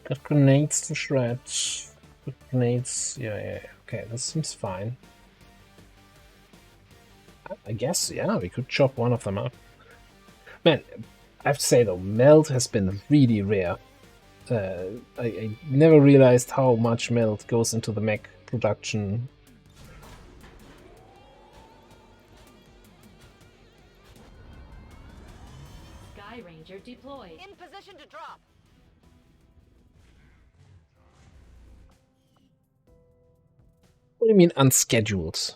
Got grenades to shred. Grenades, yeah. Okay, this seems fine. I guess, yeah, we could chop one of them up. Man, I have to say though, melt has been really rare. I never realized how much melt goes into the mech production. Sky Ranger deployed. In position to drop. What do you mean unscheduled?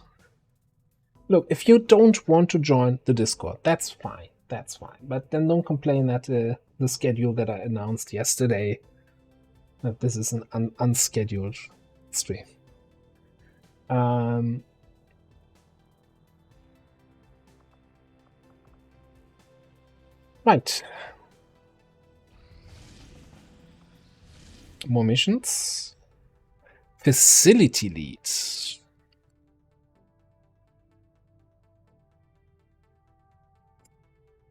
Look, if you don't want to join the Discord, that's fine. That's fine. But then don't complain that the schedule that I announced yesterday, that this is an unscheduled stream. Right. More missions. Facility leads.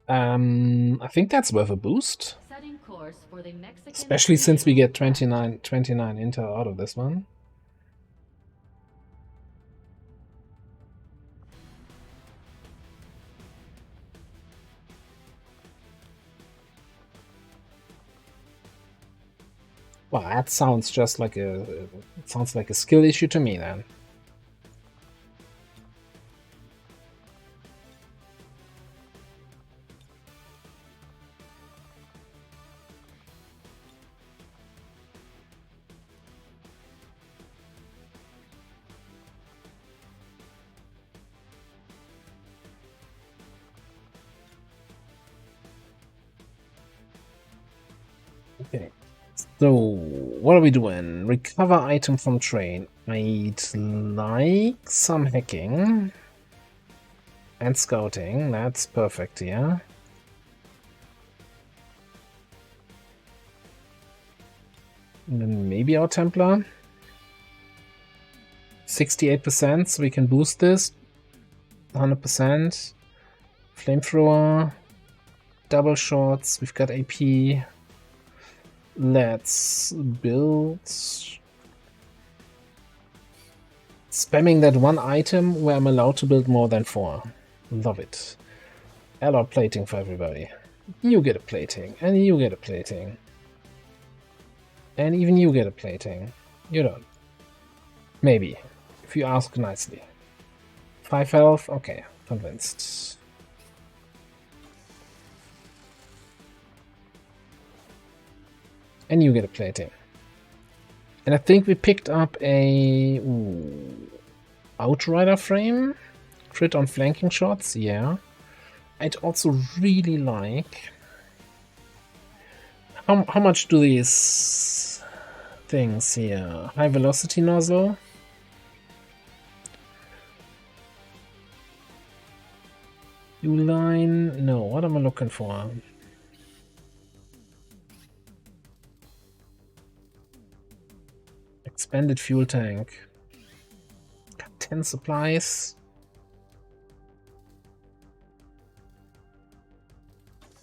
I think that's worth a boost. Setting course for the Mexican Especially since we get 29 intel out of this one. Well, that sounds just like a skill issue to me then. Okay. So, what are we doing? Recover item from train. I'd like some hacking. And scouting. That's perfect, yeah. And then maybe our Templar. 68%, so we can boost this. 100%. Flamethrower. Double shots. We've got AP. Let's build. Spamming that one item where I'm allowed to build more than 4. Love it. Alloy plating for everybody. You get a plating, and you get a plating. And even you get a plating. You don't. Maybe, if you ask nicely. 5 health? Okay, convinced. And you get a plating. And I think we picked up a Outrider frame. Crit on flanking shots, yeah. I'd also really like... How much do these things here? High velocity nozzle. U-line, no, what am I looking for? Expanded fuel tank. Got 10 supplies.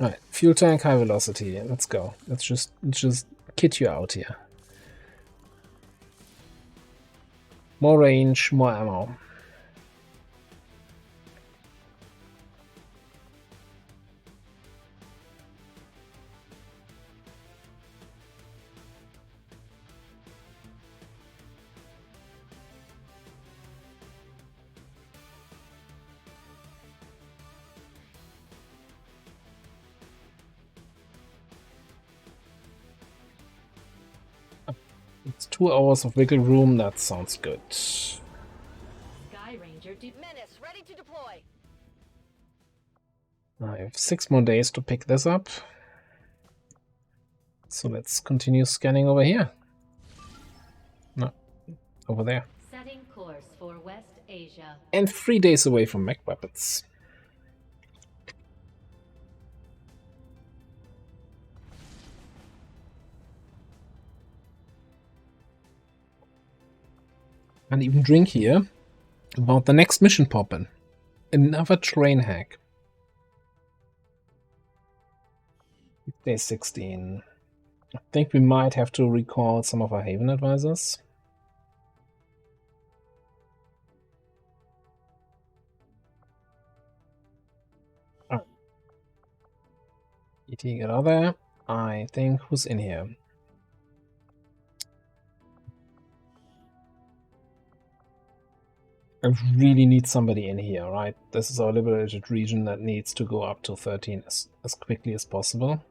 Alright, fuel tank, high velocity. Let's go. Let's just kit you out here. More range, more ammo. It's 2 hours of wiggle room, that sounds good. Ranger Menace, ready to deploy. I have 6 more days to pick this up. So let's continue scanning over here. No, over there. setting course for West Asia. And 3 days away from mech weapons. And even drink here about the next mission poppin'. Another train hack. Day 16. I think we might have to recall some of our Haven advisors. Alright. ET, get out there. I think who's in here? I really need somebody in here, right? This is our liberated region that needs to go up to 13 as quickly as possible.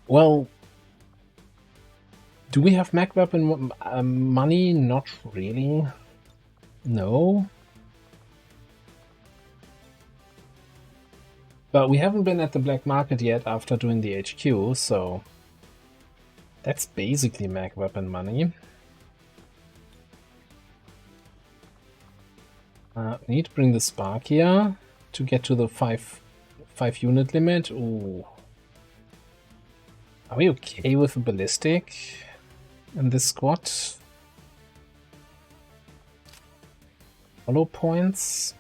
Well, do we have mech weapon money? Not really. No. But we haven't been at the black market yet after doing the HQ, so that's basically mech weapon money. We need to bring the spark here to get to the 5 unit limit. Ooh. Are we okay with a ballistic in this squad? Hollow points.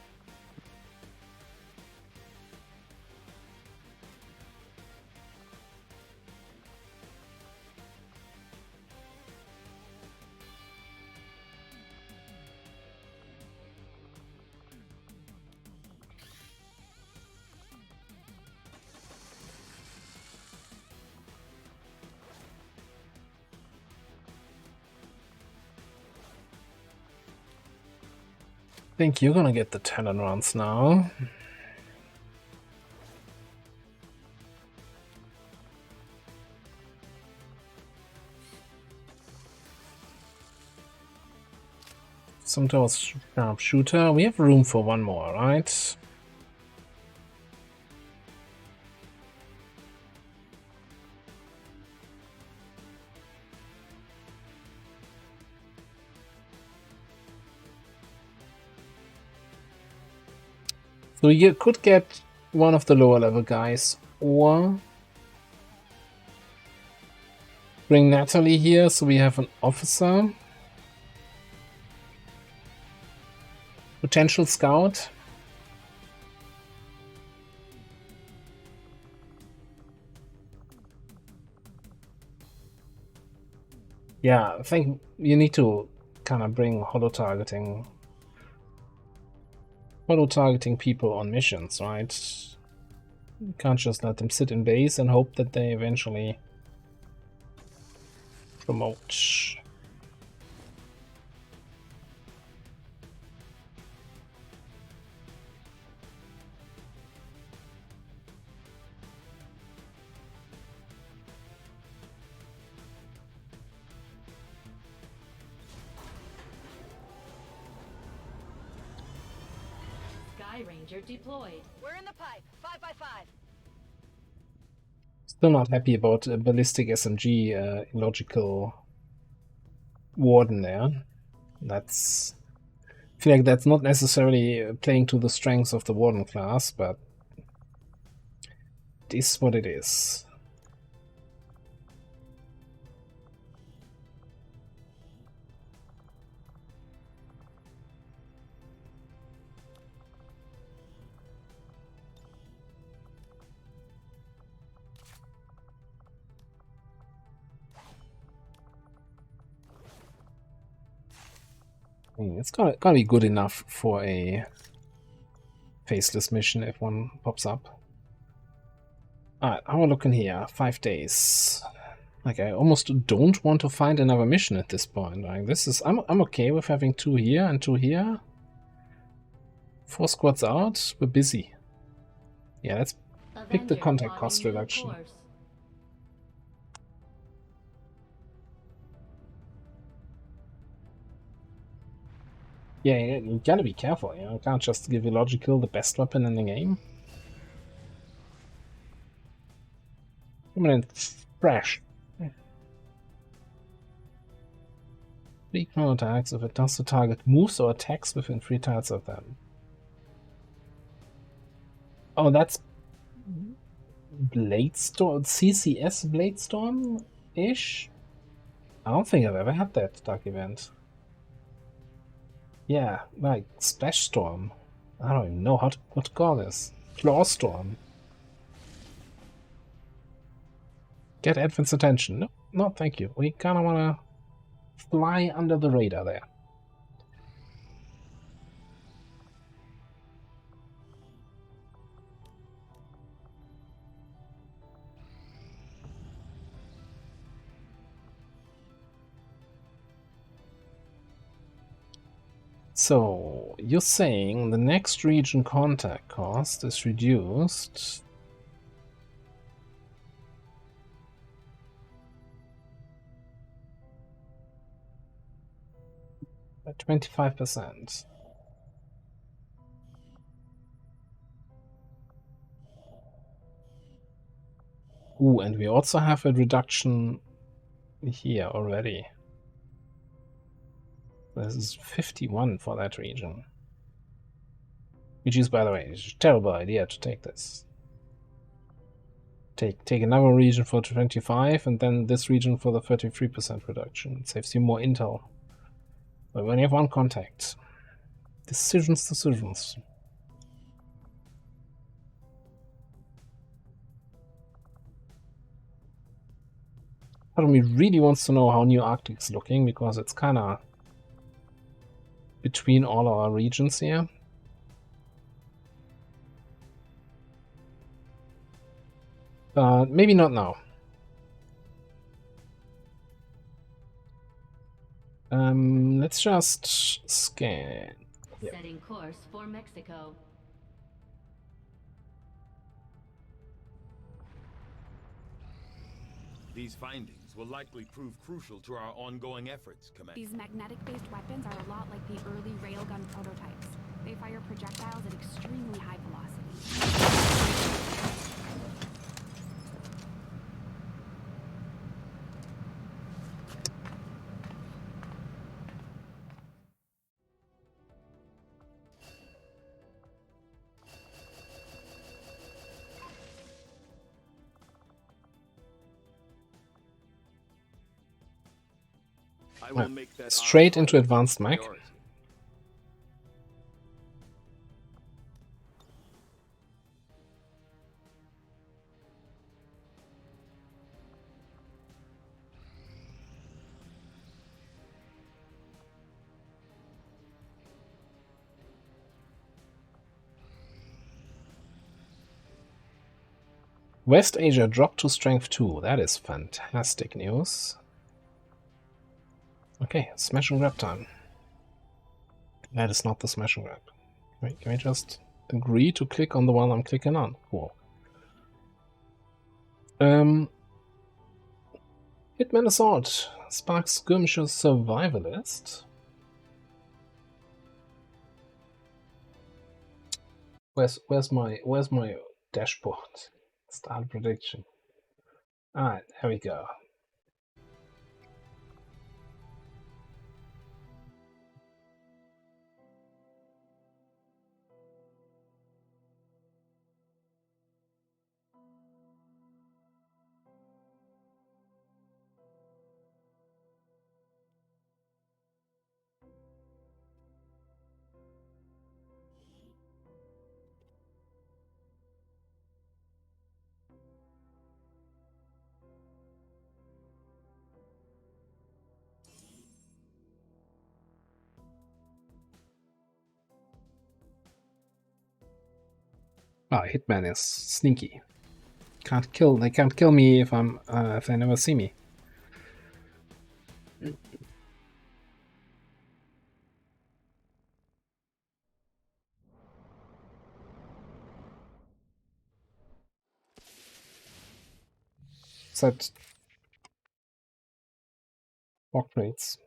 I think you're gonna get the talent rounds now. Some towards sharpshooter. We have room for one more, right? So you could get one of the lower level guys, or bring Natalie here so we have an officer. Potential scout. Yeah, I think you need to kind of bring holo-targeting people on missions, right? You can't just let them sit in base and hope that they eventually promote. Sky Ranger deployed. We're in the pipe. 5 by 5. Still not happy about a ballistic SMG illogical warden there. That's, I feel like that's not necessarily playing to the strengths of the warden class, but it is what it is. It's gotta be good enough for a faceless mission if one pops up. Alright, how are we looking here? 5 days. Like, I almost don't want to find another mission at this point. Like, this is I'm okay with having 2 here and 2 here. 4 squads out. We're busy. Yeah, Pick the Avenger contact plotting cost new reduction. course. Yeah, you gotta be careful, you know. You can't just give Illogical the best weapon in the game. Permanent fresh. Three counterattacks if it does the target moves or attacks within 3 tiles of them. Oh, that's Bladestorm, CCS Bladestorm-ish? I don't think I've ever had that dark event. Yeah, like Splash Storm. I don't even know what to call this. Claw Storm. Get Advent's attention. No, no, thank you. We kinda wanna fly under the radar there. So, you're saying the next region contact cost is reduced by 25%. Ooh, and we also have a reduction here already. This is 51 for that region. Which is, by the way, a terrible idea to take this. Take another region for 25 and then this region for the 33% reduction. It saves you more intel. But when you have one contact, decisions. Part of me really wants to know how New Arctic is looking, because it's kinda between all our regions here. But maybe not now. Let's just scan. Yep. Setting course for Mexico. These findings will likely prove crucial to our ongoing efforts, Commander. These magnetic-based weapons are a lot like the early railgun prototypes. They fire projectiles at extremely high velocity. I will make that straight into advanced mech. West Asia dropped to strength 2. That is fantastic news. Okay, smash and grab time. That is not the smash and grab. Wait, can we just agree to click on the one I'm clicking on? Cool. Hitman Assault. Spark Skirmisher Survivalist. Where's my dashboard? Start prediction. Alright, here we go. Ah, Hitman is sneaky. They can't kill me if they never see me. Set block rates.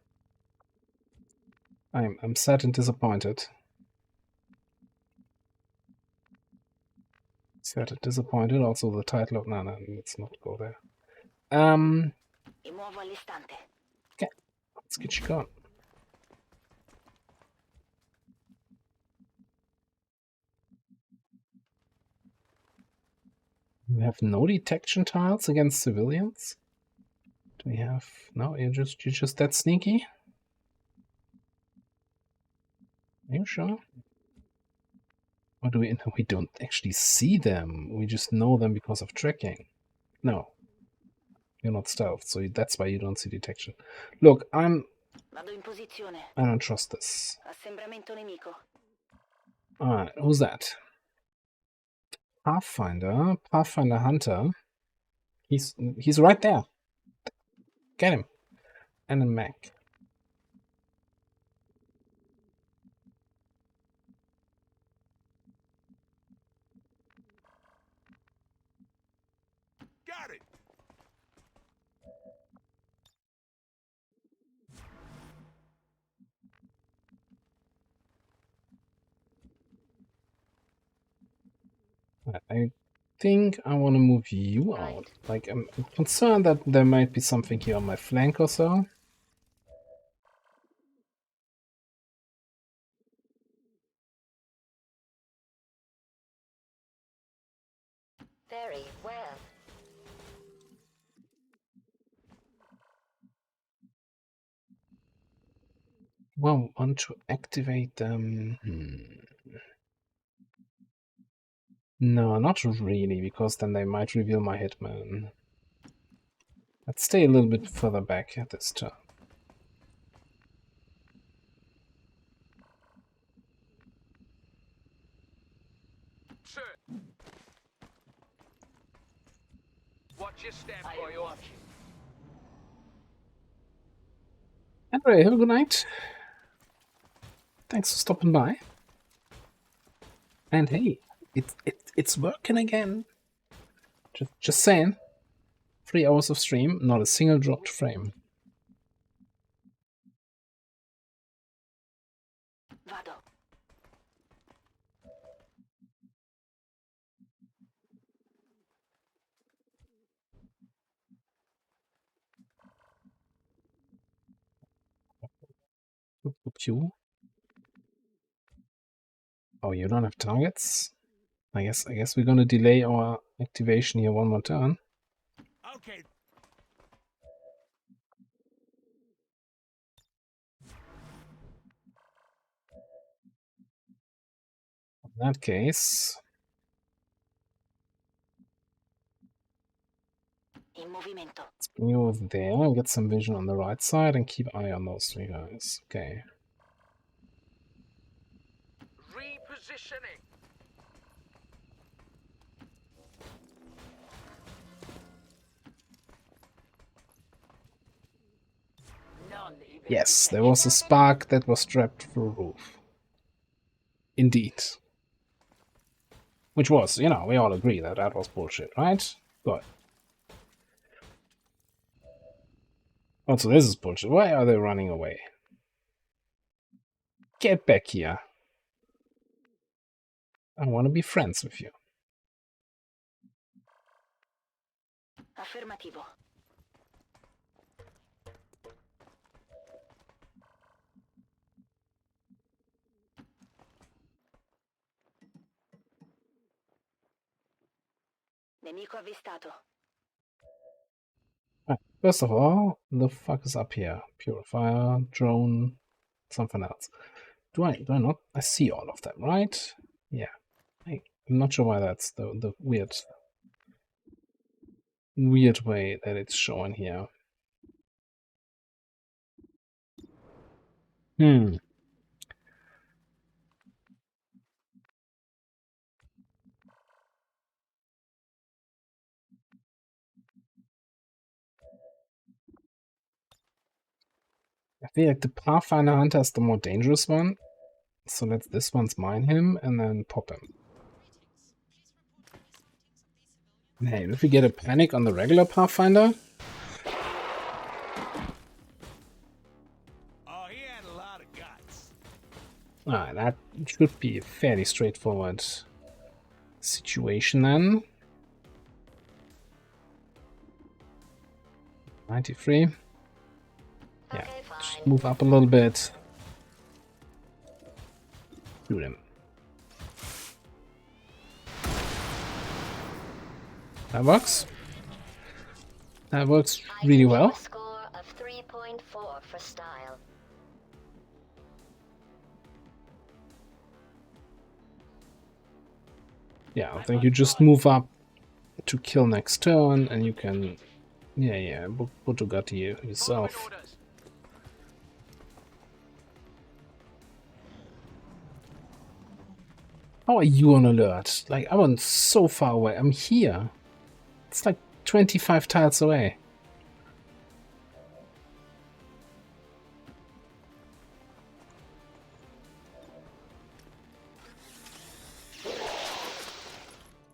I'm sad and disappointed. Sad and disappointed. Also the title of no, let's not go there. Okay, let's get you going. We have no detection tiles against civilians. Do we have no? You're just that sneaky. Are you sure? Or do we? No, we don't actually see them. We just know them because of tracking. No, you're not stealth, so that's why you don't see detection. Look, I don't trust this. Alright, who's that? Pathfinder Hunter. He's right there. Get him. And a mech. Got it. I think I want to move you out. Like, I'm concerned that there might be something here on my flank or so. Very well. Well, want to activate them. No, not really, because then they might reveal my hitman. Let's stay a little bit further back at this turn. Sir. Watch your step, boy. Anyway, have a good night. Thanks for stopping by. And hey, it's working again. Just saying. 3 hours of stream, not a single dropped frame. Vado. Oh, you don't have targets? I guess we're gonna delay our activation here one more turn. Okay. In that case, let's bring you over there and get some vision on the right side and keep eye on those 3 guys. Okay. Repositioning. Yes, there was a spark that was trapped through a roof. Indeed. Which was, you know, we all agree that that was bullshit, right? Good. Also, this is bullshit. Why are they running away? Get back here. I want to be friends with you. Affermativo. Nemico avvistato. Right. First of all, the fuck is up here? Purifier, drone, something else. Do I not? I see all of them, right? Yeah. I'm not sure why that's the weird way that it's showing here. I feel like the Pathfinder Hunter is the more dangerous one. So let's this one's mine him and then pop him. Hey, if we get a panic on the regular Pathfinder? Oh, he had a lot of guts. Ah, that should be a fairly straightforward situation then. 93. Yeah, just move up a little bit. Shoot him. That works. That works really well. Score of 3.4 for style. Yeah, I think you just move up to kill next turn, and you can, yeah, Butugatti yourself. How are you on alert? Like, I'm so far away. I'm here. It's like 25 tiles away.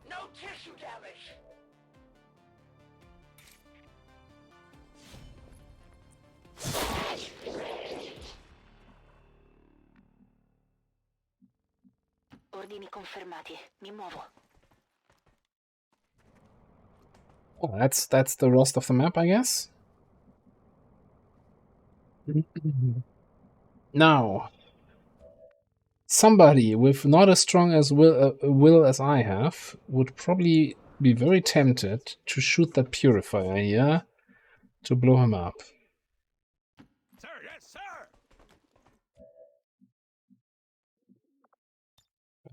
No tissue damage. Ordini confermati. Mi muovo. Oh, that's the rest of the map, I guess. Now, somebody with not as strong as will as I have would probably be very tempted to shoot that purifier here to blow him up. Sir, yes, sir.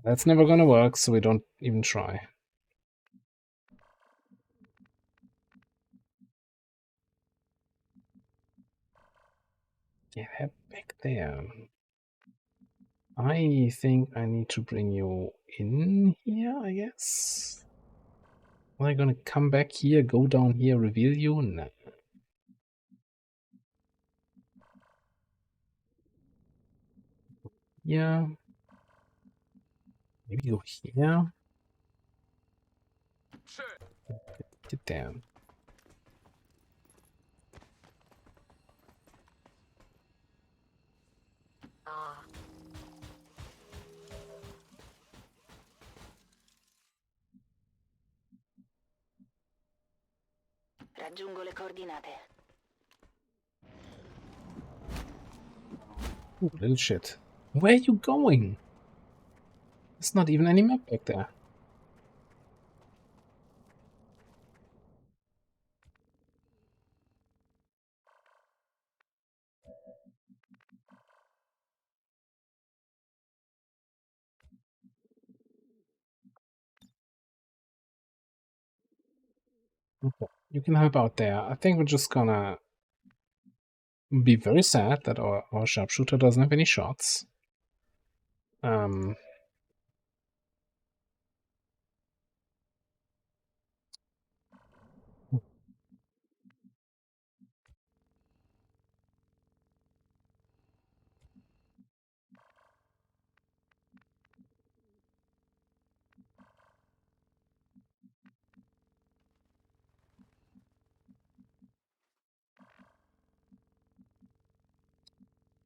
That's never gonna work, so we don't even try. Get that back there. I think I need to bring you in here, I guess. Am I gonna come back here, go down here, reveal you? No. Yeah. Maybe go here. Get down. Raggiungo le coordinate. Ooh, little shit. Where are you going? There's not even any map back there. Okay, you can help out there. I think we're just gonna be very sad that our sharpshooter doesn't have any shots.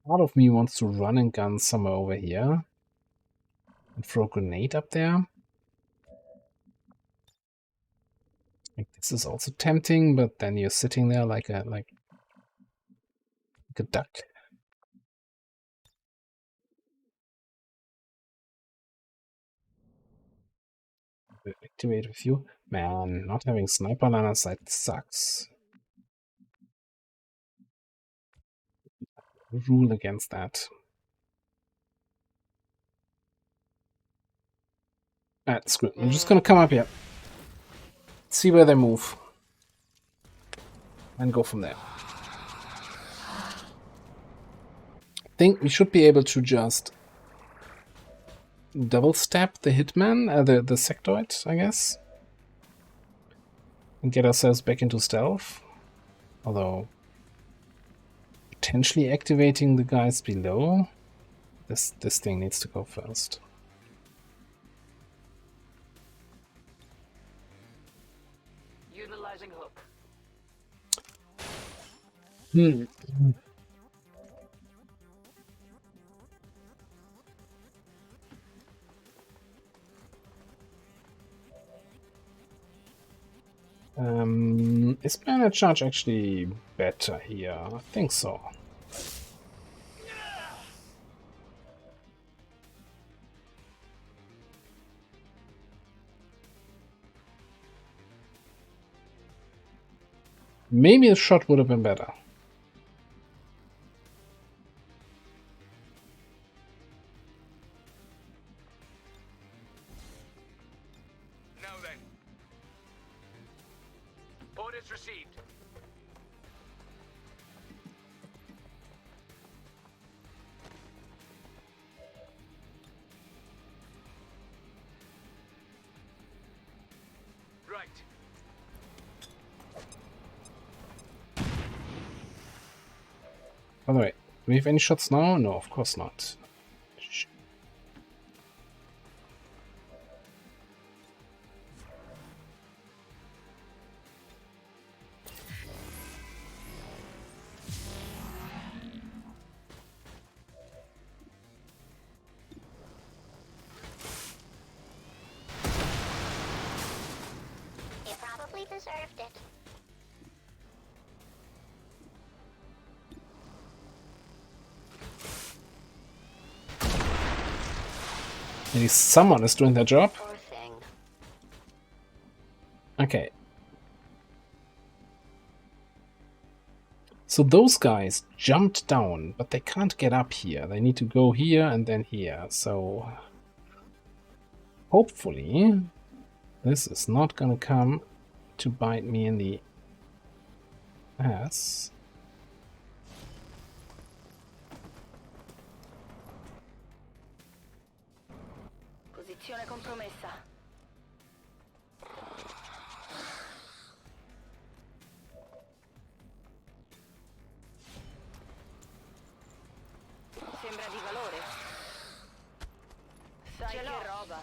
Part of me wants to run and gun somewhere over here and throw a grenade up there. Like, this is also tempting, but then you're sitting there like a duck. Activate with you. Man, not having sniper line of sight sucks. Rule against that. Alright, screw it. I'm just gonna come up here. See where they move. And go from there. I think we should be able to just double step the hitman, the sectoid, I guess. And get ourselves back into stealth. Although, potentially activating the guys below. This thing needs to go first. Utilizing hook. Is planet charge actually better here? I think so. Maybe a shot would have been better. Now then. Orders received. Right. By the way, do we have any shots now? No, of course not. You probably deserved it. At least someone is doing their job. Poor thing. Okay. So those guys jumped down, but they can't get up here. They need to go here and then here. So hopefully this is not gonna come to bite me in the ass. Posizione compromessa. Sembra di valore. Sai che roba.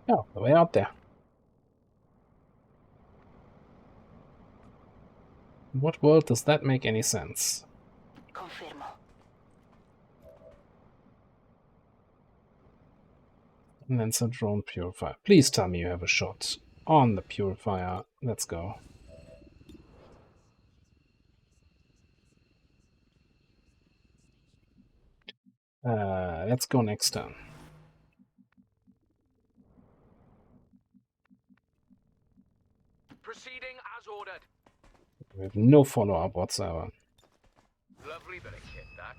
Oh, the way out there. In what world does that make any sense? Confermo. And then it's a drone purifier. Please tell me you have a shot on the purifier. Let's go. Let's go next turn. Proceeding as ordered. We have no follow-up whatsoever. Lovely bit of kit, that.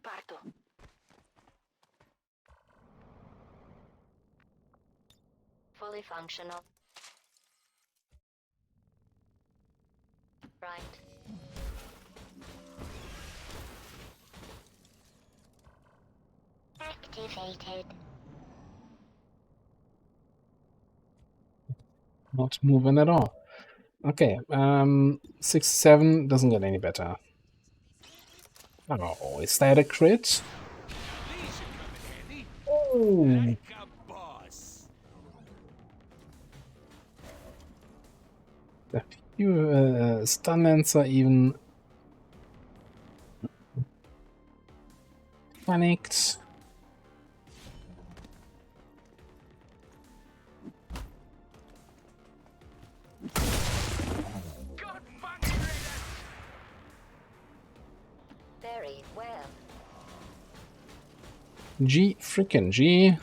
Parto. Fully functional. Right. Activated. Not moving at all. Okay, 6-7 doesn't get any better. Oh, is that a crit? Oh. A few stun lancer even panicked. Very well. G frickin' G.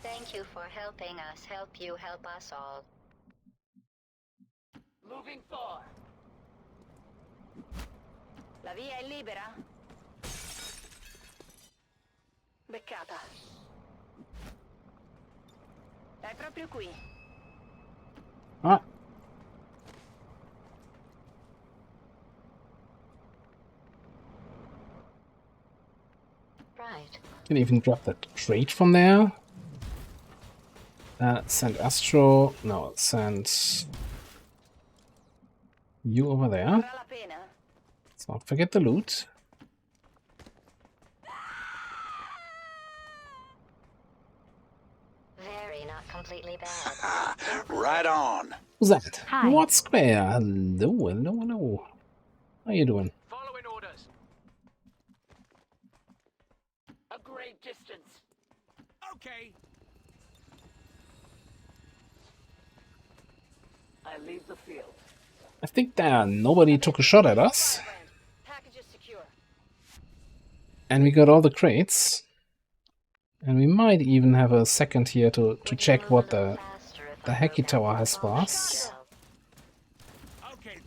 Thank you for helping us help you help us all. Moving forward. La via è libera? Beccata. È proprio qui. Ah. Right. Can even drop that crate from there. Send Astro. No, send you over there. Let's not forget the loot. Very not completely bad. Right on. Who's that? Hi. What square? Hello, hello, hello. How you doing? Following orders. A great distance. Okay. I leave the field. I think that nobody took a shot at us. Package is secure. And we got all the crates. And we might even have a second here to check what the Hacky Tower has for us. Okay.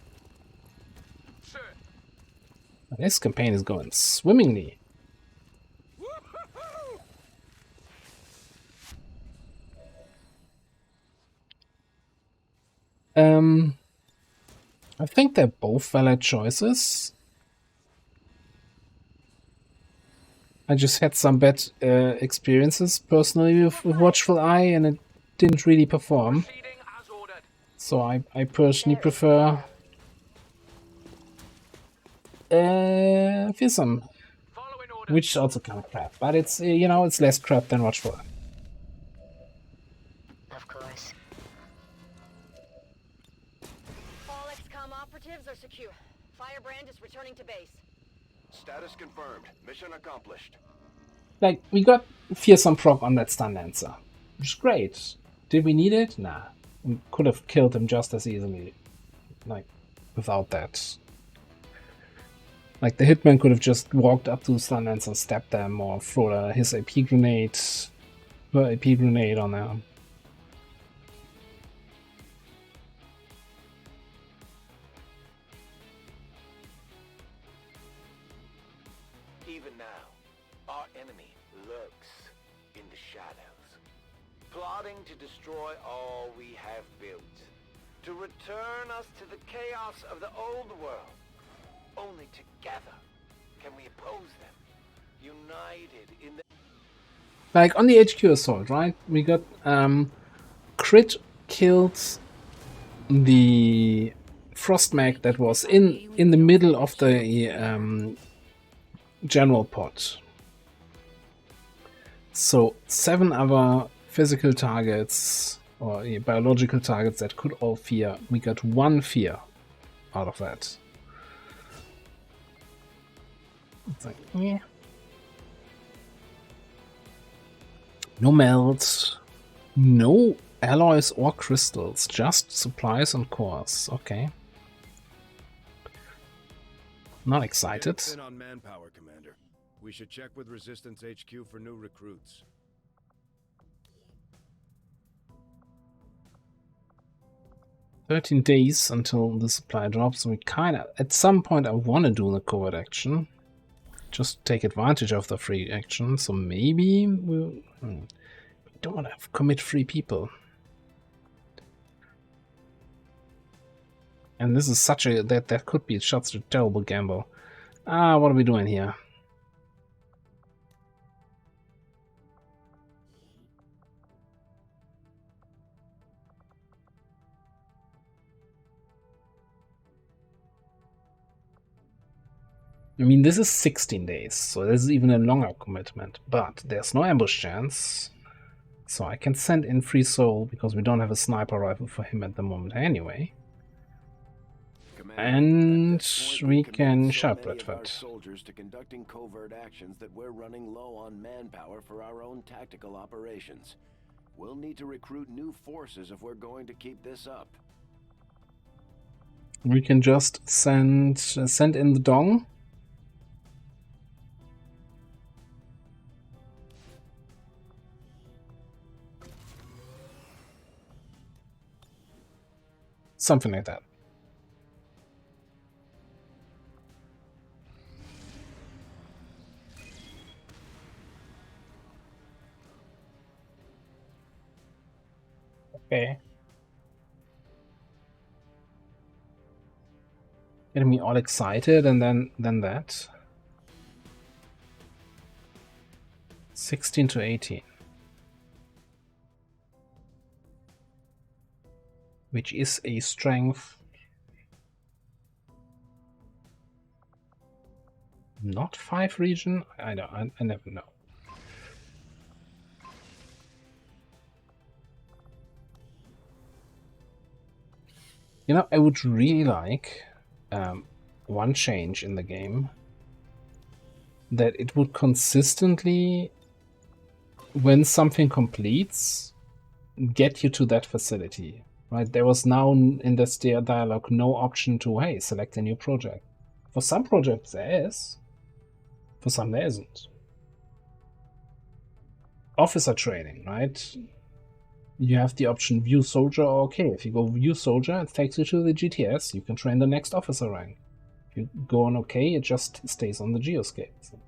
Sir. This campaign is going swimmingly. I think they're both valid choices. I just had some bad experiences personally with Watchful Eye, and it didn't really perform. So I personally prefer Fearsome, which is also kind of crap, but it's you know, it's less crap than Watchful Eye. Of course. All XCOM operatives are secure. Firebrand is returning to base. Status confirmed. Mission accomplished. Like, we got Fearsome proc on that Stun Lancer, which is great. Did we need it? Nah. We could have killed him just as easily, like, without that. Like, the Hitman could have just walked up to Stun Lancer, stabbed them, or thrown his AP grenade, her AP grenade on them. Even now, our enemy lurks in the shadows, plotting to destroy all we have built, to return us to the chaos of the old world. Only together can we oppose them, united in the... Like, on the HQ assault, right? We got, Crit killed the Frostmag that was in the middle of the, general pod. So 7 other physical targets or biological targets that could all fear. We got 1 fear out of that. It's like, yeah. No melt, no alloys or crystals, just supplies and cores. Okay. Not excited. Get in on manpower, Commander. We should check with Resistance HQ for new recruits. $13 until the supply drops. We kinda, at some point I wanna do the covert action. Just take advantage of the free action, so maybe we'll... we don't wanna commit 3 people. And this is such a... that could be such a terrible gamble. Ah, what are we doing here? I mean, this is 16 days, so this is even a longer commitment, but there's no ambush chance. So I can send in Free Soul, because we don't have a sniper rifle for him at the moment anyway. And we can sharp Redford. Soldiers to conducting covert actions that we're running low on manpower for our own tactical operations. We'll need to recruit new forces if we're going to keep this up. We can just send in the Dong. Something like that. Okay. Getting me all excited, and then that. 16 to 18. Which is a strength. Not 5 region? I never know. You know, I would really like one change in the game, that it would consistently, when something completes, get you to that facility. Right? There was now in this dialogue no option to, hey, select a new project. For some projects there is, for some there isn't. Officer training, right? You have the option view soldier or okay. If you go view soldier, it takes you to the GTS. You can train the next officer rank. If you go on okay, it just stays on the geoscape. So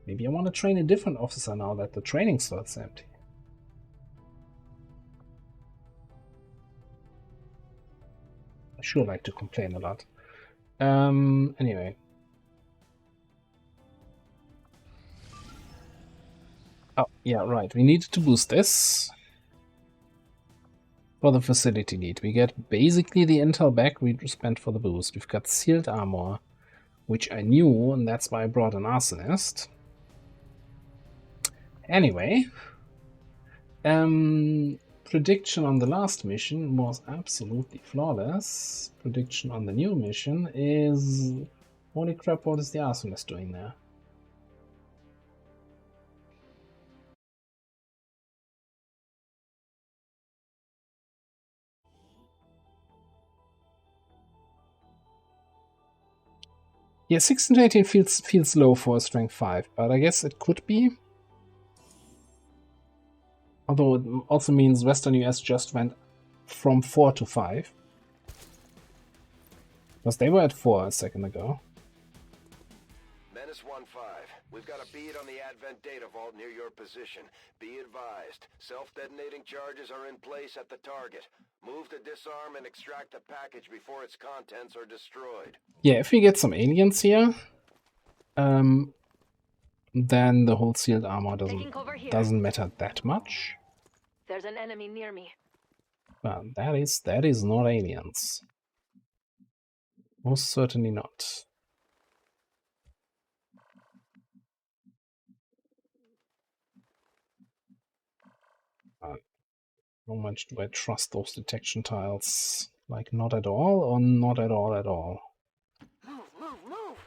maybe I want to train a different officer now that the training slot's empty. I sure like to complain a lot. Anyway. Oh, yeah, right. We needed to boost this. For the facility need. We get basically the intel back we spent for the boost. We've got sealed armor, which I knew, and that's why I brought an arsonist. Anyway, prediction on the last mission was absolutely flawless. Prediction on the new mission is... Holy crap, what is the arsonist doing there? Yeah, 16 to 18 feels low for a strength 5, but I guess it could be. Although it also means Western US just went from 4 to 5. Because they were at 4 a second ago. Menace 1-5. We've got a bead on the Advent data vault near your position. Be advised, self-detonating charges are in place at the target. Move to disarm and extract the package before its contents are destroyed. Yeah, if we get some aliens here, then the whole sealed armor doesn't matter that much. There's an enemy near me. But that is not aliens. Most certainly not. How much do I trust those detection tiles? Like, not at all, or not at all at all? Move, move, move!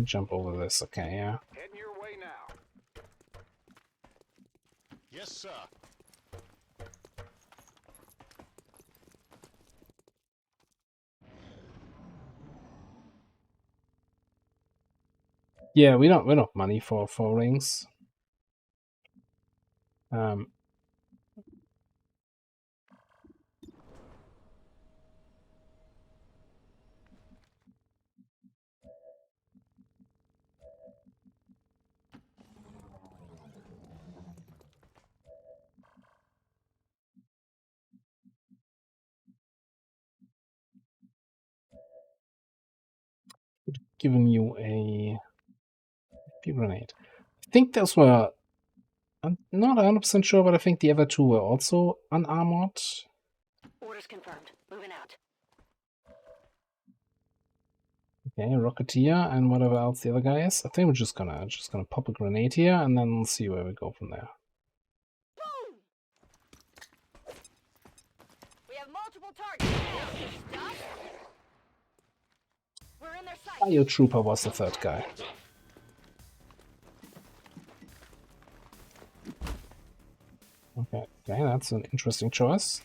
Jump over this, okay, yeah. Heading your way now. Yes, sir. Yeah, we don't have money for rings. Given you a grenade. I think those were... I'm not 100% sure, but I think the other two were also unarmored. Orders confirmed. Moving out. Okay, Rocketeer and whatever else the other guy is. I think we're just gonna pop a grenade here and then see where we go from there. Boom! We have multiple targets. We're in their sight. Biotrooper was the third guy. Okay, that's an interesting choice.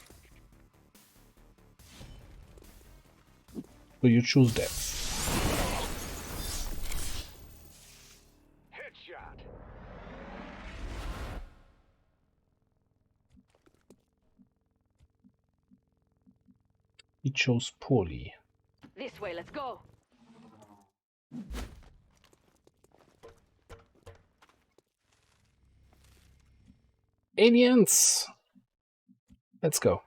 So you choose death. Headshot. He chose poorly. This way, let's go. Aliens! Let's go.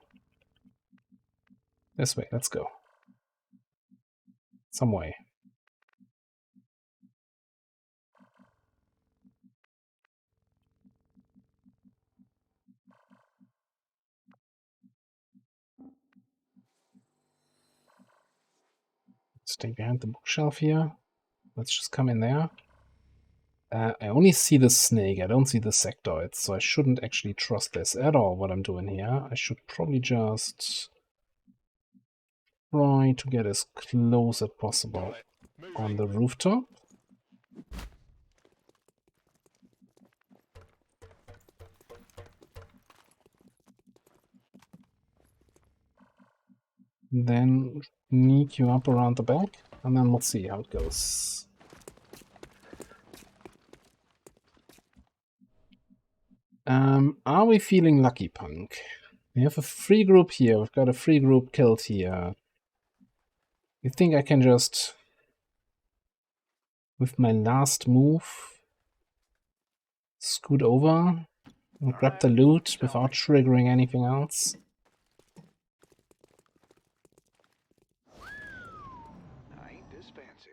This way, let's go. Some way. Stay behind the bookshelf here. Let's just come in there. I only see the snake, I don't see the sectoids, so I shouldn't actually trust this at all, what I'm doing here. I should probably just try to get as close as possible on the rooftop. Then sneak you up around the back, and then we'll see how it goes. Are we feeling lucky, Punk? We have a free group here, we've got a free group killed here. You think I can just, with my last move, scoot over and grab the loot without triggering anything else? I ain't this fancy.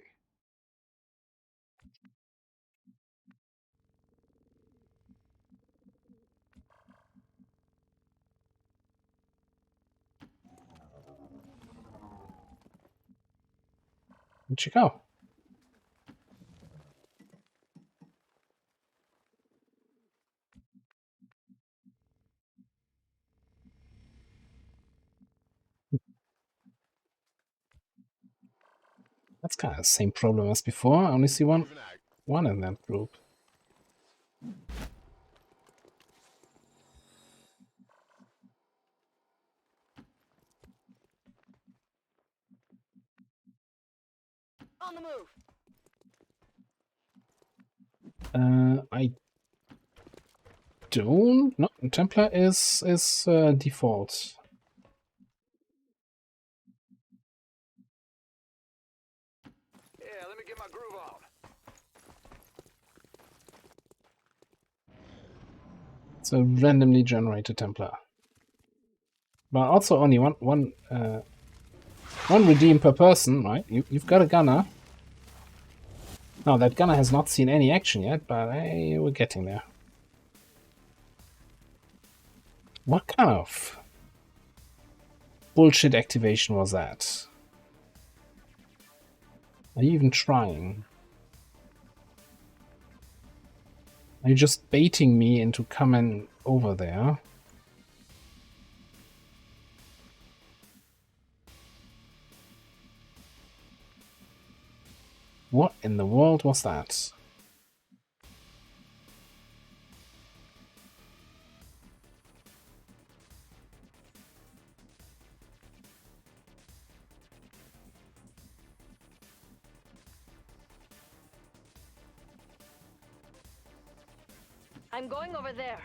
Where'd you go? That's kind of the same problem as before. I only see one in that group. On the move. I don't. No, Templar is default. Yeah, let me get my groove on. It's a randomly generated Templar, but also only one redeem per person, right? You've got a gunner. No, that gunner has not seen any action yet, but hey, we're getting there. What kind of bullshit activation was that? Are you even trying? Are you just baiting me into coming over there? What in the world was that? I'm going over there.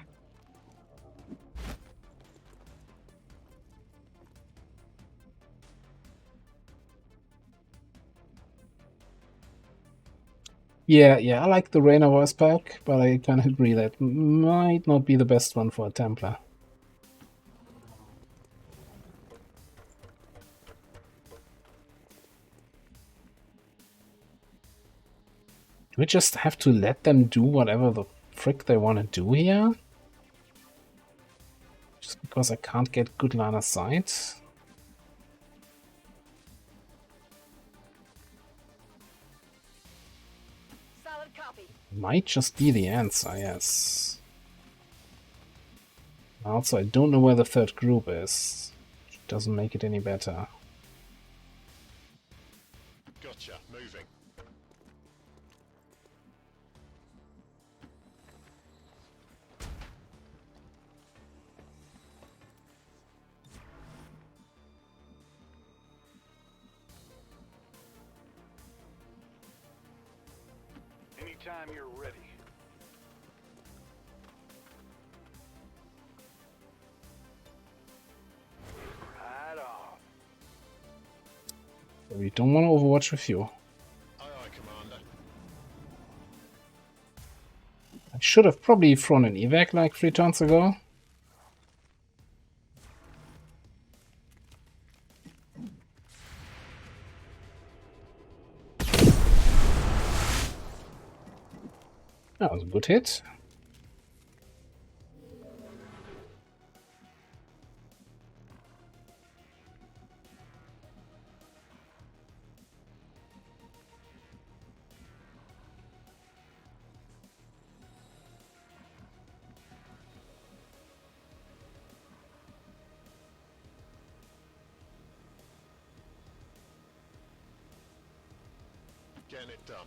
Yeah, I like the Reyna voice pack, but I kind of agree that might not be the best one for a Templar. Do we just have to let them do whatever the frick they want to do here? Just because I can't get good line of sight? Solid copy. Might just be the answer, yes. Also, I don't know where the third group is. Which doesn't make it any better. Gotcha. Moving. Anytime you're ready. Right on. We don't want to overwatch with you. Aye, aye, Commander. I should have probably thrown an evac like 3 turns ago. That was a good hit. Get it done.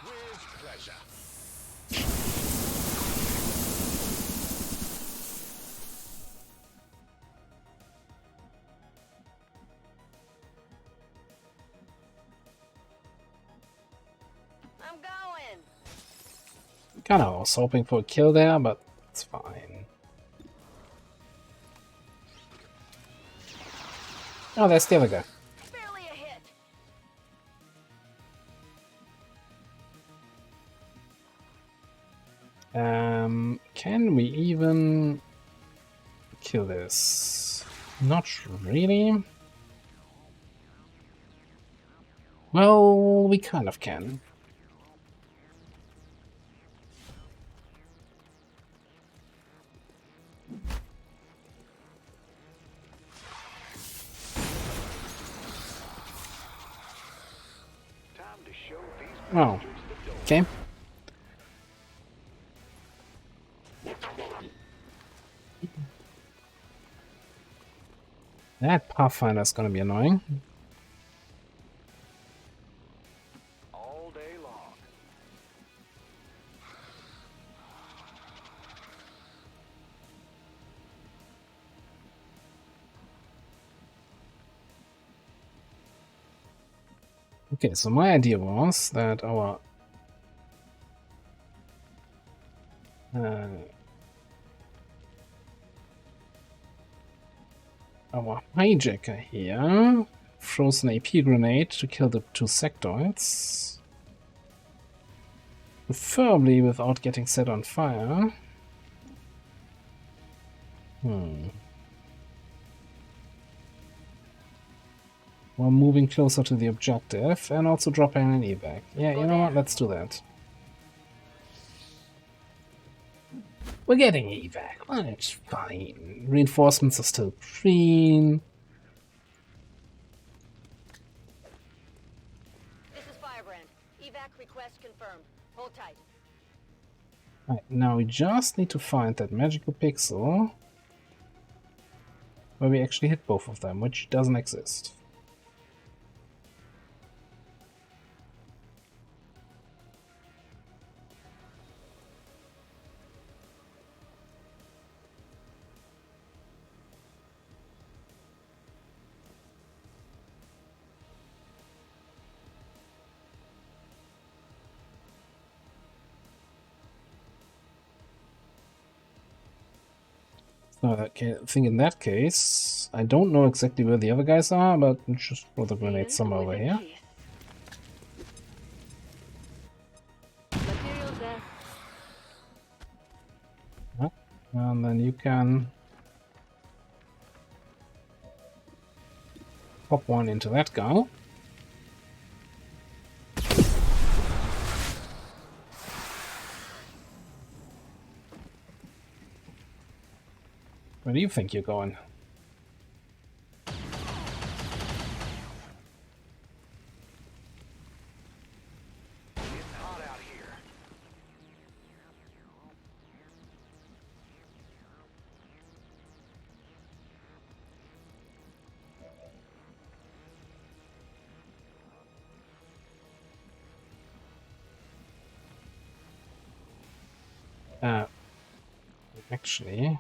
With pleasure. I'm going. Kind of was hoping for a kill there, but it's fine. Oh, there's the other guy. Barely a hit. Can we even kill this? Not really. Well, we kind of can. Oh, okay. That Pathfinder is gonna be annoying. All day long. Okay, so my idea was that our hijacker here throws an AP grenade to kill the 2 sectoids, preferably without getting set on fire. While moving closer to the objective and also dropping an evac. Yeah, you know what? Let's do that. We're getting evac. Well, it's fine. Reinforcements are still green. This is Firebrand. Evac request confirmed. Hold tight. Right, now we just need to find that magical pixel where we actually hit both of them, which doesn't exist. I think in that case, I don't know exactly where the other guys are, but just throw the grenade somewhere over here. Materials there. And then you can pop one into that guy. Where do you think you're going? It's hot out here. Actually,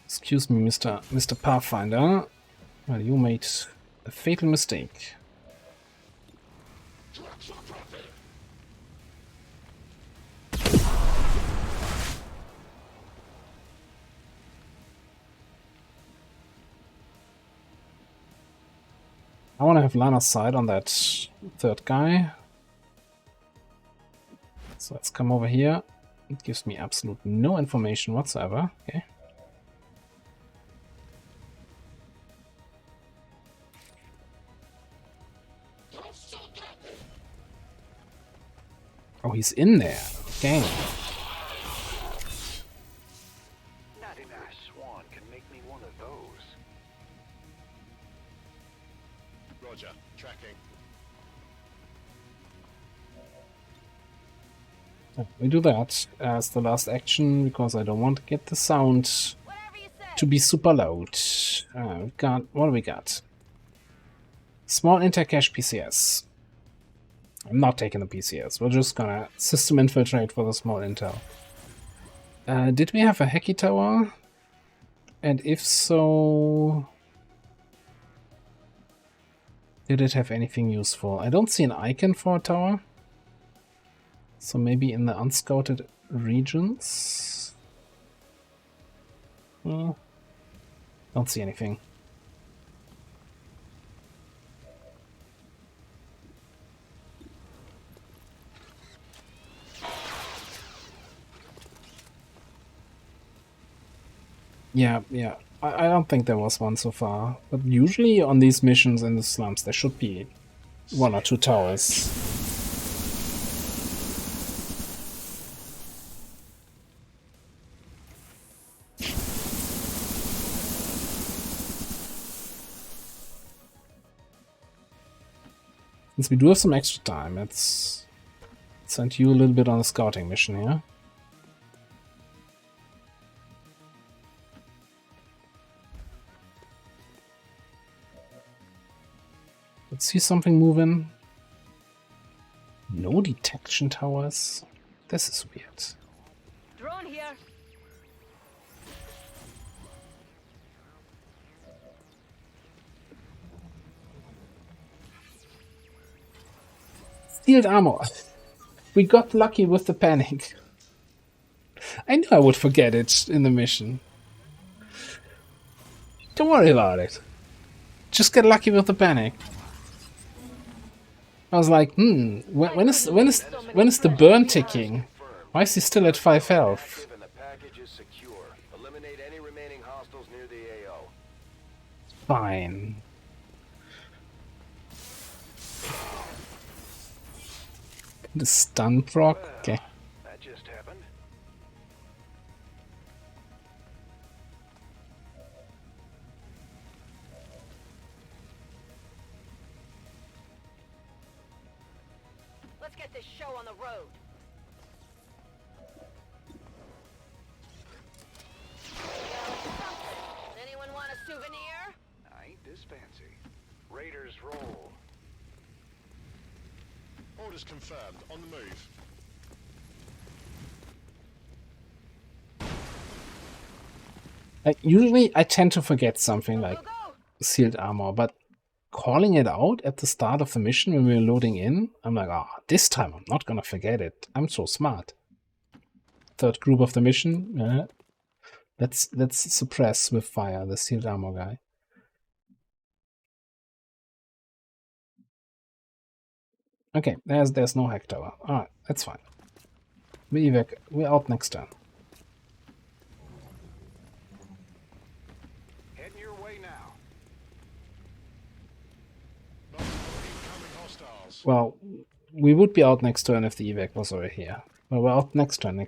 excuse me, Mr. Pathfinder. Well, you made a fatal mistake. I want to have line of sight on that third guy. So let's come over here. It gives me absolute no information whatsoever. Okay. Oh, he's in there. Okay. Not even a swan can make me one of those. Roger. Tracking. We do that as the last action because I don't want to get the sound to be super loud. We've got, what do we got? Small intercache PCS. I'm not taking the PCS. We're just gonna system infiltrate for the small intel. Did we have a Hacky Tower? And if so, did it have anything useful? I don't see an icon for a tower. So maybe in the unscouted regions? Don't see anything. Yeah. I don't think there was one so far. But usually on these missions in the slums there should be one or two towers. Since we do have some extra time, let's send you a little bit on a scouting mission here. Let's see something moving. No detection towers. This is weird. Drone here. Sealed armor. We got lucky with the panic. I knew I would forget it in the mission. Don't worry about it. Just get lucky with the panic. I was like, when is the burn ticking? Why is he still at 5 health? And the package is secure. Eliminate any remaining hostiles near the AO. Fine. The stun proc? Okay. That just happened. Let's get this show on the road. Anyone want a souvenir? I ain't this fancy. Raiders roll. Orders confirmed. On the move. Usually I tend to forget something like sealed armor, but calling it out at the start of the mission when we're loading in, I'm like, this time I'm not gonna forget it. I'm so smart. Third group of the mission. Let's suppress with fire the sealed armor guy. Okay, there's no hack tower. Alright, that's fine. We're out next turn. Heading your way now. Well, we would be out next turn if the evac was over here. Well, we're out next turn.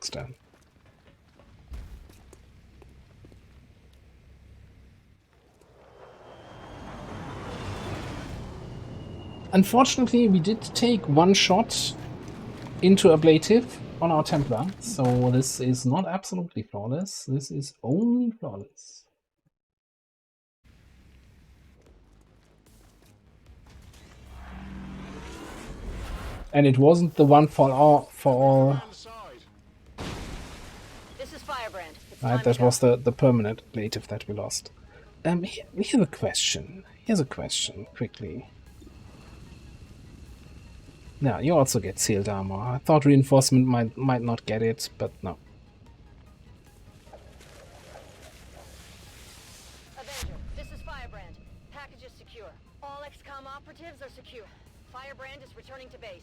Unfortunately, we did take one shot into ablative on our Templar, so this is not absolutely flawless. This is only flawless. And it wasn't the one for all. This is Firebrand. Right, that was the permanent ablative that we lost. Here's a question. Quickly. Now, you also get sealed armor. I thought reinforcement might not get it, but no. Avenger, this is Firebrand. Package is secure. All XCOM operatives are secure. Firebrand is returning to base.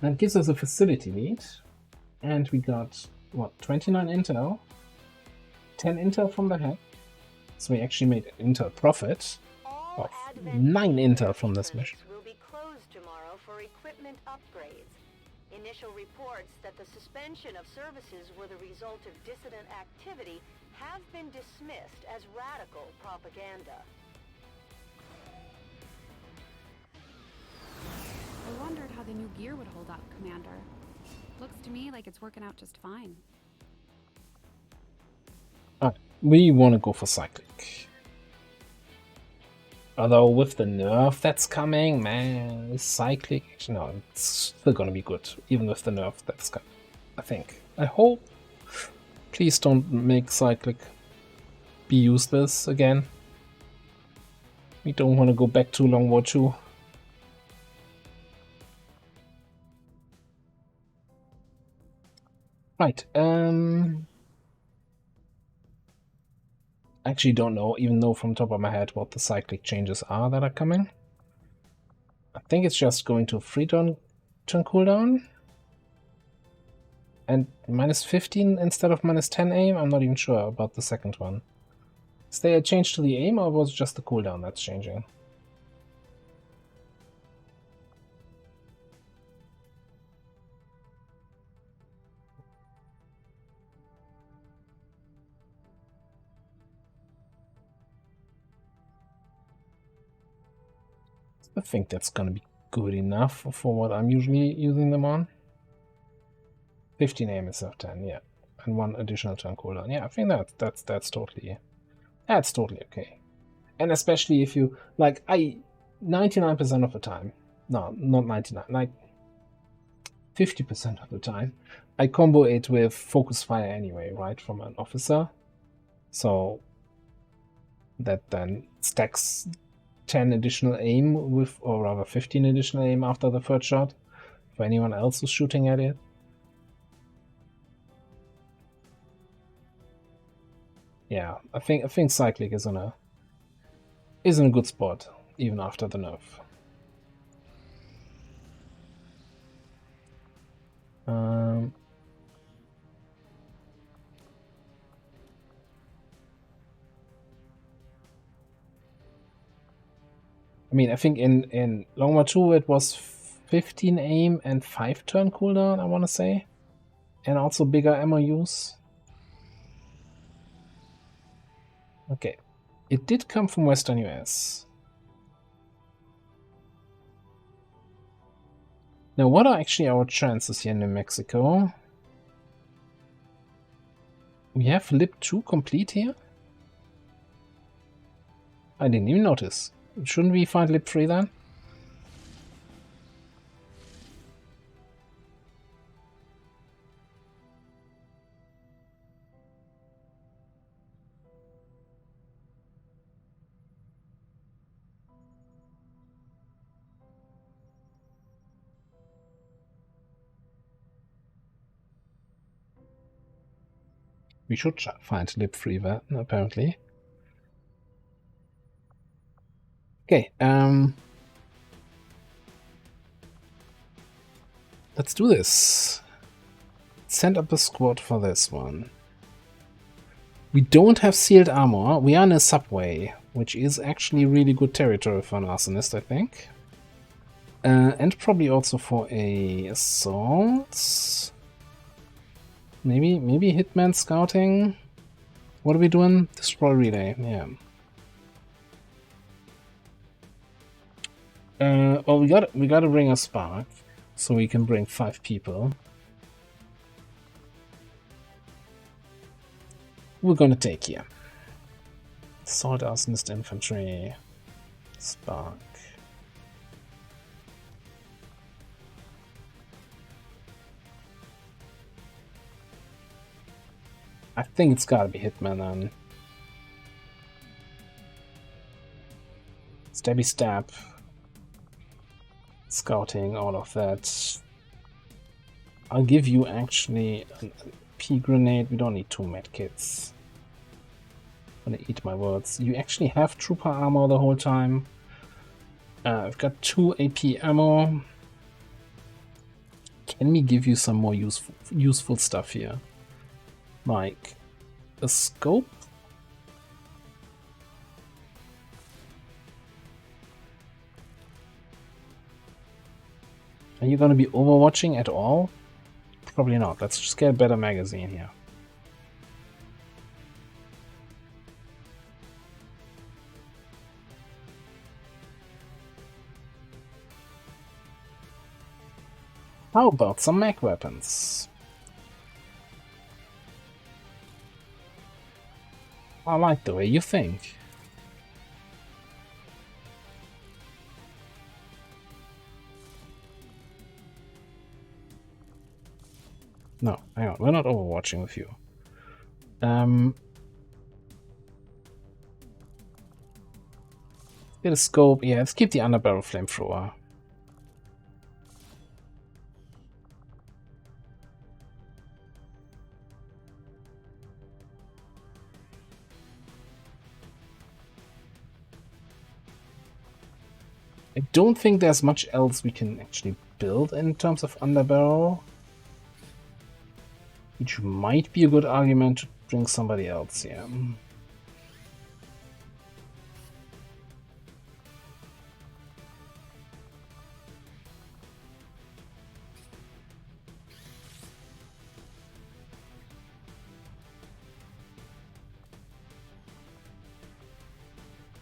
That gives us a facility lead. And we got, what, 29 intel? 10 intel from the head. So we actually made an intel profit of 9 intel from this mission. Will be closed tomorrow for equipment upgrades. Initial reports that the suspension of services were the result of dissident activity have been dismissed as radical propaganda. I wondered how the new gear would hold up, Commander. Looks to me like it's working out just fine. We want to go for cyclic. Although with the nerf that's coming, man, cyclic, no, it's still gonna be good, even with the nerf that's coming, I think. I hope. Please don't make cyclic be useless again. We don't want to go back to LWOTC. Right, I actually don't know from the top of my head what the cyclic changes are that are coming. I think it's just going to 3 turn cooldown and minus 15 instead of minus 10 aim. I'm not even sure about the second one. Is there a change to the aim, or was it just the cooldown that's changing? I think that's gonna be good enough for what I'm usually using them on. 15 aim instead of 10, yeah, and 1 additional turn cooldown. Yeah, I think that's totally okay. And especially if you like, 99% of the time, no, not 99, like 50% of the time, I combo it with focus fire anyway, right, from an officer. So that then stacks 10 additional aim with, or rather 15 additional aim after the third shot for anyone else who's shooting at it. Yeah, I think cyclic is in a good spot even after the nerf. I mean, I think in LWOTC it was 15 aim and 5 turn cooldown, I want to say. And also bigger ammo use. Okay. It did come from Western US. Now, what are actually our chances here in New Mexico? We have Lib 2 complete here? I didn't even notice. Shouldn't we find Lib 3 then? We should find Lib 3 then, apparently. Okay, let's do this. Send up a squad for this one. We don't have sealed armor. We are in a subway, which is actually really good territory for an arsonist, I think. And probably also for a assault. Maybe hitman scouting. What are we doing? Destroy relay, yeah. Well, we gotta bring a spark, so we can bring 5 people. We're gonna take here. Assault arsonist infantry. Spark. I think it's gotta be hitman then. Stabby stab. Scouting, all of that. I'll give you actually a P grenade. We don't need 2 medkits. I'm gonna eat my words. You actually have trooper armor the whole time. I've got 2 AP ammo. Can we give you some more useful stuff here? Like a scope? Are you gonna be overwatching at all? Probably not. Let's just get a better magazine here. How about some mech weapons? I like the way you think. No, hang on, we're not overwatching with you. Get a scope, yeah, let's keep the underbarrel flamethrower. I don't think there's much else we can actually build in terms of underbarrel. Which might be a good argument to bring somebody else, yeah.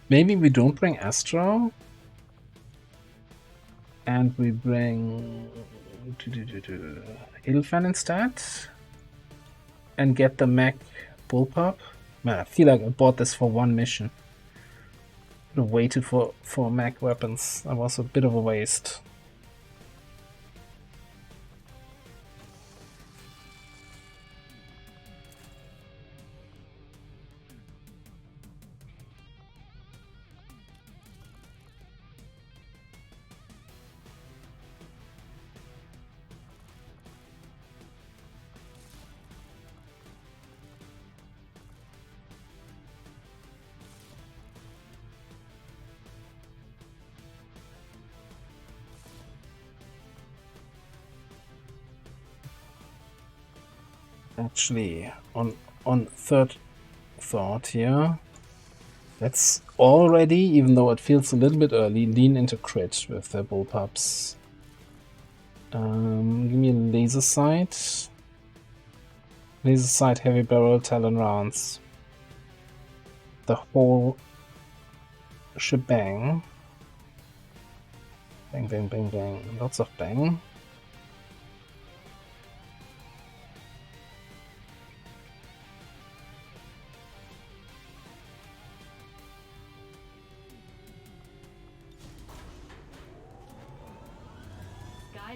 Maybe we don't bring Astro. And we bring Ilfan instead. And get the mech bullpup. Man, I feel like I bought this for one mission. I waited for mech weapons. That was a bit of a waste. Actually, on third thought here, let's already, even though it feels a little bit early, lean into crit with the bullpups. Give me a laser sight. Laser sight, heavy barrel, talon rounds. The whole shebang. Bang, bang, bang, bang. Lots of bang.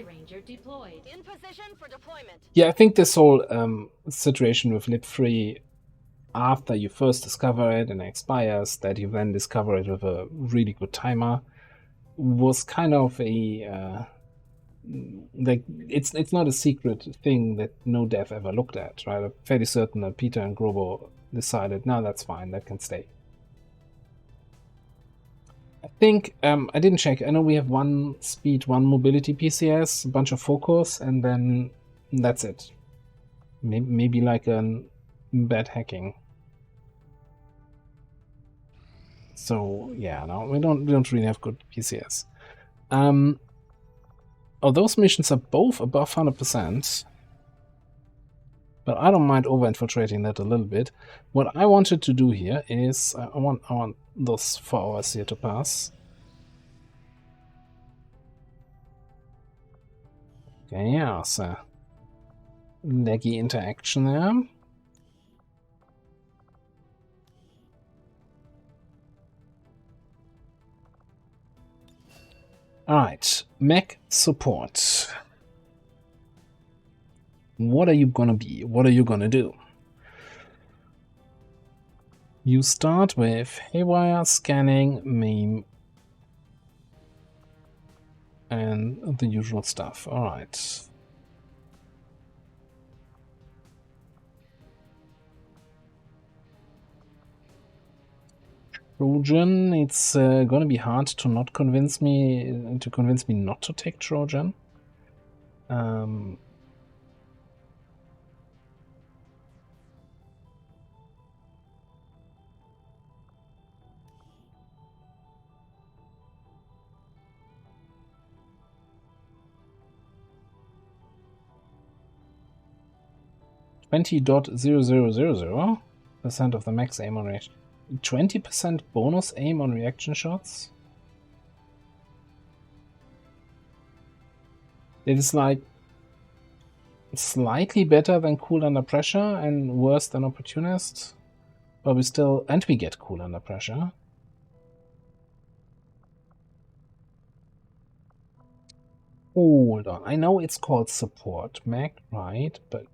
Ranger deployed. In position for deployment. Yeah, I think this whole situation with Lip 3, after you first discover it and it expires, that you then discover it with a really good timer, was kind of a like it's not a secret thing that no dev ever looked at, right? I'm fairly certain that Peter and Grobo decided, no, that's fine, that can stay. I think, I didn't check, I know we have 1 speed, 1 mobility PCS, a bunch of focus, and then that's it. Maybe like a bad hacking. So yeah, no, we don't really have good PCS. Oh, those missions are both above 100%. But I don't mind over-infiltrating that a little bit. What I wanted to do here is, I want those 4 hours here to pass. Okay, yeah, so laggy interaction there. Alright, mech support. What are you gonna be? What are you gonna do? You start with haywire, scanning, meme, and the usual stuff. Alright. Trojan. It's gonna be hard to not convince me not to take Trojan. %20.0000% of the max aim on reaction. 20% bonus aim on reaction shots? It is like slightly better than Cool Under Pressure and worse than Opportunist. But we still... and we get Cool Under Pressure. Hold on. I know it's called Support Mech, right? But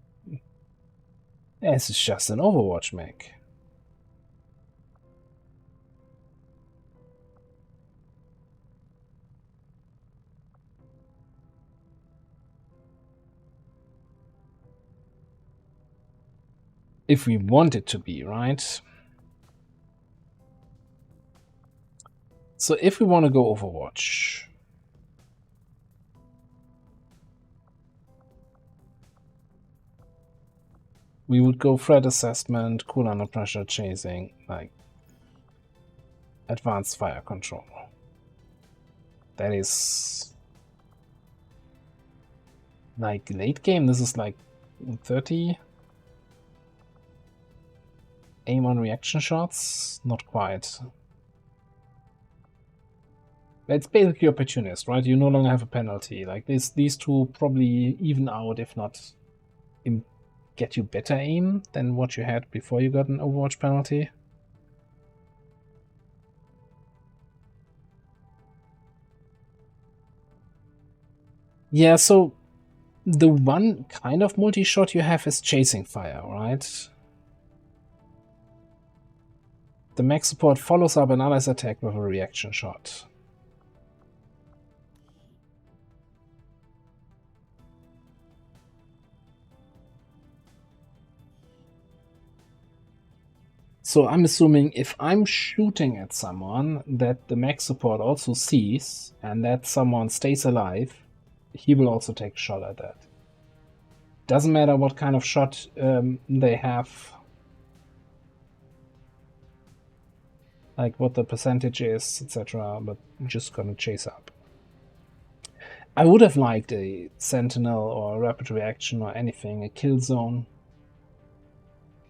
this is just an Overwatch mech. If we want it to be, right? So if we want to go Overwatch, we would go threat assessment, cool under pressure, chasing, like advanced fire control. That is like late game. This is like 30. Aim on reaction shots, not quite. It's basically opportunist, right? You no longer have a penalty. Like these two probably even out, if not get you better aim than what you had before you got an Overwatch penalty. Yeah, so the one kind of multi-shot you have is chasing fire, right? The mech support follows up an ally's attack with a reaction shot. So I'm assuming if I'm shooting at someone that the mech support also sees and that someone stays alive, he will also take a shot at that. Doesn't matter what kind of shot they have, like what the percentage is, etc., but I'm just gonna chase up. I would have liked a sentinel or a rapid reaction or anything, a kill zone.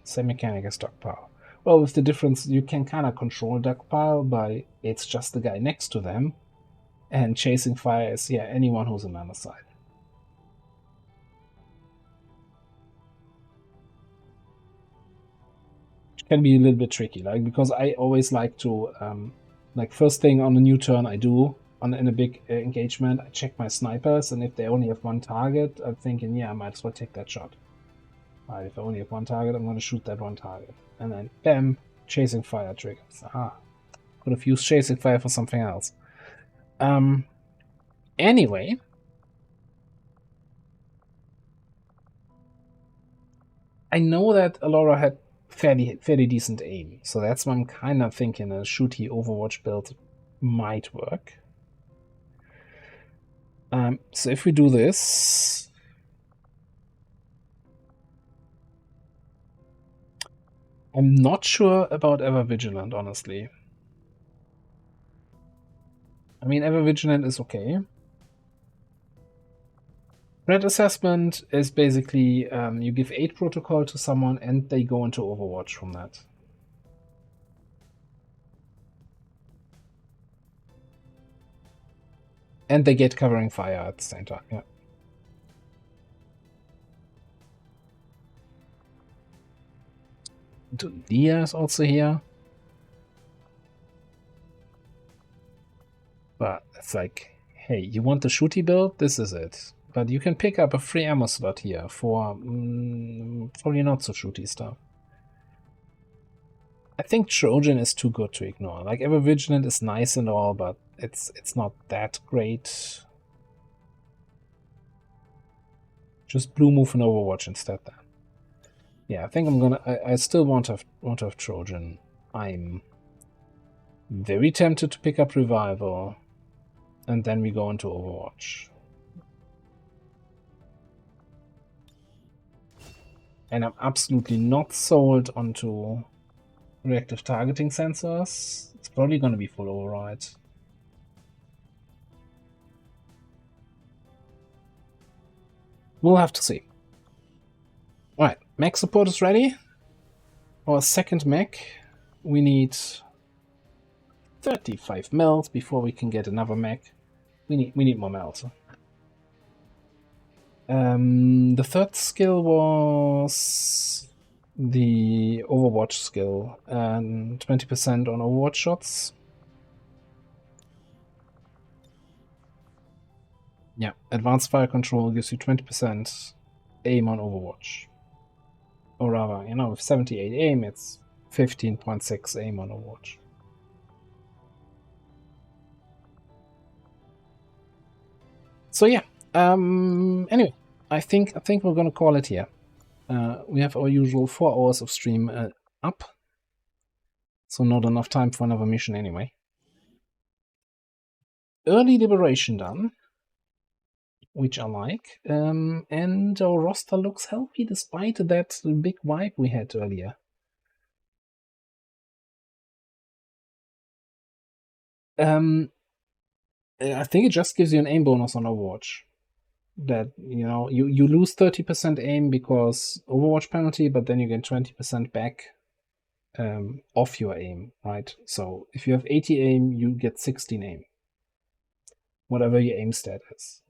Same mechanic as stockpile. Well, with the difference, you can kind of control stockpile by it's just the guy next to them, and chasing fire is, yeah, anyone who's on the other side. Can be a little bit tricky, like, because I always like to like first thing on a new turn I do in a big engagement, I check my snipers, and if they only have one target, I'm thinking, yeah, I might as well take that shot. Alright, if I only have one target, I'm going to shoot that one target, and then bam, chasing fire triggers. Aha, could have used chasing fire for something else. Anyway, I know that Alora had fairly decent aim, so that's why I'm kind of thinking a shooty Overwatch build might work. So if we do this, I'm not sure about Ever Vigilant, honestly. I mean, Ever Vigilant is okay. Threat assessment is basically you give 8 protocol to someone and they go into Overwatch from that. And they get covering fire at the same time, yeah. Leah is also here. But it's like, hey, you want the shooty build? This is it. But you can pick up a free ammo slot here for probably not so shooty stuff. I think Trojan is too good to ignore. Like, Ever Vigilant is nice and all, but it's not that great. Just blue move and Overwatch instead then. Yeah, I think I'm gonna. I still want to have Trojan. I'm Very tempted to pick up Revival. And then we go into Overwatch. And I'm absolutely not sold onto reactive targeting sensors. It's probably going to be full override. We'll have to see. Alright, mech support is ready. Our second mech. We need 35 melt before we can get another mech. We need more melt. The third skill was the Overwatch skill, and 20% on Overwatch shots. Yeah, advanced fire control gives you 20% aim on Overwatch. Or rather, you know, with 78 aim, it's 15.6 aim on Overwatch. So yeah, anyway, I think we're gonna call it here. We have our usual 4 hours of stream up, so not enough time for another mission anyway. Early liberation done, which I like, and our roster looks healthy despite that big wipe we had earlier. I think it just gives you an aim bonus on Overwatch. That, you know, you lose 30% aim because Overwatch penalty, but then you get 20% back off your aim, right? So if you have 80 aim, you get 16 aim. Whatever your aim stat is.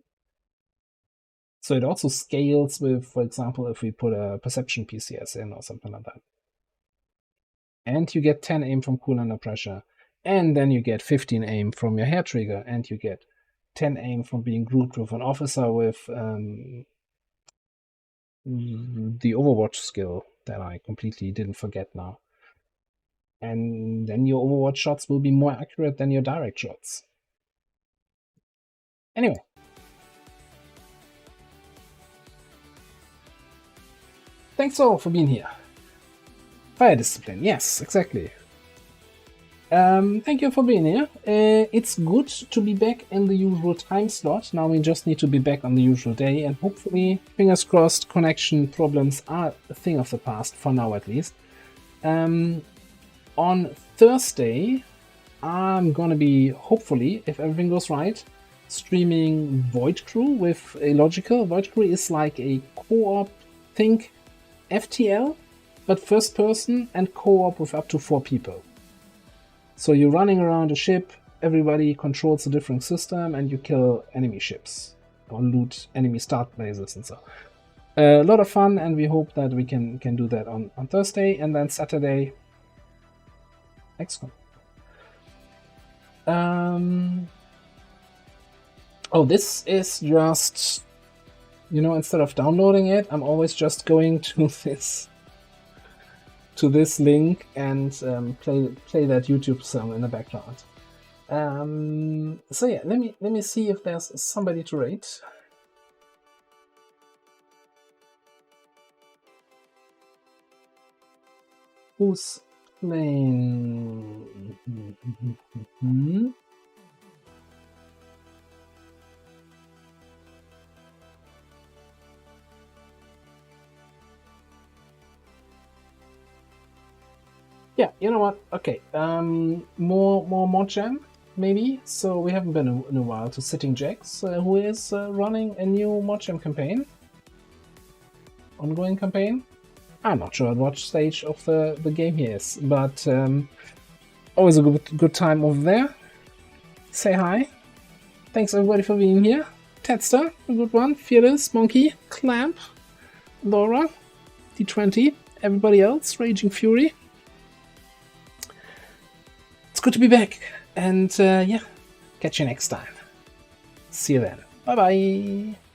So it also scales with, for example, if we put a perception PCS in or something like that. And you get 10 aim from cool under pressure. And then you get 15 aim from your hair trigger, and you get 10 aim from being grouped with an officer with the Overwatch skill that I completely didn't forget now. And then your Overwatch shots will be more accurate than your direct shots. Anyway. Thanks all for being here. Fire discipline, yes, exactly. Thank you for being here. It's good to be back in the usual time slot. Now we just need to be back on the usual day, and hopefully, fingers crossed, connection problems are a thing of the past, for now at least. On Thursday, I'm gonna be, hopefully, if everything goes right, streaming Void Crew with Illogical. Void Crew is like a co-op, think FTL, but first person and co-op with up to 4 people. So you're running around a ship, everybody controls a different system, and you kill enemy ships or loot enemy start bases and so. A lot of fun, and we hope that we can do that on Thursday, and then Saturday, XCOM. Oh, this is just, you know, instead of downloading it, I'm always just going to this link and play that YouTube song in the background. So yeah, let me see if there's somebody to rate. Who's playing? Yeah, you know what? Okay, more mod jam, maybe. So we haven't been in a while to Sitting Jacks, who is running a new mod jam campaign, ongoing campaign. I'm not sure at what stage of the game he is, but always a good time over there. Say hi. Thanks everybody for being here. Tedster, a good one. Fearless, Monkey, Clamp, Laura, D20, everybody else, Raging Fury. It's good to be back, and yeah, catch you next time. See you then. Bye bye.